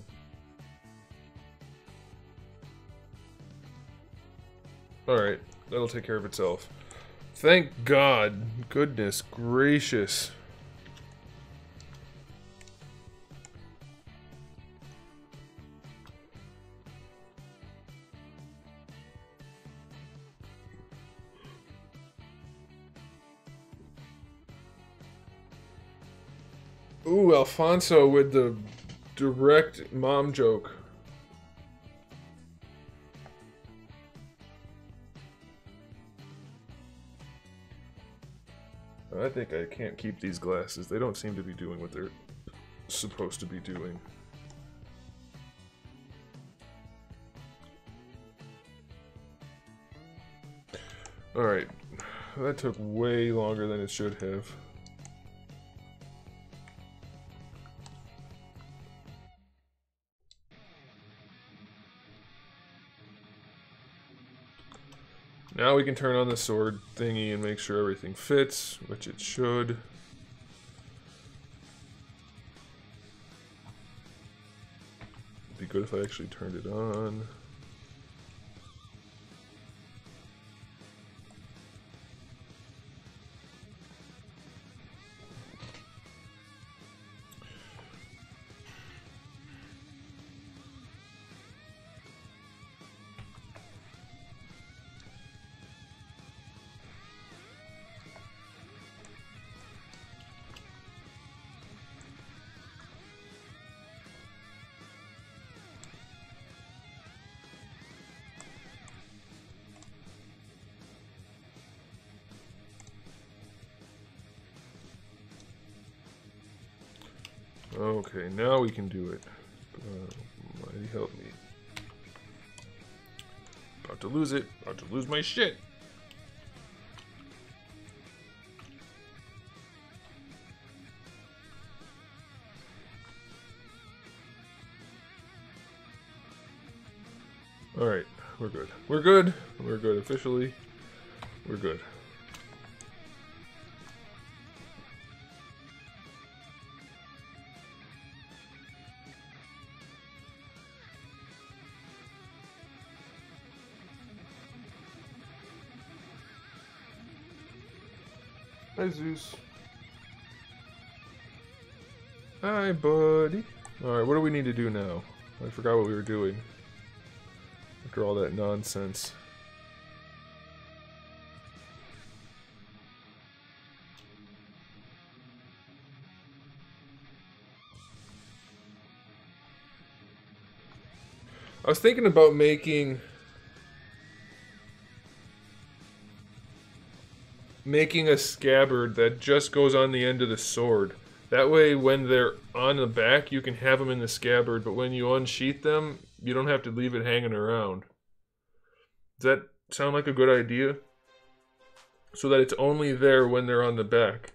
Alright, that'll take care of itself. Thank God. Goodness gracious. Ooh, Alfonso with the direct mom joke. I think I can't keep these glasses. They don't seem to be doing what they're supposed to be doing. Alright. That took way longer than it should have. Now we can turn on the sword thingy and make sure everything fits, which it should. It'd be good if I actually turned it on. Okay, now we can do it. Mighty help me. About to lose it. About to lose my shit. Alright, we're good. We're good. We're good officially. We're good. Hi, Zeus. Hi, buddy. Alright, what do we need to do now? I forgot what we were doing. After all that nonsense. I was thinking about making a scabbard that just goes on the end of the sword. That way when they're on the back you can have them in the scabbard, but when you unsheath them you don't have to leave it hanging around. Does that sound like a good idea? So that it's only there when they're on the back.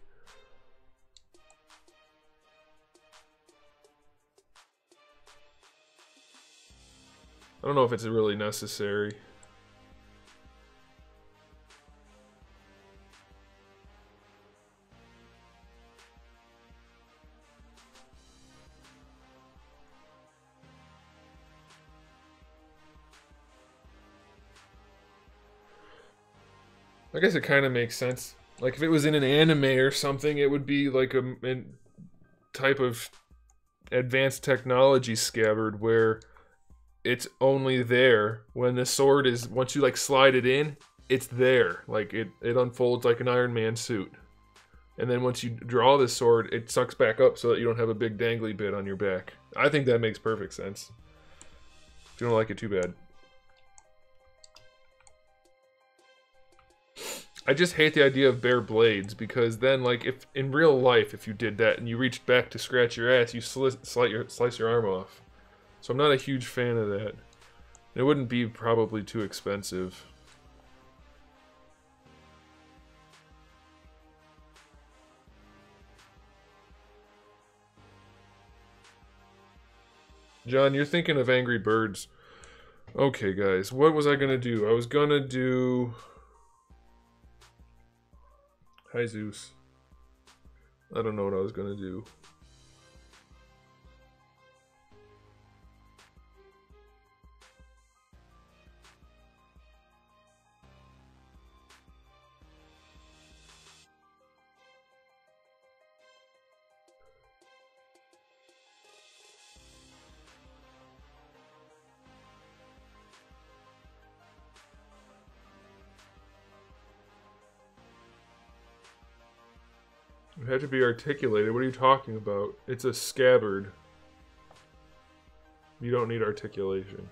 I don't know if it's really necessary. I guess it kind of makes sense. Like if it was in an anime or something, it would be like a type of advanced technology scabbard where it's only there when the sword is, once you like slide it in, it's there. Like it unfolds like an Iron Man suit. And then once you draw this sword, it sucks back up so that you don't have a big dangly bit on your back. I think that makes perfect sense. If you don't like it, too bad. I just hate the idea of bare blades, because then, like, if in real life, if you did that and you reached back to scratch your ass, you slice your arm off. So I'm not a huge fan of that. It wouldn't be probably too expensive. John, you're thinking of Angry Birds. Okay, guys, what was I gonna do? I was gonna do... Hi, Zeus. I don't know what I was gonna do. It had to be articulated. What are you talking about? It's a scabbard. You don't need articulation.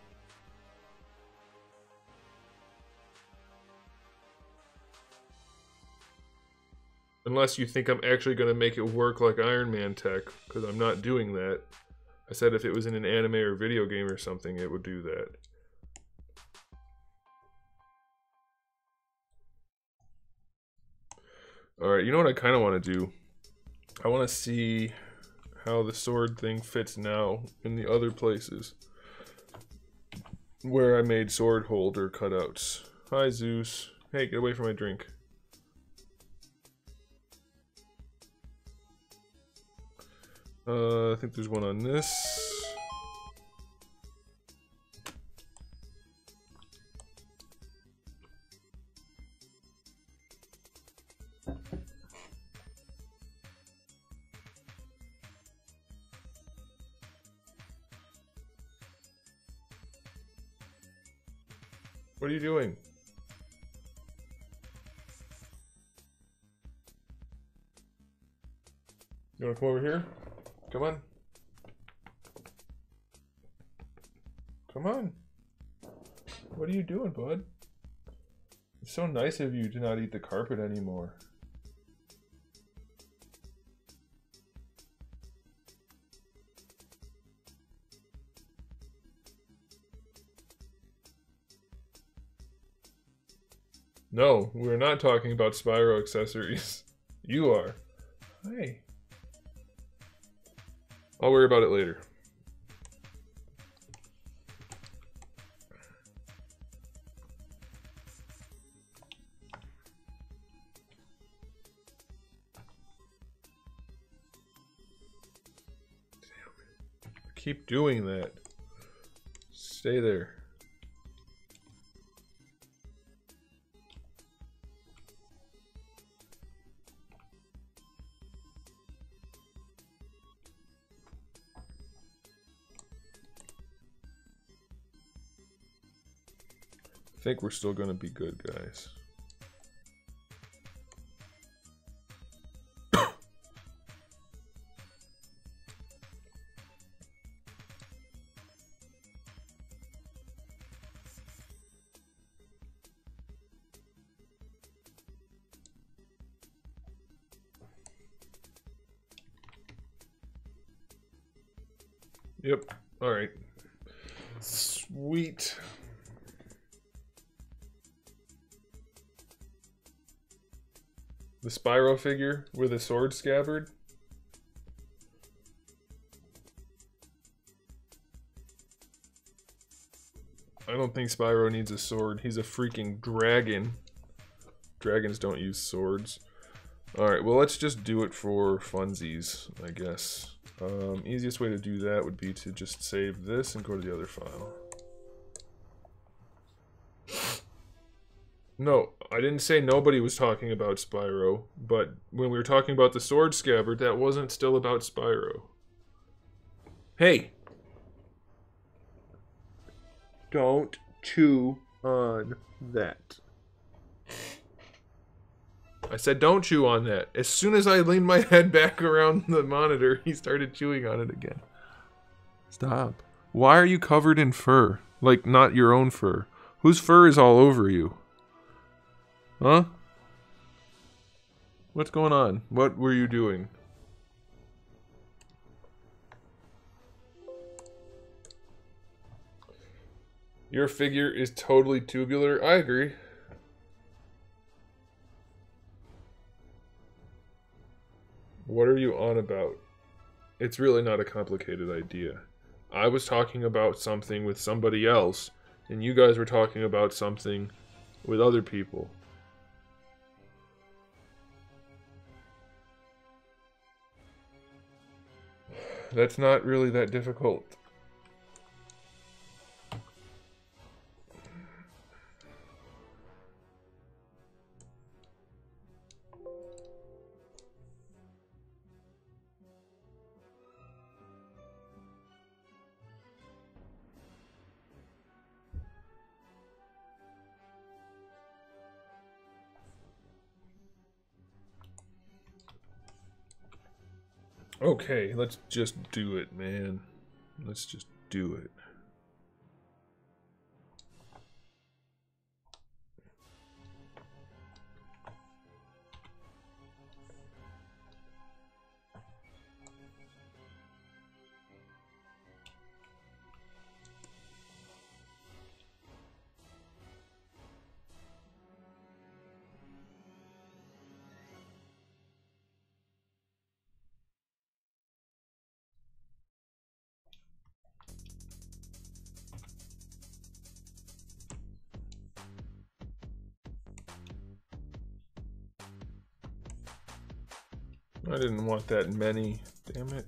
Unless you think I'm actually going to make it work like Iron Man tech, because I'm not doing that. I said if it was in an anime or video game or something, it would do that. Alright, you know what I kind of want to do? I want to see how the sword thing fits now in the other places where I made sword holder cutouts. Hi, Zeus. Hey, get away from my drink. I think there's one on this. What are you doing? You wanna come over here? Come on. Come on. What are you doing, bud? It's so nice of you to not eat the carpet anymore. No, we're not talking about Spyro accessories. You are. Hey. I'll worry about it later. Keep doing that. Stay there. I think we're still going to be good, guys. Yep. All right. Sweet. The Spyro figure with a sword scabbard. I don't think Spyro needs a sword. He's a freaking dragon. Dragons don't use swords. Alright, well let's just do it for funsies, I guess. Easiest way to do that would be to just save this and go to the other file. No, I didn't say nobody was talking about Spyro, but when we were talking about the sword scabbard, that wasn't still about Spyro. Hey! Don't chew on that. I said don't chew on that. As soon as I leaned my head back around the monitor, he started chewing on it again. Stop. Why are you covered in fur? Like, not your own fur. Whose fur is all over you? Huh? What's going on? What were you doing? Your figure is totally tubular. I agree. What are you on about? It's really not a complicated idea. I was talking about something with somebody else, and you guys were talking about something with other people. That's not really that difficult. Okay, let's just do it, man. Let's just do it. I didn't want that many. Damn it.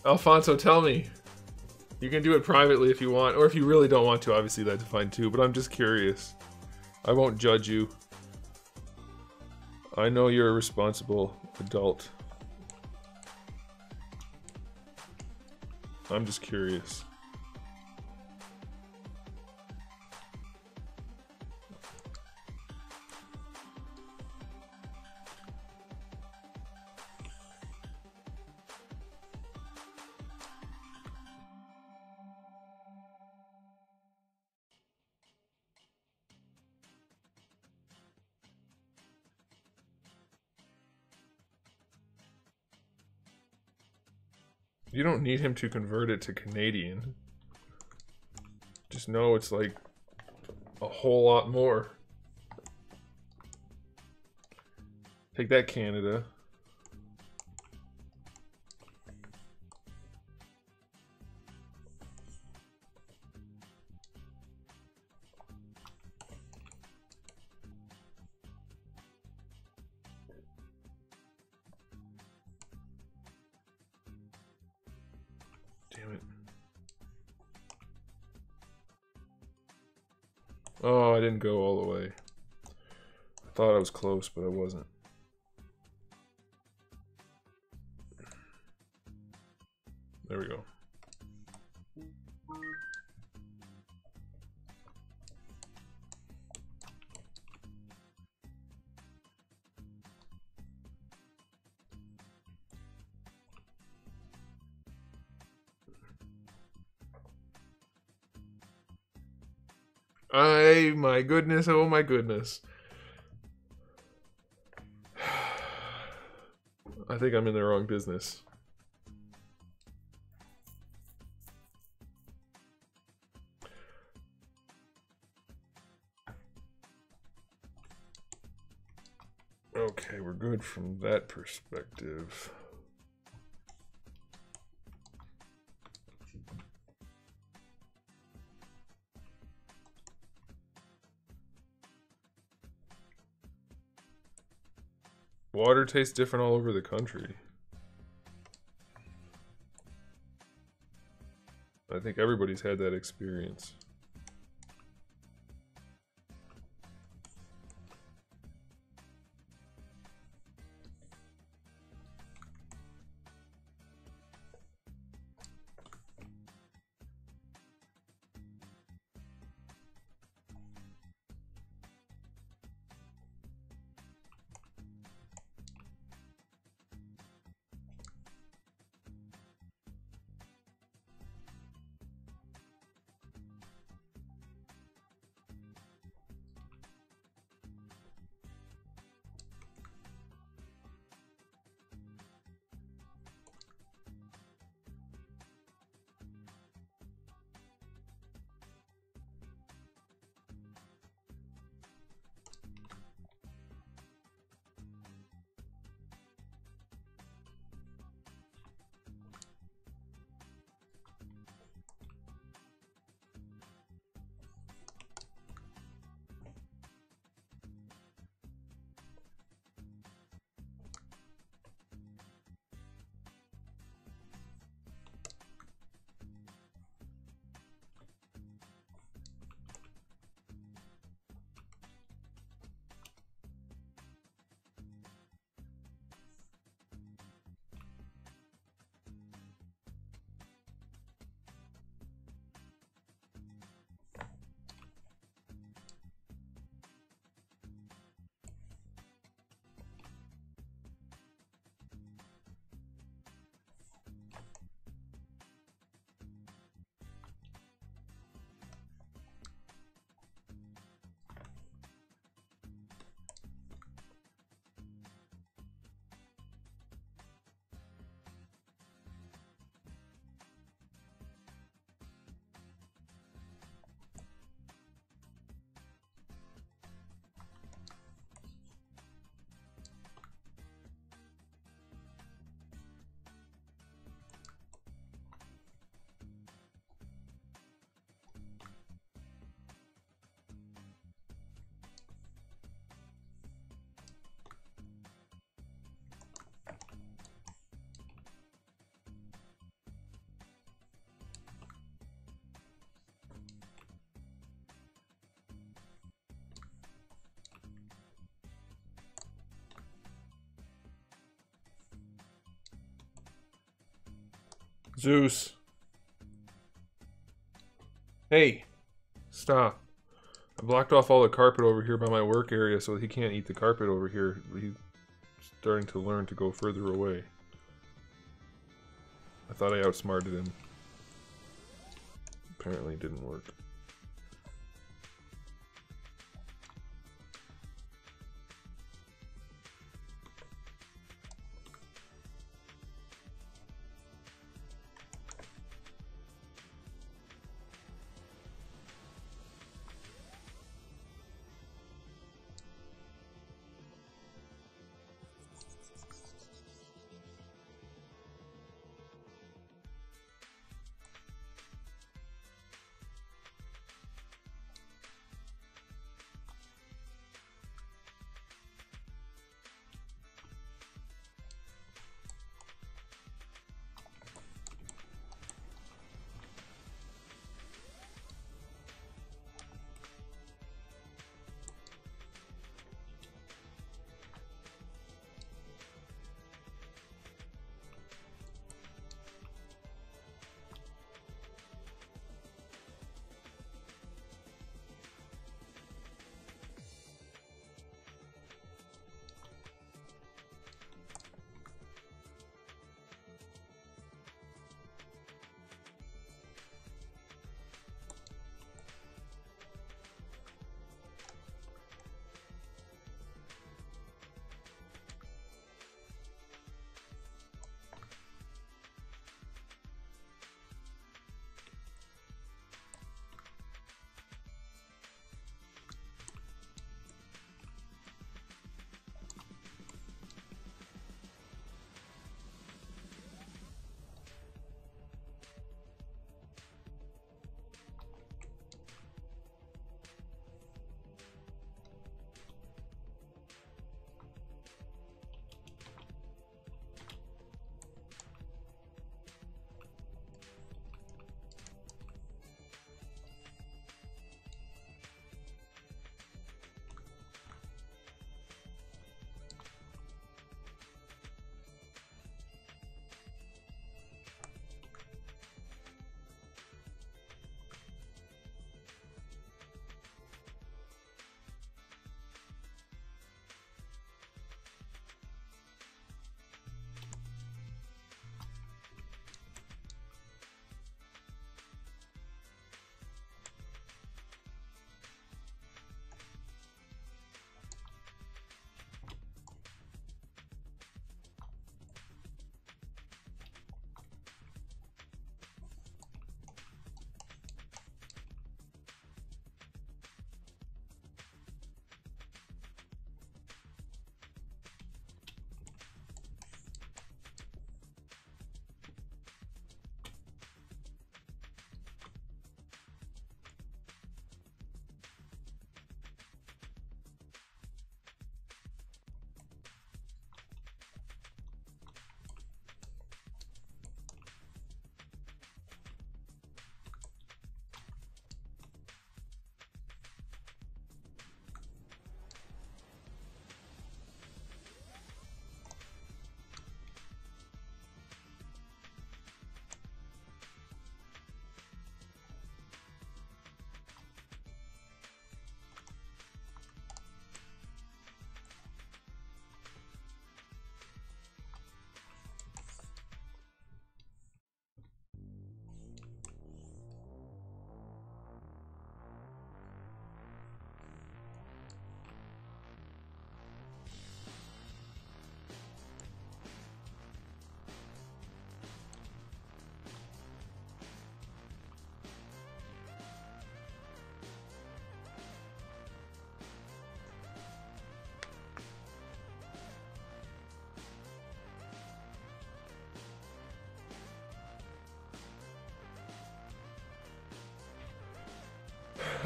Alfonso, tell me. You can do it privately if you want, or if you really don't want to, obviously that's fine too, but I'm just curious. I won't judge you. I know you're a responsible adult. I'm just curious. You don't need him to convert it to Canadian. Just know it's like a whole lot more. Take that, Canada. Damn it. Oh, I didn't go all the way. I thought I was close, but I wasn't. There we go. My goodness, oh my goodness. I think I'm in the wrong business. Okay, we're good from that perspective. Water tastes different all over the country. I think everybody's had that experience. Zeus. Hey, stop. I blocked off all the carpet over here by my work area so he can't eat the carpet over here. He's starting to learn to go further away. I thought I outsmarted him. Apparently it didn't work.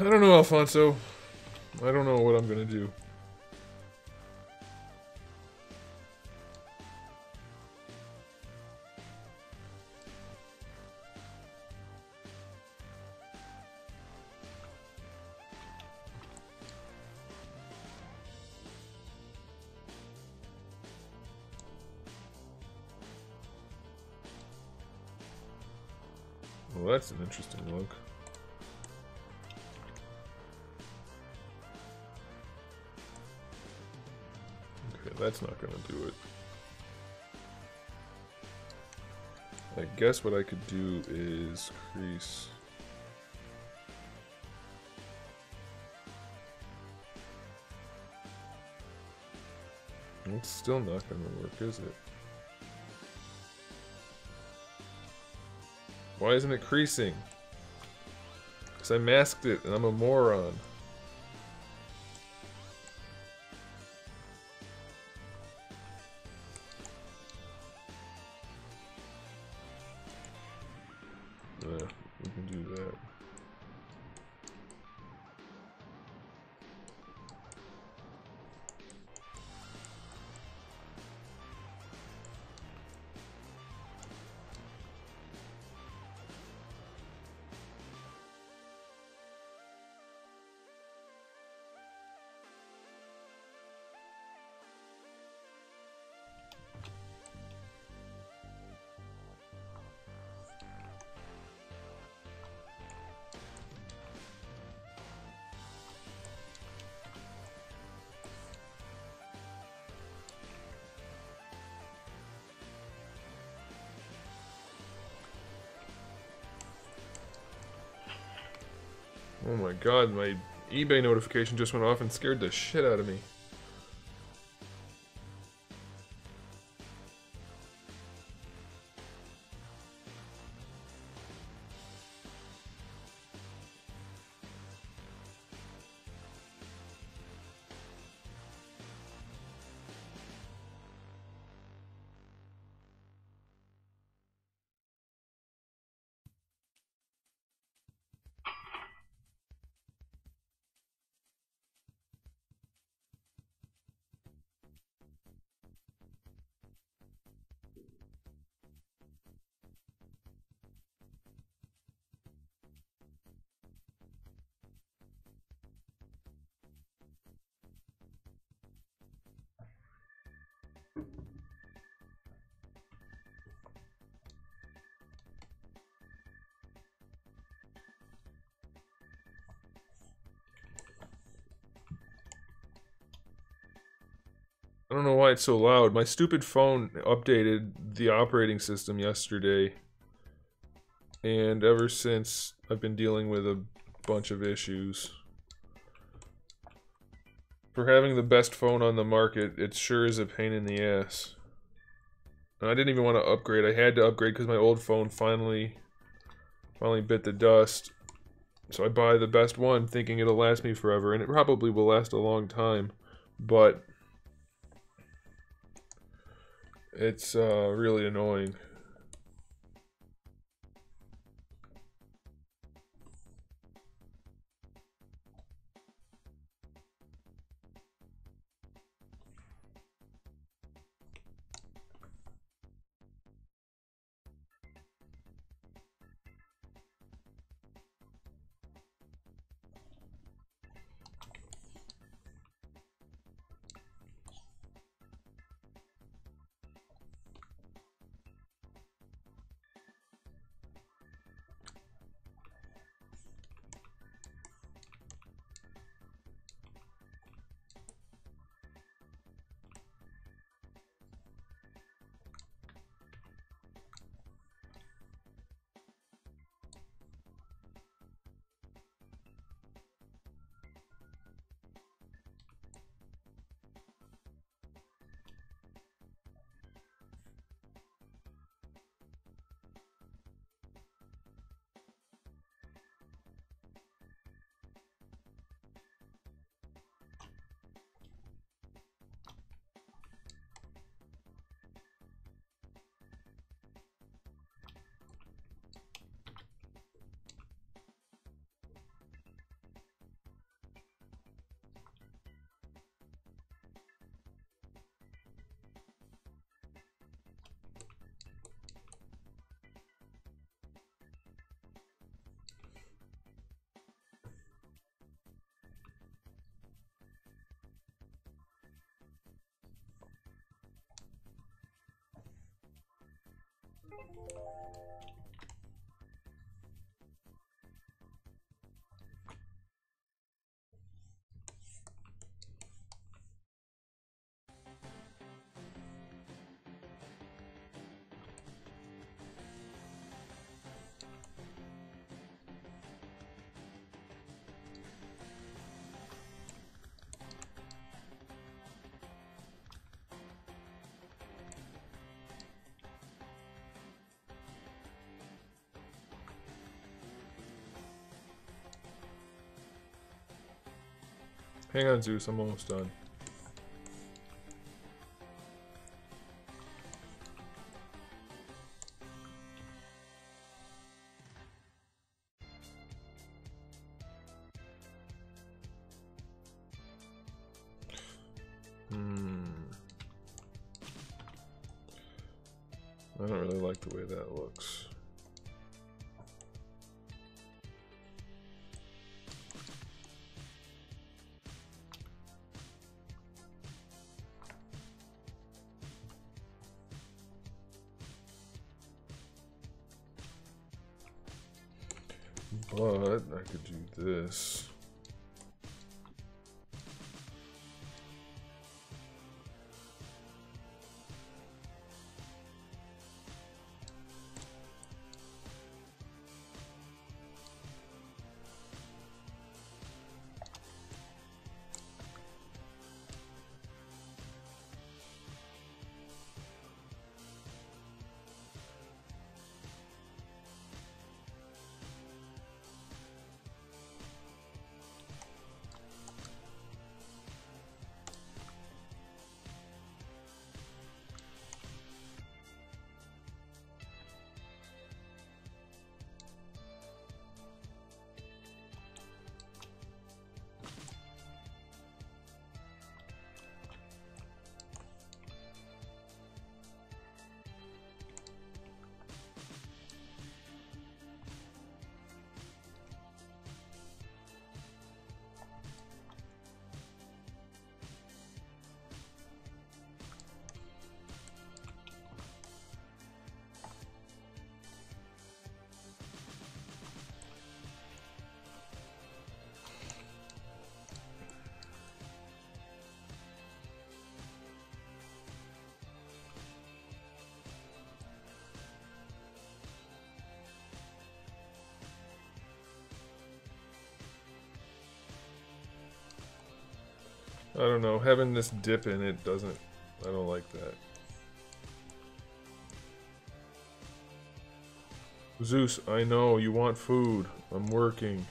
I don't know, Alfonso. I don't know what I'm gonna do. Well, that's an interesting look. Okay, that's not gonna do it. I guess what I could do is crease. It's still not gonna work, is it? Why isn't it creasing? Because I masked it and I'm a moron. We can do that. Oh my god, my eBay notification just went off and scared the shit out of me. I don't know why it's so loud. My stupid phone updated the operating system yesterday. And ever since, I've been dealing with a bunch of issues. For having the best phone on the market, it sure is a pain in the ass. And I didn't even want to upgrade. I had to upgrade because my old phone finally bit the dust. So I buy the best one thinking it'll last me forever. And it probably will last a long time. But it's really annoying. Hang on, Zeus, I'm almost done. I don't really like the way that looks. But I could do this. I don't know, having this dip in it doesn't, I don't like that. Zeus, I know, you want food. I'm working.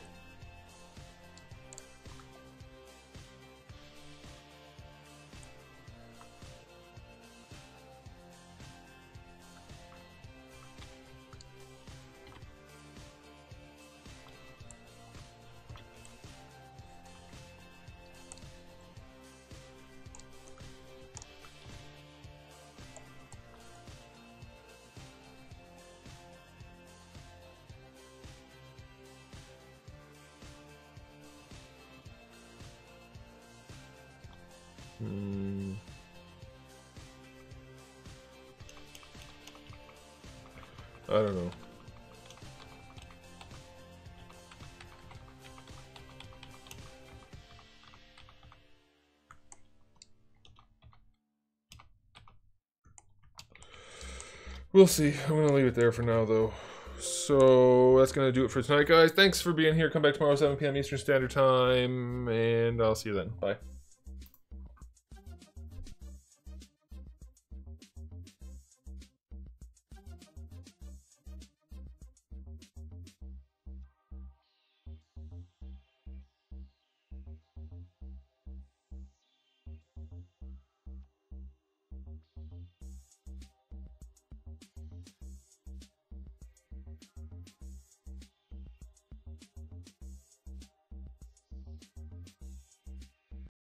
I don't know. We'll see. I'm going to leave it there for now, though. So that's going to do it for tonight, guys. Thanks for being here. Come back tomorrow, 7 p.m. Eastern Standard Time, and I'll see you then. Bye.